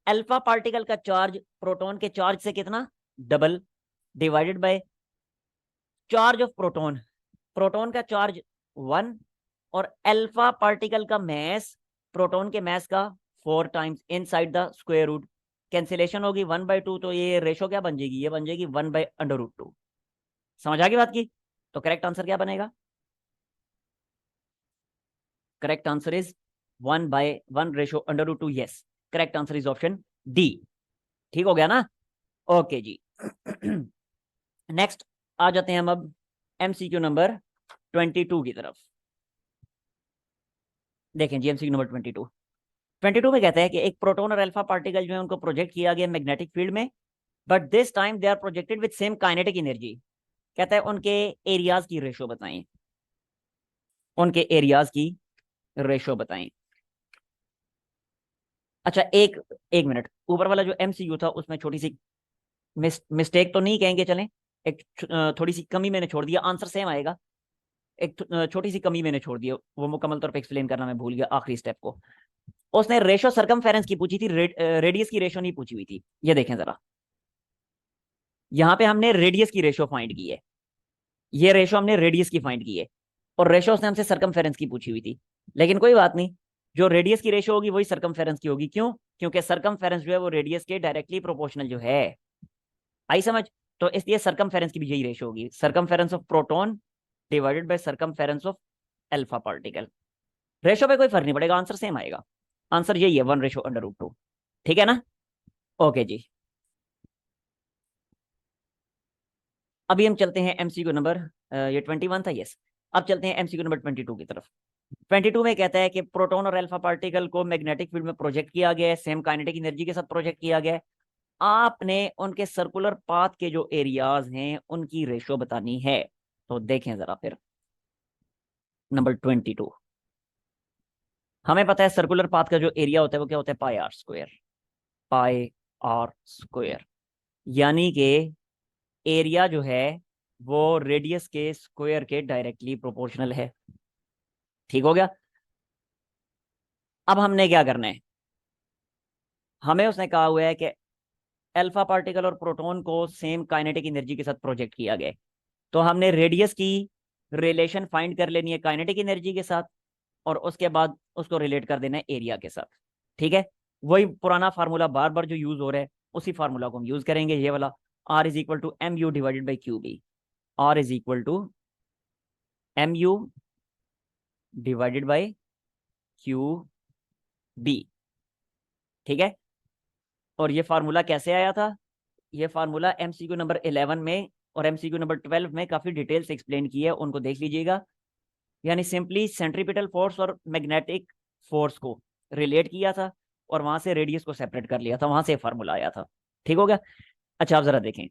अल्फा पार्टिकल का चार्ज प्रोटॉन के चार्ज से कितना? Double, divided by charge of proton, proton का चार्ज 1 और अल्फा पार्टिकल का मास प्रोटॉन के मास का 4 times inside the square root. Cancellation होगी 1/2, तो ये रेशो क्या बन जाएगी? ये बन जाएगी 1/√2। समझ आ गई बात की? तो करेक्ट आंसर क्या बनेगा? Correct answer is 1/1/√2। Yes, correct answer is option D. ठीक हो गया ना? ओके जी। नेक्स्ट आ जाते हैं हम अब एमसीक्यू नंबर 22 की तरफ। देखें जी, एमसीक्यू नंबर 22 में कहता है कि एक प्रोटॉन और अल्फा पार्टिकल जो है उनको प्रोजेक्ट किया गया मैग्नेटिक फील्ड में, but this time they are projected with same kinetic energy. कहता है उनके एरियाज की रेशो बताएं, उनके एरियाज की रेशो बताएं। अच्छा, एक एक मिनट, ऊपर वाला जो एमसीक्यू था उसमें छोटी सी मिस्टेक तो नहीं कहेंगे, चलें, एक थोड़ी सी कमी मैंने छोड़ दिया, आंसर सेम आएगा, एक छोटी सी कमी मैंने छोड़ दी, वो मुकम्मल तौर पे एक्सप्लेन करना मैं भूल गया आखिरी स्टेप को। उसने रेशो सरकमफेरेंस की पूछी थी, रेडियस की रेशो नहीं पूछी हुई थी। ये देखें जरा, यहाँ पे हमने रेडियस की रेशो फाइंड की है, ये रेशो हमने रेडियस की फाइंड की है, और रेशो उसने हमसे सरकमफेरेंस की पूछी हुई थी। लेकिन कोई बात नहीं, जो रेडियस की रेशो होगी वही सरकमफेरेंस की होगी। क्यों? क्योंकि सरकमफेरेंस जो है वो रेडियस के डायरेक्टली प्रोपोर्शनल जो है। आई समझ? तो इसलिए सरकमफेरेंस की भी यही रेशो होगी, circumference of proton divided bye circumference of alpha particle. Ratio पे कोई फर्क नहीं पड़ेगा, आंसर सेम आएगा। आंसर यही है, 1/√2। ठीक है ना? ओके जी। अभी हम चलते हैं एमसीक्यू नंबर, ये 21 था, यस। अब चलते हैं एमसीक्यू नंबर 22 की तरफ। 22 में कहता है कि प्रोटॉन और अल्फा पार्टिकल को मैग्नेटिक फील्ड में प्रोजेक्ट किया गया है, सेम काइनेटिक एनर्जी के साथ प्रोजेक्ट किया गया है। आपने उनके सर्कुलर पाथ के जो एरियाज हैं उनकी रेशो बतानी है। तो देखें जरा फिर, नंबर 22, हमें पता है सर्कुलर पाथ का जो एरिया होता है वो क्या होता है? Pi R square, pi R square. यानी कि एरिया जो है वो रेडियस के स्क्वायर के डायरेक्टली प्रोपोर्शनल है। ठीक हो गया। अब हमने क्या करना है, हमें उसने कहा हुआ है कि अल्फा पार्टिकल और प्रोटॉन को सेम काइनेटिक एनर्जी के साथ प्रोजेक्ट किया गया है, तो हमने रेडियस की रिलेशन फाइंड कर लेनी है काइनेटिक एनर्जी के साथ, और उसके बाद उसको रिलेट कर देना है एरिया के साथ। ठीक है, वही पुराना फार्मूला बार बार जो यूज हो रहा है उसी फार्मूला को हम यूज करेंगे, ये वाला, r is equal to m u divided by Q B. Are is equal to m u divided by Q B. ठीक है, और ये फार्मूला कैसे आया था? ये फार्मूला एमसीक्यू नंबर 11 में और एमसीक्यू नंबर 12 में काफी डिटेल से एक्सप्लेन किया है, उनको देख लीजिएगा। यानी सिंपली सेंट्रीपिटल फोर्स और मैग्नेटिक फोर्स को रिलेट किया था और वहां से रेडियस को सेपरेट कर लिया था, वहां से फार्मूला आया था। ठीक हो गया? अच्छा, आप जरा देखें,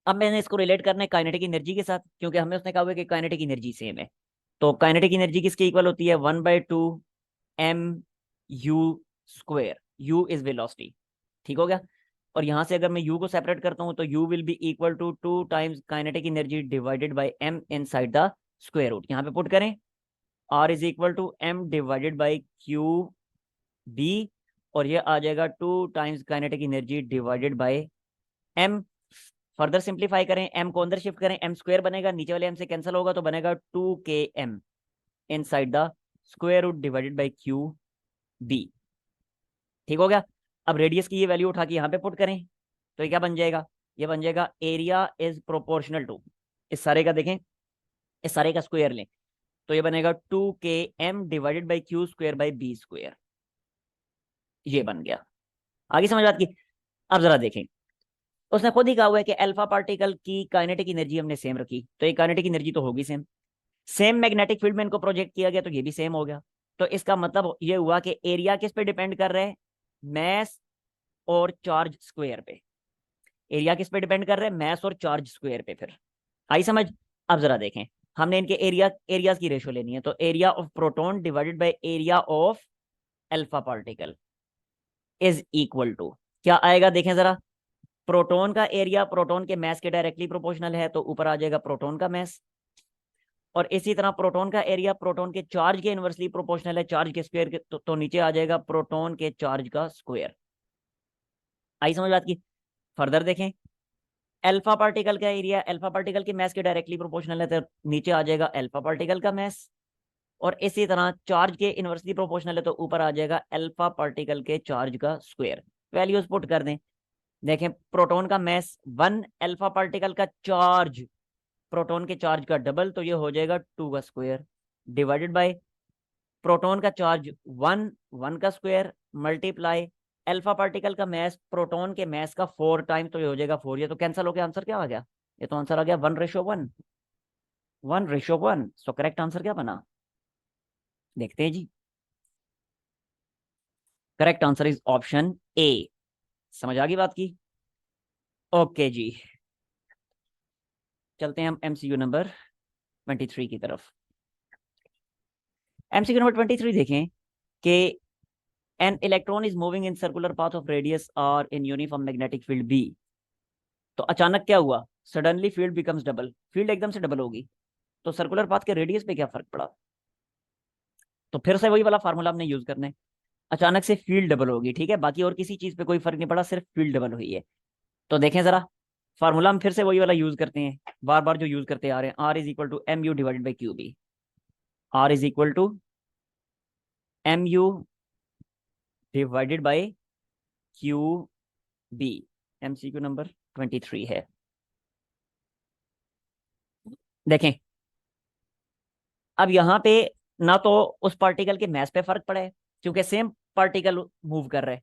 अब मैंने इसको रिलेट करना है काइनेटिक एनर्जी के साथ, क्योंकि हमें उसने कहा हुआ है कि काइनेटिक एनर्जी सेम है। तो काइनेटिक एनर्जी किसके इक्वल होती है? 1/2 m u square. U is velocity. ठीक हो गया? और यहां से अगर मैं u को सेपरेट करता हूं तो u will be equal to 2 times kinetic energy divided by m inside the square root. यहां पे पुट करें, r is equal to m divided by Q B, और ये आ जाएगा 2 times kinetic energy divided by m। Further simplify करें, m को अंदर शिफ्ट करें, m स्क्वायर बनेगा, नीचे वाले m से कैंसिल होगा तो बनेगा 2km inside the square root divided by Q B. ठीक हो गया? अब रेडियस की ये वैल्यू उठा के यहाँ पे पुट करें तो ये क्या बन जाएगा? ये बन जाएगा एरिया इज प्रोपोर्शनल टू, इस सारे का देखें, इस सारे का स्क्वायर लें तो ये बनेगा 2km divided by q square by B square. ये बन गया। आगे समझ बात की? अब जरा देखें, उसने खुद ही कहा हुआ है कि अल्फा पार्टिकल की काइनेटिक एनर्जी हमने सेम रखी, तो ये काइनेटिक एनर्जी तो होगी सेम। सेम मैग्नेटिक फील्ड में इनको प्रोजेक्ट किया गया तो ये भी सेम हो गया। तो इसका मतलब ये हुआ कि एरिया किस पे डिपेंड कर रहा है? मैस और चार्ज स्क्वायर पे। एरिया किस पे डिपेंड कर रहा है? मैस और चार्ज स्क्वायर पे। फिर आई समझ? अब जरा देखें, हमने इनके एरियाज की रेशो लेनी है, तो area of proton divided by area of alpha particle is equal to क्या आएगा? देखें जरा, प्रोटॉन का एरिया प्रोटॉन के मैस के डायरेक्टली प्रोपोर्शनल है, तो ऊपर आ जाएगा प्रोटॉन का मैस, और इसी तरह प्रोटॉन का एरिया प्रोटॉन के चार्ज के इनवर्सली प्रोपोर्शनल है, चार्ज के स्क्वायर के, तो नीचे आ जाएगा प्रोटॉन के चार्ज का स्क्वायर। आई समझ बात की? फर्दर देखें, अल्फा पार्टिकल का एरिया अल्फा पार्टिकल के मैस के डायरेक्टली प्रोपोर्शनल है, तो नीचे आ जाएगा अल्फा पार्टिकल का मैस, और इसी तरह चार्ज के इनवर्सली प्रोपोर्शनल है तो ऊपर आ जाएगा अल्फा पार्टिकल के चार्ज का स्क्वायर। वैल्यूज पुट कर दें, देखें प्रोटॉन का मैस 1, अल्फा पार्टिकल का चार्ज प्रोटॉन के चार्ज का डबल, तो ये हो जाएगा 2 का स्क्वायर डिवाइडेड बाय प्रोटॉन का चार्ज 1, 1 का स्क्वायर मल्टीप्लाई अल्फा पार्टिकल का मैस प्रोटॉन के मैस का 4 टाइम, तो ये हो जाएगा 4। ये तो कैंसिल हो गया, आंसर क्या आ गया? ये तो आंसर आ गया 1:1, 1:1। सो करेक्ट आंसर क्या बना? देखते हैं जी। Correct answer is option A. समझ आ गई बात की? ओके जी, चलते हैं हम एमसीक्यू नंबर 23 की तरफ। एमसीक्यू नंबर 23 देखें कि an electron is moving in circular path of radius और in uniform magnetic field B. तो अचानक क्या हुआ? Suddenly field becomes double, field एकदम से डबल होगी, तो सर्कुलर पाथ के रेडियस पे क्या फर्क पड़ा? तो फिर से वही वाला फार्मूला हमने यूज करना है। अचानक से फील्ड डबल होगी, ठीक है, बाकी और किसी चीज पे कोई फर्क नहीं पड़ा, सिर्फ फील्ड डबल हुई है। तो देखें जरा, फार्मूला हम फिर से वही वाला यूज करते हैं, बार बार जो यूज करते आ रहे हैं, r is equal to m u divided by Q B. Are is equal to m u divided by Q B. MCQ number 23 है। देखें, अब यहाँ पे ना तो उस पार्टिकल के मैस पे फर्क पड़ा है, क्योंकि सेम पार्टिकल मूव कर रहा है,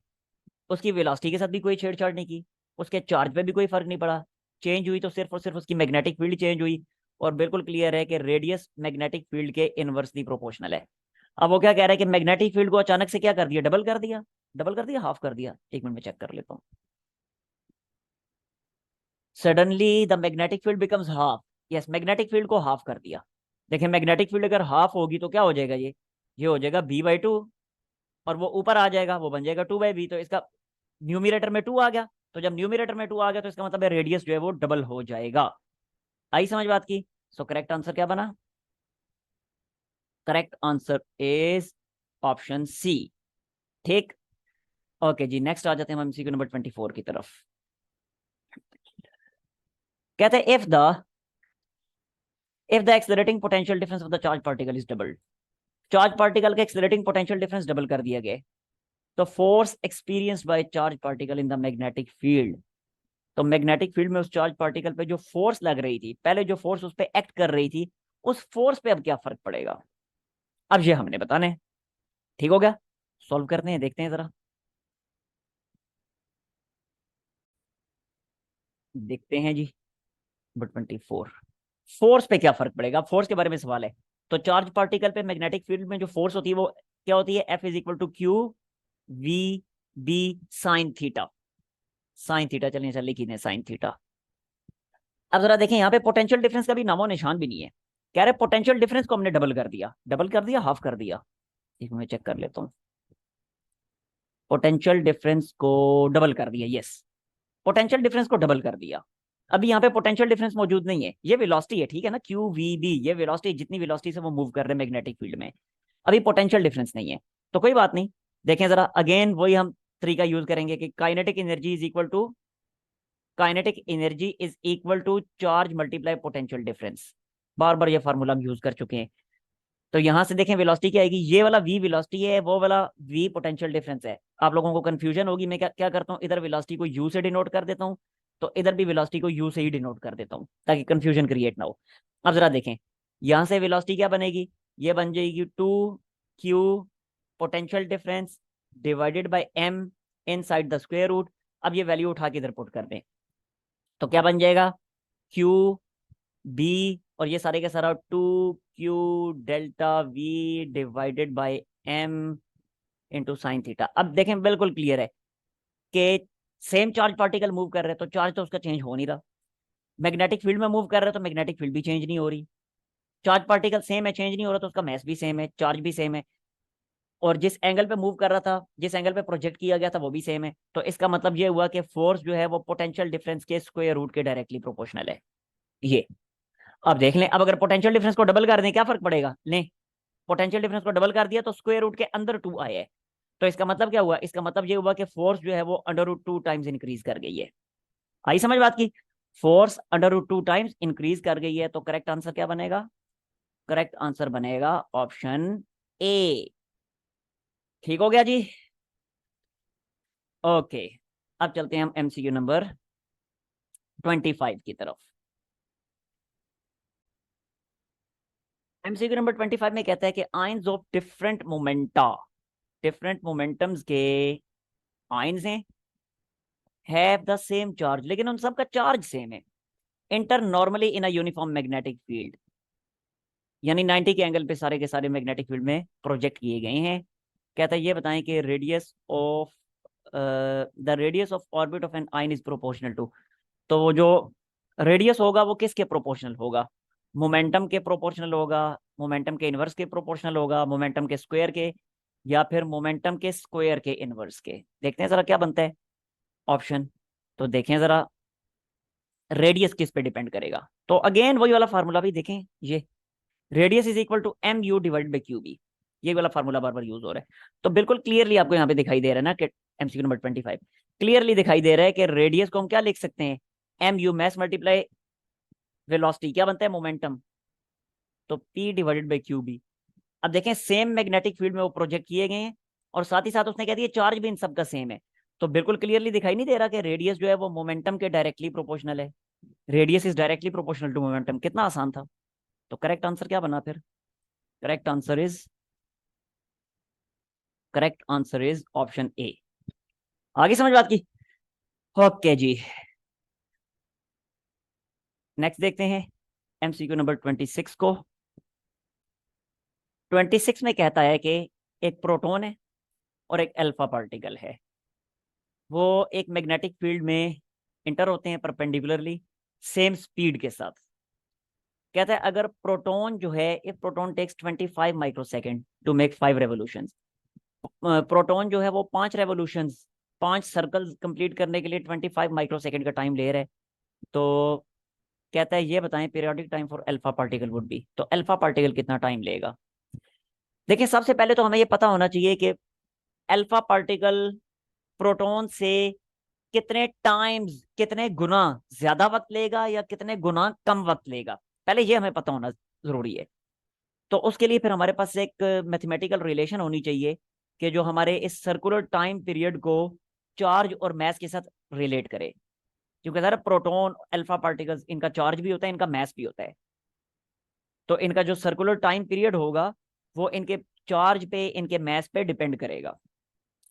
उसकी वेलोसिटी के साथ भी कोई छेड़छाड़ नहीं की, उसके चार्ज पे भी कोई फर्क नहीं पड़ा। चेंज हुई तो सिर्फ और सिर्फ उसकी मैग्नेटिक फील्ड चेंज हुई, और बिल्कुल क्लियर है कि रेडियस मैग्नेटिक फील्ड के इनवर्सली प्रोपोर्शनल है। अब वो क्या कह रहा है कि मैग्नेटिक फील्ड को अचानक से क्या कर दिया? डबल कर दिया। डबल कर दिया, हाफ कर दिया? एक मिनट में चेक कर लेता हूँ। Suddenly the magnetic field becomes half. Yes, magnetic field को हाफ कर दिया। देखिए, मैग्नेटिक फील्ड अगर हाफ होगी तो क्या हो जाएगा? ये हो जाएगा b/2, और वो ऊपर आ जाएगा, वो बन जाएगा 2/b। तो इसका न्यूमिरेटर में 2 आ गया, तो जब न्यूमिरेटर में 2 आ गया तो इसका मतलब है रेडियस जो है वो डबल हो जाएगा। आई समझ बात की? सो करेक्ट आंसर क्या बना? Correct answer is option C. ठीक, ओके जी, नेक्स्ट आ जाते हैं हम एमसीक्यू नंबर 24 की तरफ। कहते हैं if the accelerating potential difference of the charge particle is doubled. Charge particle का एक्सेलरेटिंग पोटेंशियल डिफरेंस डबल कर दिया गया, तो force experienced by charge particle in the magnetic field. तो मैग्नेटिक फील्ड में उस चार्ज पार्टिकल पे जो फोर्स लग रही थी, पहले जो फोर्स उस पे एक्ट कर रही थी, उस फोर्स पे अब क्या फर्क पड़ेगा? अब ये हमने बताना है। ठीक हो गया, सॉल्व करते हैं, देखते हैं जरा, देखते हैं जी। नंबर 24, फोर्स पे क्या फर्क पड़ेगा, फोर्स के बारे में सवाल है। तो चार्ज पार्टिकल पे मैग्नेटिक फील्ड में जो फोर्स होती है वो क्या होती है, F is equal to q we B sine theta. Sine theta, चलिए चल लिखी है साइन थीटा। अब जरा देखें, यहाँ पे पोटेंशियल डिफरेंस का भी नामो निशान भी नहीं है। कह रहे पोटेंशियल डिफरेंस को हमने डबल कर दिया, डबल कर दिया, हाफ कर दिया। एक मैं चेक कर लेता हूँ, पोटेंशियल डिफरेंस को डबल कर दिया, यस, पोटेंशियल डिफरेंस को डबल कर दिया। अभी यहाँ पे पोटेंशियल डिफरेंस मौजूद नहीं है, ये वेलोसिटी है, ठीक है ना, क्यू वी बी, ये वेलोसिटी, जितनी वेलोसिटी से वो मूव कर रहे हैं मैग्नेटिक फील्ड में, अभी पोटेंशियल डिफरेंस नहीं है। तो कोई बात नहीं, देखें जरा, अगेन वही हम तरीका यूज करेंगे कि kinetic energy is equal to charge multiply potential difference. बार बार ये फार्मूला हम यूज कर चुके हैं। तो यहां से देखें वेलोसिटी क्या आएगी, ये वाला v वेलोसिटी है, वो वाला v पोटेंशियल डिफरेंस है। आप लोगों को कंफ्यूजन होगी, मैं क्या क्या करता हूँ, इधर वेलोसिटी को u से डिनोट कर देता हूँ, तो इधर भी वेलोसिटी को u से ही डिनोट कर देता हूँ ताकि कंफ्यूजन क्रिएट ना हो। अब जरा देखें, यहां से वेलोसिटी क्या बनेगी, ये बन जाएगी 2q potential difference divided by m inside the square root. अब ये वैल्यू उठा के इधर पुट कर दें, तो क्या बन जाएगा, q b, और ये सारे का सारा 2q delta v divided by m into sine theta. अब देखें बिल्कुल क्लियर है कि सेम चार्ज पार्टिकल मूव कर रहे हैं तो चार्ज तो उसका चेंज हो नहीं रहा, मैग्नेटिक फील्ड में मूव कर रहे हैं तो मैग्नेटिक फील्ड भी चेंज नहीं हो रही, चार्ज पार्टिकल सेम है, चेंज नहीं हो रहा, तो उसका मैस भी सेम है, चार्ज भी सेम है, और जिस एंगल पे मूव कर रहा था, जिस एंगल पे प्रोजेक्ट किया गया था वो भी सेम है। तो इसका मतलब ये हुआ कि फोर्स जो है वो पोटेंशियल डिफरेंस के स्क्वायर रूट के डायरेक्टली प्रोपोर्शनल है। ये अब देख लें, अब अगर पोटेंशियल डिफरेंस को डबल कर दें क्या फर्क पड़ेगा, लें, पोटेंशियल डिफरेंस को डबल कर दिया तो स्क्वायर रूट के अंदर 2 आया है। तो इसका मतलब क्या हुआ, इसका मतलब ये हुआ कि फोर्स जो है वो अंडर रूट 2 टाइम्स इंक्रीज कर गई है। आई समझ बात की, force under root 2 times increase कर गई है, तो करेक्ट आंसर क्या बनेगा, करेक्ट आंसर बनेगा ऑप्शन ए। ठीक हो गया जी, ओके। अब चलते हैं हम एमसीक्यू नंबर 25 की तरफ। एमसीक्यू नंबर 25 में कहता है कि आयंस ऑफ डिफरेंट मोमेंटम्स के आयंस हैं, हैव द सेम चार्ज, लेकिन उन सब का चार्ज सेम है, inter normally in a uniform magnetic field, यानी 90 के एंगल पे सारे के सारे मैग्नेटिक फील्ड में प्रोजेक्ट किए गए हैं। कहता है ये बताएं कि radius of orbit of an ion is proportional to. तो वो जो रेडियस होगा वो किसके प्रोपोर्शनल होगा, मोमेंटम के प्रोपोर्शनल होगा, मोमेंटम के इनवर्स के प्रोपोर्शनल होगा, मोमेंटम के स्क्वायर के, या फिर मोमेंटम के स्क्वायर के इनवर्स के। देखते हैं जरा क्या बनता है ऑप्शन। तो देखें जरा, रेडियस किस पे डिपेंड करेगा, तो अगेन वही वाला फार्मूला भी देखें, ये radius is equal to m u divide by Q B, ये वाला फार्मूला बार बार यूज हो रहा है। तो बिल्कुल क्लियरली आपको यहाँ पे दिखाई दे रहा है ना कि एमसीक्यू नंबर 25 क्लियरली दिखाई दे रहा है कि रेडियस को हम क्या लिख सकते हैं, m u mass multiply velocity, क्या बनता है मोमेंटम, तो p divided by Q B. अब देखें सेम मैग्नेटिक फील्ड में वो प्रोजेक्ट किए गए हैं, और साथ ही साथ उसने कह दिया चार्ज भी इन सबका सेम है। तो बिल्कुल क्लियरली दिखाई नहीं दे रहा कि रेडियस जो है वो मोमेंटम के डायरेक्टली प्रोपोर्शनल है, radius is directly proportional to momentum. कितना आसान था। तो करेक्ट आंसर क्या बना फिर, correct answer is, correct answer is option A. आगे समझ बात की, ओके जी। नेक्स्ट देखते हैं एमसीक्यू नंबर 26 को। 26 में कहता है कि एक प्रोटॉन है और एक अल्फा पार्टिकल है, वो एक मैग्नेटिक फील्ड में इंटर होते हैं परपेंडिकुलरली सेम स्पीड के साथ। कहता है अगर प्रोटॉन जो है, एक proton takes 25 microsecond to make 5 revolutions, proton जो है वो 5 रेवोल्यूशंस, 5 सर्कल्स कंप्लीट करने के लिए 25 माइक्रोसेकंड का टाइम ले रहा है। तो कहता है ये बताएं periodic time for alpha particle would be, तो अल्फा पार्टिकल कितना टाइम लेगा। देखिए सबसे पहले तो हमें ये पता होना चाहिए कि अल्फा पार्टिकल प्रोटॉन से कितने टाइम्स, कितने गुना ज्यादा वक्त लेगा या कितने गुना कम वक्त लेगा, पहले ये हमें पता होना जरूरी है। तो उसके लिए फिर हमारे पास एक मैथमेटिकल रिलेशन होनी चाहिए कि जो हमारे इस सर्कुलर टाइम पीरियड को चार्ज और मैस के साथ रिलेट करे, क्योंकि सर प्रोटॉन अल्फा पार्टिकल्स इनका चार्ज भी होता है, इनका मैस भी होता है। तो इनका जो सर्कुलर टाइम पीरियड होगा वो इनके चार्ज पे, इनके मैस पे डिपेंड करेगा।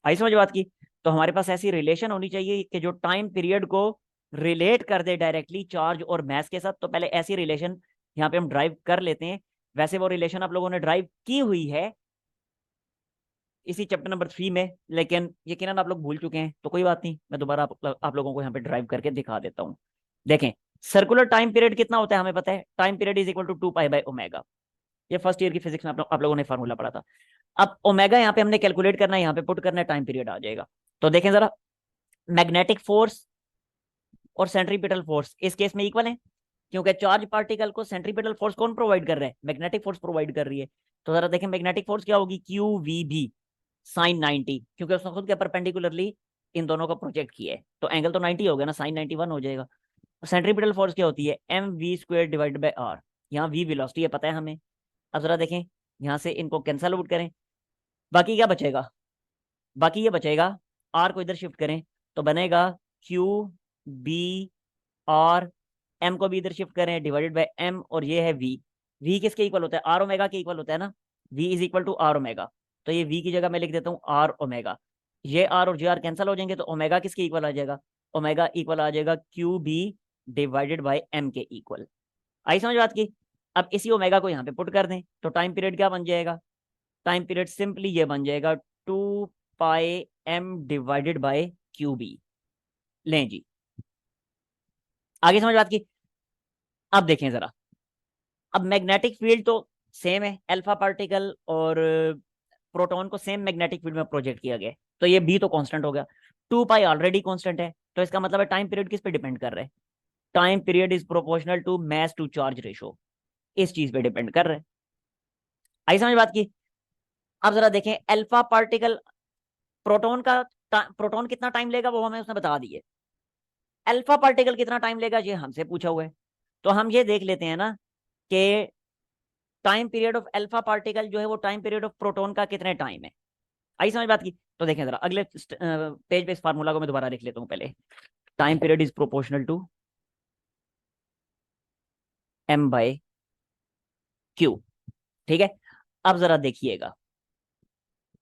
आई समझ बात की? तो हमारे पास ऐसी रिलेशन होनी चाहिए कि जो टाइम पीरियड को रिलेट कर दे डायरेक्टली चार्ज और मैस के साथ। तो पहले ऐसी रिलेशन यहाँ पे हम ड्राइव कर लेते हैं। वैसे वो रिलेशन आप लोगों ने ड्राइव की हुई है इसी चैप्टर नंबर 3 में, लेकिन यकीनन आप लोग भूल चुके हैं, तो कोई बात नहीं, मैं दोबारा आप लोगों को यहाँ पे ड्राइव करके दिखा देता हूँ। देखें, सर्कुलर टाइम पीरियड कितना होता है हमें पता है, time period is equal to 2 pi by omega. ये फर्स्ट ईयर की फिजिक्स में आप लोगों ने फार्मूला पढ़ा था। अब ओमेगा यहाँ पे हमने कैलकुलेट करना है, यहाँ पे पुट करना है, टाइम पीरियड आ जाएगा। तो देखें जरा, मैग्नेटिक फोर्स और सेंट्रीपिटल फोर्स इस केस में इक्वल है, क्योंकि चार्ज पार्टिकल को सेंट्रीपिटल फोर्स कौन प्रोवाइड कर रहा है, मैग्नेटिक फोर्स प्रोवाइड कर रही है। तो जरा देखें मैग्नेटिक फोर्स क्या होगी, क्यू वी बी साइन 90, क्योंकि उसने खुद के परपेंडिकुलरली इन दोनों को प्रोजेक्ट किया है, तो एंगल तो 90 हो गया ना, साइन 91 हो जाएगा। सेंट्रीपिटल फोर्स क्या होती है, M v square divided by r. यहाँ वी वेलोसिटी है पता है हमें। अब जरा देखें, यहाँ से इनको कैंसल आउट करें, बाकी क्या बचेगा, बाकी ये बचेगा, आर को इधर शिफ्ट करें तो बनेगा क्यू बी और एम को भी इधर शिफ्ट करें डिवाइडेड बाय एम, और ये है वी। वी किसके इक्वल होता है, आर ओमेगा के इक्वल होता है ना, v is equal to r omega. तो ये वी की जगह मैं लिख देता हूँ आर ओमेगा। ये आर और जे आर कैंसिल हो जाएंगे, तो ओमेगा किसके इक्वल आ जाएगा, ओमेगा इक्वल आ जाएगा q B divided by m के इक्वल। आई समझ बात की? अब इसी ओमेगा को यहाँ पे पुट कर दें तो टाइम पीरियड क्या बन जाएगा, टाइम पीरियड सिंपली ये बन जाएगा 2 pi m divided by Q B. लें जी, आगे समझ बात की? अब देखें जरा, अब मैग्नेटिक फील्ड तो सेम है, अल्फा पार्टिकल और प्रोटॉन को सेम मैग्नेटिक फील्ड में प्रोजेक्ट किया गया है, तो ये बी तो कांस्टेंट हो गया। 2 पाई ऑलरेडी कांस्टेंट है, तो इसका मतलब है टाइम पीरियड किस पे डिपेंड कर रहा है, time period is proportional to mass to charge ratio, इस चीज पे डिपेंड कर रहा है। आई समझ बात की? अब जरा देखें अल्फा पार्टिकल, प्रोटॉन का प्रोटॉन कितना टाइम लेगा वो हमें उसने बता दिए, अल्फा पार्टिकल कितना टाइम लेगा ये हमसे पूछा हुआ है। तो हम ये देख लेते हैं ना कि time period of alpha particle जो है वो टाइम पीरियड ऑफ प्रोटॉन का कितने टाइम है। आई समझ बात की? तो देखें जरा अगले पेज पे इस फार्मूला को मैं दोबारा लिख लेता हूँ पहले। Time period is proportional to M by q. ठीक है, अब जरा देखिएगा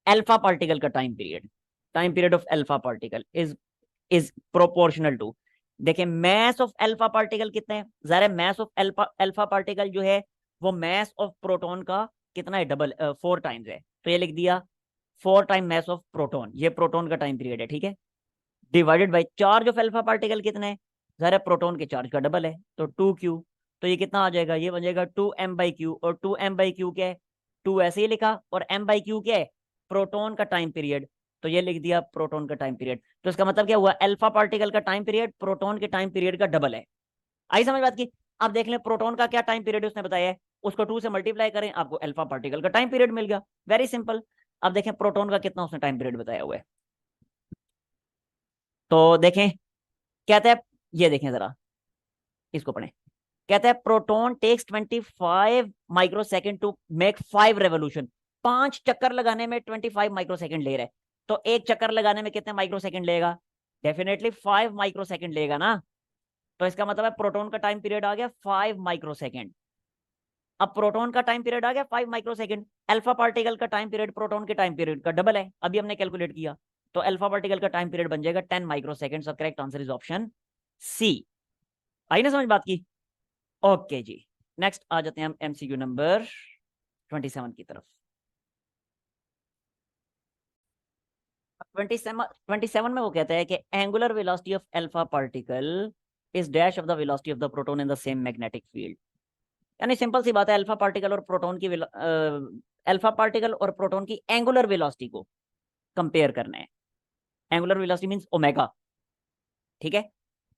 अल्फा पार्टिकल का time period of alpha particle is proportional to, देखिए मैस ऑफ अल्फा पार्टिकल कितना है, जरा mass of alpha alpha particle जो है वो मैस ऑफ प्रोटॉन का कितना है, डबल 4 टाइम्स है, तो ये लिख दिया 4 टाइम मैस ऑफ प्रोटॉन, ये प्रोटॉन का टाइम पीरियड है। ठीक है, divided by charge of alpha particle कितना है, जरा प्रोटॉन के चार्ज का डबल है, तो 2 क्यू। तो ये कितना आ जाएगा, ये बन जाएगा 2 m/q, और 2 m/q क्या है, 2 ऐसे ही लिखा, और m/q क्या है, प्रोटॉन का टाइम पीरियड, तो ये लिख दिया प्रोटॉन का टाइम पीरियड। तो इसका मतलब क्या हुआ, अल्फा पार्टिकल का टाइम पीरियड प्रोटॉन के टाइम पीरियड का डबल है। आई समझ बात की? अब देख लें प्रोटॉन का क्या टाइम पीरियड उसने बताया है, उसको 2 से मल्टीप्लाई करें, आपको अल्फा पार्टिकल का टाइम पीरियड मिल गया, वेरी सिंपल। अब देखें प्रोटॉन का कितना उसने टाइम पीरियड बताया हुआ है, तो देखें कहते हैं, ये देखें जरा, इसको पढ़ें। कहता है proton takes 25 microsecond to make 5 revolution, 5 चक्कर लगाने में 25 माइक्रोसेकंड ले रहा है, तो एक चक्कर लगाने में कितने माइक्रोसेकंड लेगा, डेफिनेटली 5 माइक्रोसेकंड लेगा ना। तो इसका मतलब है प्रोटॉन का टाइम पीरियड आ गया 5 माइक्रोसेकंड। अब प्रोटॉन का टाइम पीरियड आ गया 5 माइक्रोसेकंड, अल्फा पार्टिकल का टाइम पीरियड प्रोटॉन के टाइम पीरियड का डबल है, अभी हमने कैलकुलेट किया, तो अल्फा पार्टिकल का टाइम पीरियड बन जाएगा 10 microsecond. So correct answer is option C. आई ना समझ बात की? ओके जी, नेक्स्ट आ जाते हैं हम एमसीक्यू नंबर 27 की तरफ। 27 में वो कहता है कि angular velocity of alpha particle is dash of the velocity of the proton in the same magnetic field. यानी सिंपल सी बात है, अल्फा पार्टिकल और प्रोटॉन की एंगुलर वेलोसिटी को कंपेयर करना है। Angular velocity means omega. ठीक है,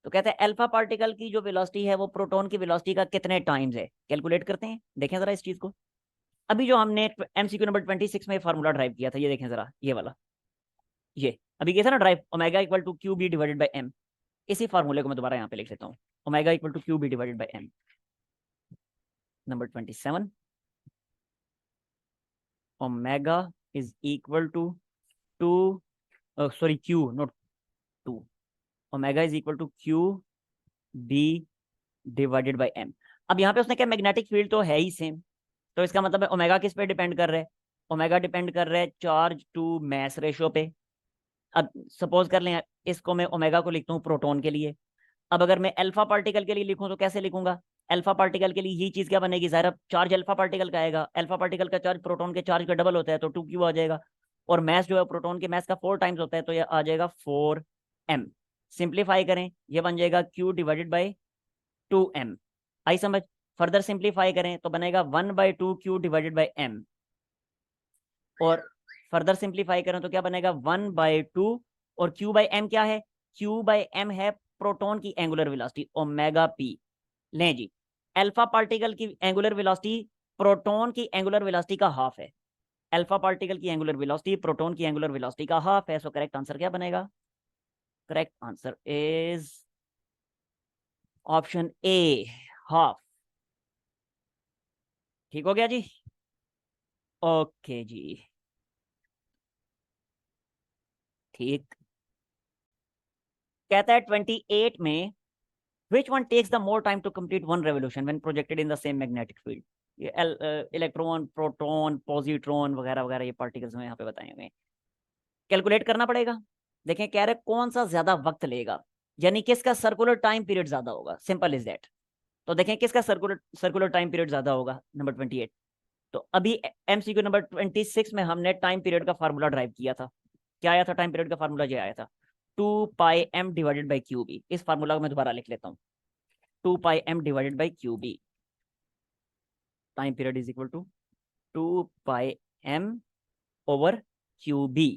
तो कहते हैं अल्फा पार्टिकल की जो वेलोसिटी है वो प्रोटॉन की वेलोसिटी का कितने टाइम्स है, कैलकुलेट करते हैं, देखें जरा इस चीज को। अभी जो हमने एमसीक्यू नंबर 26 में फार्मूला ड्राइव किया था, ये देखें जरा, ये वाला, ये अभी किया था ना derive, omega equal to q B divided by m. इसी फार्मूले को मैं दोबारा यहाँ पे लिख लेता हूँ, omega equal to q B divided by m. Number 27, omega is equal to two, sorry q not two, omega is equal to q B divided by m. अब यहाँ पे उसने क्या, मैग्नेटिक फील्ड तो है ही सेम, तो इसका मतलब है ओमेगा किस पे डिपेंड कर रहा है? ओमेगा डिपेंड कर रहा है चार्ज टू मैस रेशो पे। अब सपोज कर लें इसको मैं ओमेगा को लिखता हूँ प्रोटॉन के लिए। अब अगर मैं अल्फा पार्टिकल के लिए लिखूं तो कैसे लिखूंगा? अल्फा पार्टिकल के लिए ये चीज क्या बनेगी, ज़ाहिर चार्ज अल्फा पार्टिकल का आएगा, अल्फा पार्टिकल का चार्ज प्रोटॉन के चार्ज का डबल होता है तो 2q आ जाएगा, और मैस जो है प्रोटॉन के मैस का 4 टाइम्स होता है तो ये आ जाएगा 4m। सिंप्लीफाई करें ये बन जाएगा q डिवाइडेड बाई 2m। आई समझ? फर्दर सिंप्लीफाई करें तो बनेगा 1/2q डिवाइडेड बाई m, और फर्दर सिंप्लीफाई करें तो क्या बनेगा 1/2, और q बाई एम क्या है? q बाई एम है प्रोटॉन की एंगुलर वेलोसिटी ओमेगा पी। लें जी, अल्फा पार्टिकल की एंगुलर वेलोसिटी प्रोटॉन की एंगुलर वेलोसिटी का हाफ है। अल्फा पार्टिकल की एंगुलर वेलोसिटी प्रोटॉन की एंगुलर वेलोसिटी का हाफ है। सो करेक्ट आंसर क्या बनेगा? Correct answer is option A, half. ठीक हो गया जी? ओके जी, ठीक। कहता है 28 में which one takes the more time to complete one revolution when projected in the same magnetic field? ये इलेक्ट्रॉन, प्रोटॉन, पॉजिट्रॉन वगैरह वगैरह ये पार्टिकल्स में यहाँ पे बताए हुए हैं। कैलकुलेट करना पड़ेगा। देखें कह रहे कौन सा ज्यादा वक्त लेगा, यानी किसका सर्कुलर टाइम पीरियड ज्यादा होगा, सिंपल इज दैट। तो देखें किसका सर्कुलर सर्कुलर टाइम पीरियड ज्यादा होगा, नंबर 28। तो अभी एमसीक्यू नंबर 26 में हमने टाइम पीरियड का फार्मूला ड्राइव किया था। क्या आया था टाइम पीरियड का फार्मूला? ये आया था 2πm divided by Q B. इस फार्मूला को मैं दोबारा लिख लेता हूँ, 2πm divided by Q B. Time period is equal to 2πm over q B.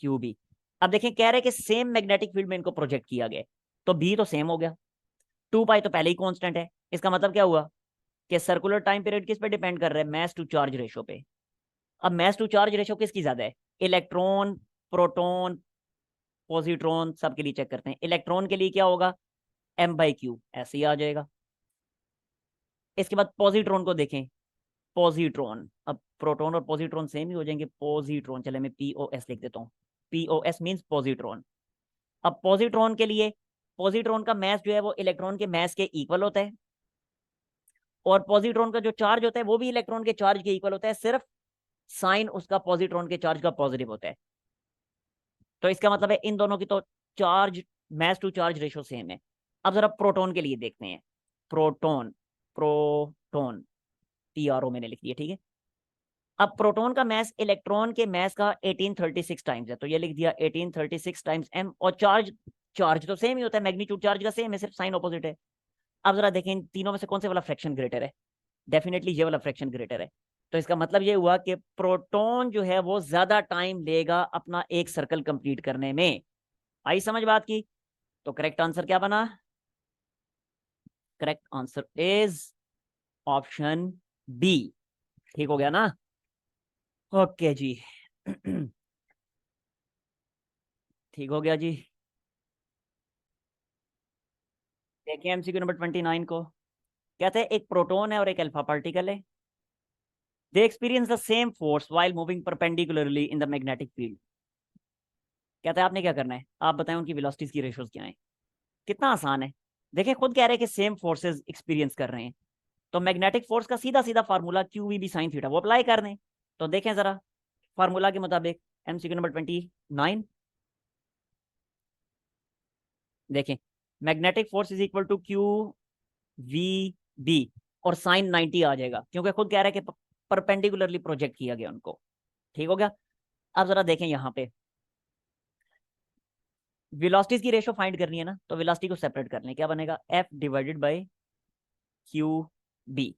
Q B. अब देखें कह रहे कि सेम मैग्नेटिक फील्ड में इनको प्रोजेक्ट किया गया, तो बी तो सेम हो गया, 2π तो पहले ही कांस्टेंट है। इसका मतलब क्या हुआ कि सर्कुलर टाइम पीरियड किस पे डिपेंड कर रहा है? मैस टू चार्ज रेशो पे। अब मैस टू चार्ज रेशो किसकी ज्यादा है? इलेक्ट्रॉन, प्रोटॉन, पॉजिट्रॉन, सबके लिए चेक करते हैं। इलेक्ट्रॉन के लिए क्या होगा? m/q, ऐसे ही आ जाएगा। इसके बाद पॉजिट्रॉन को देखें। पॉजिट्रॉन, अब प्रोटॉन और पॉजिट्रॉन सेम ही हो जाएंगे। पॉजिट्रॉन, चले मैं POS लिख देता हूँ। POS means positron. अब पॉजिट्रॉन के लिए, पॉजिट्रॉन का मैस जो है वो इलेक्ट्रॉन के मैस के इक्वल होता है, और पॉजिट्रॉन का जो चार्ज होता है वो भी इलेक्ट्रॉन के चार्ज के इक्वल होता है, सिर्फ साइन उसका पॉजिट्रॉन के चार्ज का पॉजिटिव होता है। तो इसका मतलब है इन दोनों की तो charge, mass to charge ratio same है। अब जरा प्रोटॉन के लिए देखते हैं। प्रोटॉन, प्रोटॉन, PRO मैंने लिख दिया, ठीक है। अब प्रोटॉन का मैस इलेक्ट्रॉन के मैस का 1836 टाइम्स है, तो ये लिख दिया 1836 टाइम्स m, और चार्ज, चार्ज तो सेम ही होता है, मैग्नीट्यूड चार्ज का सेम है, सिर्फ साइन ऑपोजिट है। अब जरा देखें इन तीनों में से कौन से वाला फ्रैक्शन ग्रेटर है? डेफिनेटली ये वाला फ्रैक्शन ग्रेटर है। तो इसका मतलब ये हुआ कि प्रोटॉन जो है वो ज्यादा टाइम लेगा अपना एक सर्कल कंप्लीट करने में। आई समझ बात की? तो करेक्ट आंसर क्या बना? Correct answer is option B. ठीक हो गया ना? ओके जी। ठीक हो गया जी। देखिए एमसीक्यू नंबर 29 को। कहते हैं एक प्रोटॉन है और एक अल्फा पार्टिकल है। They experience the same force while moving perpendicularly in the magnetic field. कहता है आपने क्या करना है, आप बताएं उनकी वेलोसिटीज की रेशोज क्या है। कितना आसान है। देखिए खुद कह रहे हैं कि सेम फोर्सेस एक्सपीरियंस कर रहे हैं, तो मैग्नेटिक फोर्स का सीधा सीधा फार्मूला QV साइन थीटा वो अप्लाई कर दें। तो देखें जरा फार्मूला के मुताबिक एमसीक्यू नंबर 29। देखें magnetic force is equal to QVB, और साइन 90 आ जाएगा क्योंकि खुद कह रहा है कि परपेंडिकुलरली प्रोजेक्ट किया गया उनको। ठीक हो गया? अब जरा देखें यहाँ पे वेलोसिटीज की रेशो फाइंड करनी है ना, तो वेलोसिटी को सेपरेट कर लें, क्या बनेगा? F divided by QB।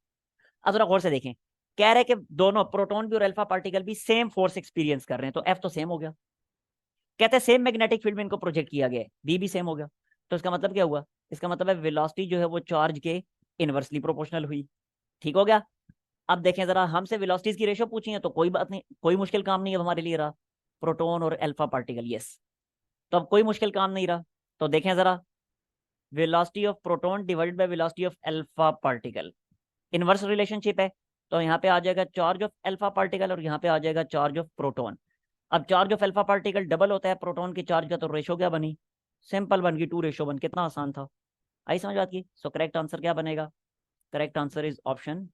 अब जरा गौर से देखें, कह रहे हैं कि दोनों प्रोटॉन भी और अल्फा पार्टिकल भी सेम फोर्स एक्सपीरियंस कर रहे हैं, तो F तो सेम हो गया। कहते हैं सेम मैग्नेटिक फील्ड में इनको प्रोजेक्ट किया गया है, B भी सेम हो गया। तो इसका मतलब क्या हुआ? इसका मतलब है वेलोसिटी जो है वो चार्ज के इनवर्सली प्रोपोर्शनल हुई। ठीक हो गया? अब देखें जरा, हमसे वेलोसिटीज की रेशो पूछी है तो कोई बात नहीं, कोई मुश्किल काम नहीं है हमारे लिए रहा। प्रोटॉन और अल्फा पार्टिकल, यस। तो अब कोई मुश्किल काम नहीं रहा। तो देखें जरा, velocity of proton divided by velocity of alpha particle, inverse relationship है। तो यहाँ पे आ जाएगा चार्ज ऑफ अल्फा पार्टिकल और यहाँ पे आ जाएगा चार्ज ऑफ प्रोटॉन। अब charge of alpha particle double होता है प्रोटॉन की चार्ज का, तो रेशो क्या बनी? सिंपल बन गई 2:1। कितना आसान था। आई समझ बात की? सो करेक्ट आंसर क्या बनेगा? Correct answer is option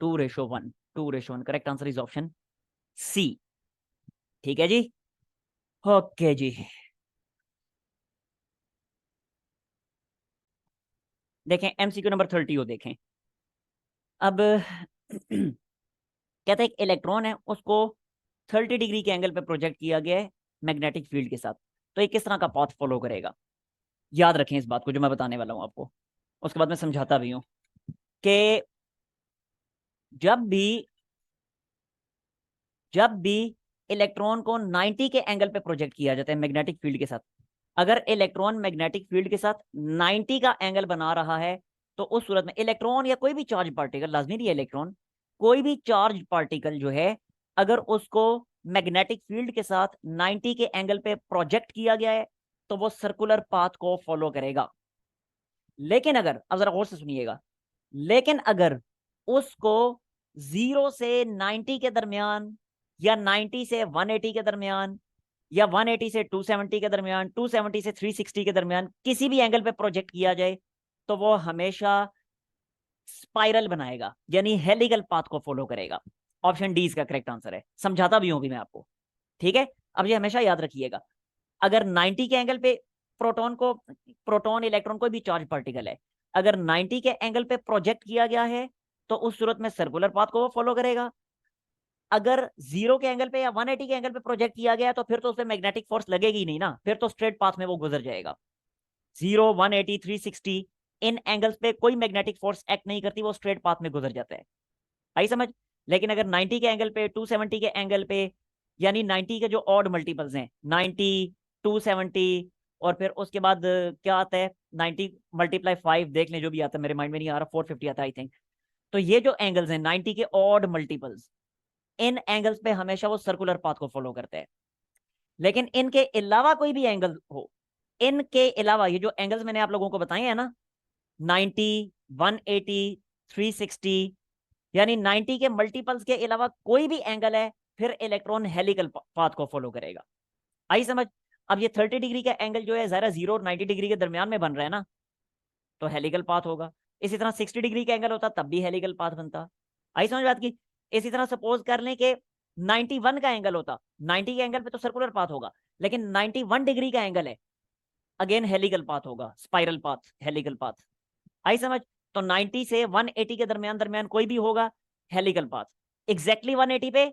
2:1, 2:1। Correct answer is option C. ठीक है जी, ओके जी। देखें एमसीक्यू नंबर 30 हो, देखें अब। कहते हैं एक इलेक्ट्रॉन है, उसको 30 डिग्री के एंगल पे प्रोजेक्ट किया गया है मैग्नेटिक फील्ड के साथ। तो ये किस तरह का पाथ फॉलो करेगा? याद रखें इस बात को जो मैं बताने वाला हूं आपको, उसके बाद मैं समझाता भी हूं कि जब भी जब भी इलेक्ट्रॉन को 90 के एंगल पे प्रोजेक्ट किया जाता है मैग्नेटिक फील्ड के साथ, अगर इलेक्ट्रॉन मैग्नेटिक फील्ड के साथ 90 का एंगल बना रहा है, तो उस सूरत में इलेक्ट्रॉन या कोई भी चार्ज पार्टिकल, लाजमी नहीं है इलेक्ट्रॉन, कोई भी चार्ज पार्टिकल जो है, अगर उसको मैग्नेटिक फील्ड के साथ 90 के एंगल पे प्रोजेक्ट किया गया है, तो वो सर्कुलर पाथ को फॉलो करेगा। लेकिन अगर, अब जरा गौर से सुनिएगा, लेकिन अगर उसको 0 से 90 के दरमियान, या 90 से 180 के दरमियान, या 180 से 270 के दरमियान, 270 से 360 के दरमियान किसी भी एंगल पे प्रोजेक्ट किया जाए, तो वो हमेशा स्पाइरल बनाएगा, यानी हेलिकल पाथ को फॉलो करेगा। ऑप्शन डी इसका करेक्ट आंसर है। समझाता भी हूं भी मैं आपको, ठीक है? अब ये हमेशा याद रखिएगा, अगर 90 के एंगल पे प्रोटॉन इलेक्ट्रॉन कोई भी चार्ज पार्टिकल है, अगर 90 के एंगल पे प्रोजेक्ट किया गया है, तो उस सूरत में सर्कुलर पाथ को वो फॉलो करेगा। अगर 0 के एंगल पे या 180 के एंगल पे प्रोजेक्ट किया गया, तो फिर तो उसमें मैग्नेटिक फोर्स लगेगी ही नहीं ना, फिर तो स्ट्रेट पाथ में वो गुजर जाएगा। 0, 180, 360 इन एंगल्स पे कोई मैग्नेटिक फोर्स एक्ट नहीं करती, वो स्ट्रेट पाथ में गुजर जाता है। आई समझ? लेकिन अगर 90 के एंगल पे, 270 के एंगल पे, यानी 90 के जो ऑड मल्टीपल्स हैं, 90, 270, और फिर उसके बाद क्या आता है, 90 मल्टीप्लाई 5, देख लें जो भी आता है, मेरे माइंड में नहीं आ रहा, 450 आता है आई थिंक। तो ये जो एंगल्स हैं 90 के ऑड मल्टीपल्स, इन एंगल्स पे हमेशा वो सर्कुलर पाथ को फॉलो करते हैं। लेकिन इनके अलावा कोई भी एंगल हो, इनके अलावा ये जो एंगल्स मैंने आप लोगों को बताए हैं ना, 90, 180, 360, यानी 90 के मल्टीपल्स के अलावा कोई भी एंगल है, फिर इलेक्ट्रॉन हेलिकल पाथ को फॉलो करेगा। आई समझ? अब ये 30 डिग्री का एंगल जो है जरा 0 और 90 डिग्री के दरमियान में बन रहा है ना, तो हेलिकल पाथ होगा। इसी तरह 60 डिग्री का एंगल होता तब भी हेलिकल पाथ बनता। आई समझ बात की? इसी तरह सपोज कर लें कि 91 का एंगल होता, 90 के एंगल पे तो सर्कुलर पाथ होगा, लेकिन 91 डिग्री का एंगल है, अगेन हेलिकल पाथ होगा, स्पाइरल पाथ, हेलिकल पाथ। आई समझ? तो 90 से 180 के दरमियान दरमियान कोई भी होगा, हेलिकल पाथ। एग्जैक्टली 180 पे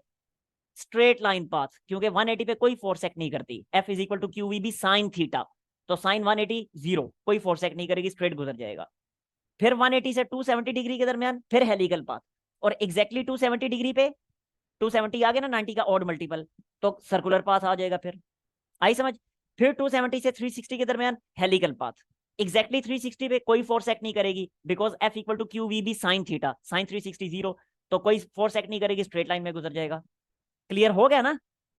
स्ट्रेट लाइन पाथ, क्योंकि 180 पे कोई फोर्स एक्ट नहीं करती, F is equal to q we B sine theta, तो साइन 180 0, कोई फोर्स एक्ट नहीं करेगी, स्ट्रेट गुजर जाएगा। फिर 180 से 270 डिग्री के दरमियान फिर हेलिकल पाथ, और एग्जैक्टली 270 डिग्री पे, 270 आ गया ना 90 का ऑड मल्टीपल, तो सर्कुलर पाथ आ जाएगा। फिर आई समझ? फिर 270 से 360 के दरमियान हेलिकल पाथ, एग्जैक्टली 360 पे कोई फोर्स एक्ट नहीं करेगी, because F equal to q we B sine theta, sine 360 0, तो कोई फोर्स एक्ट नहीं करेगी, स्ट्रेट लाइन में गुजर जाएगा। क्लियर हो गया ना?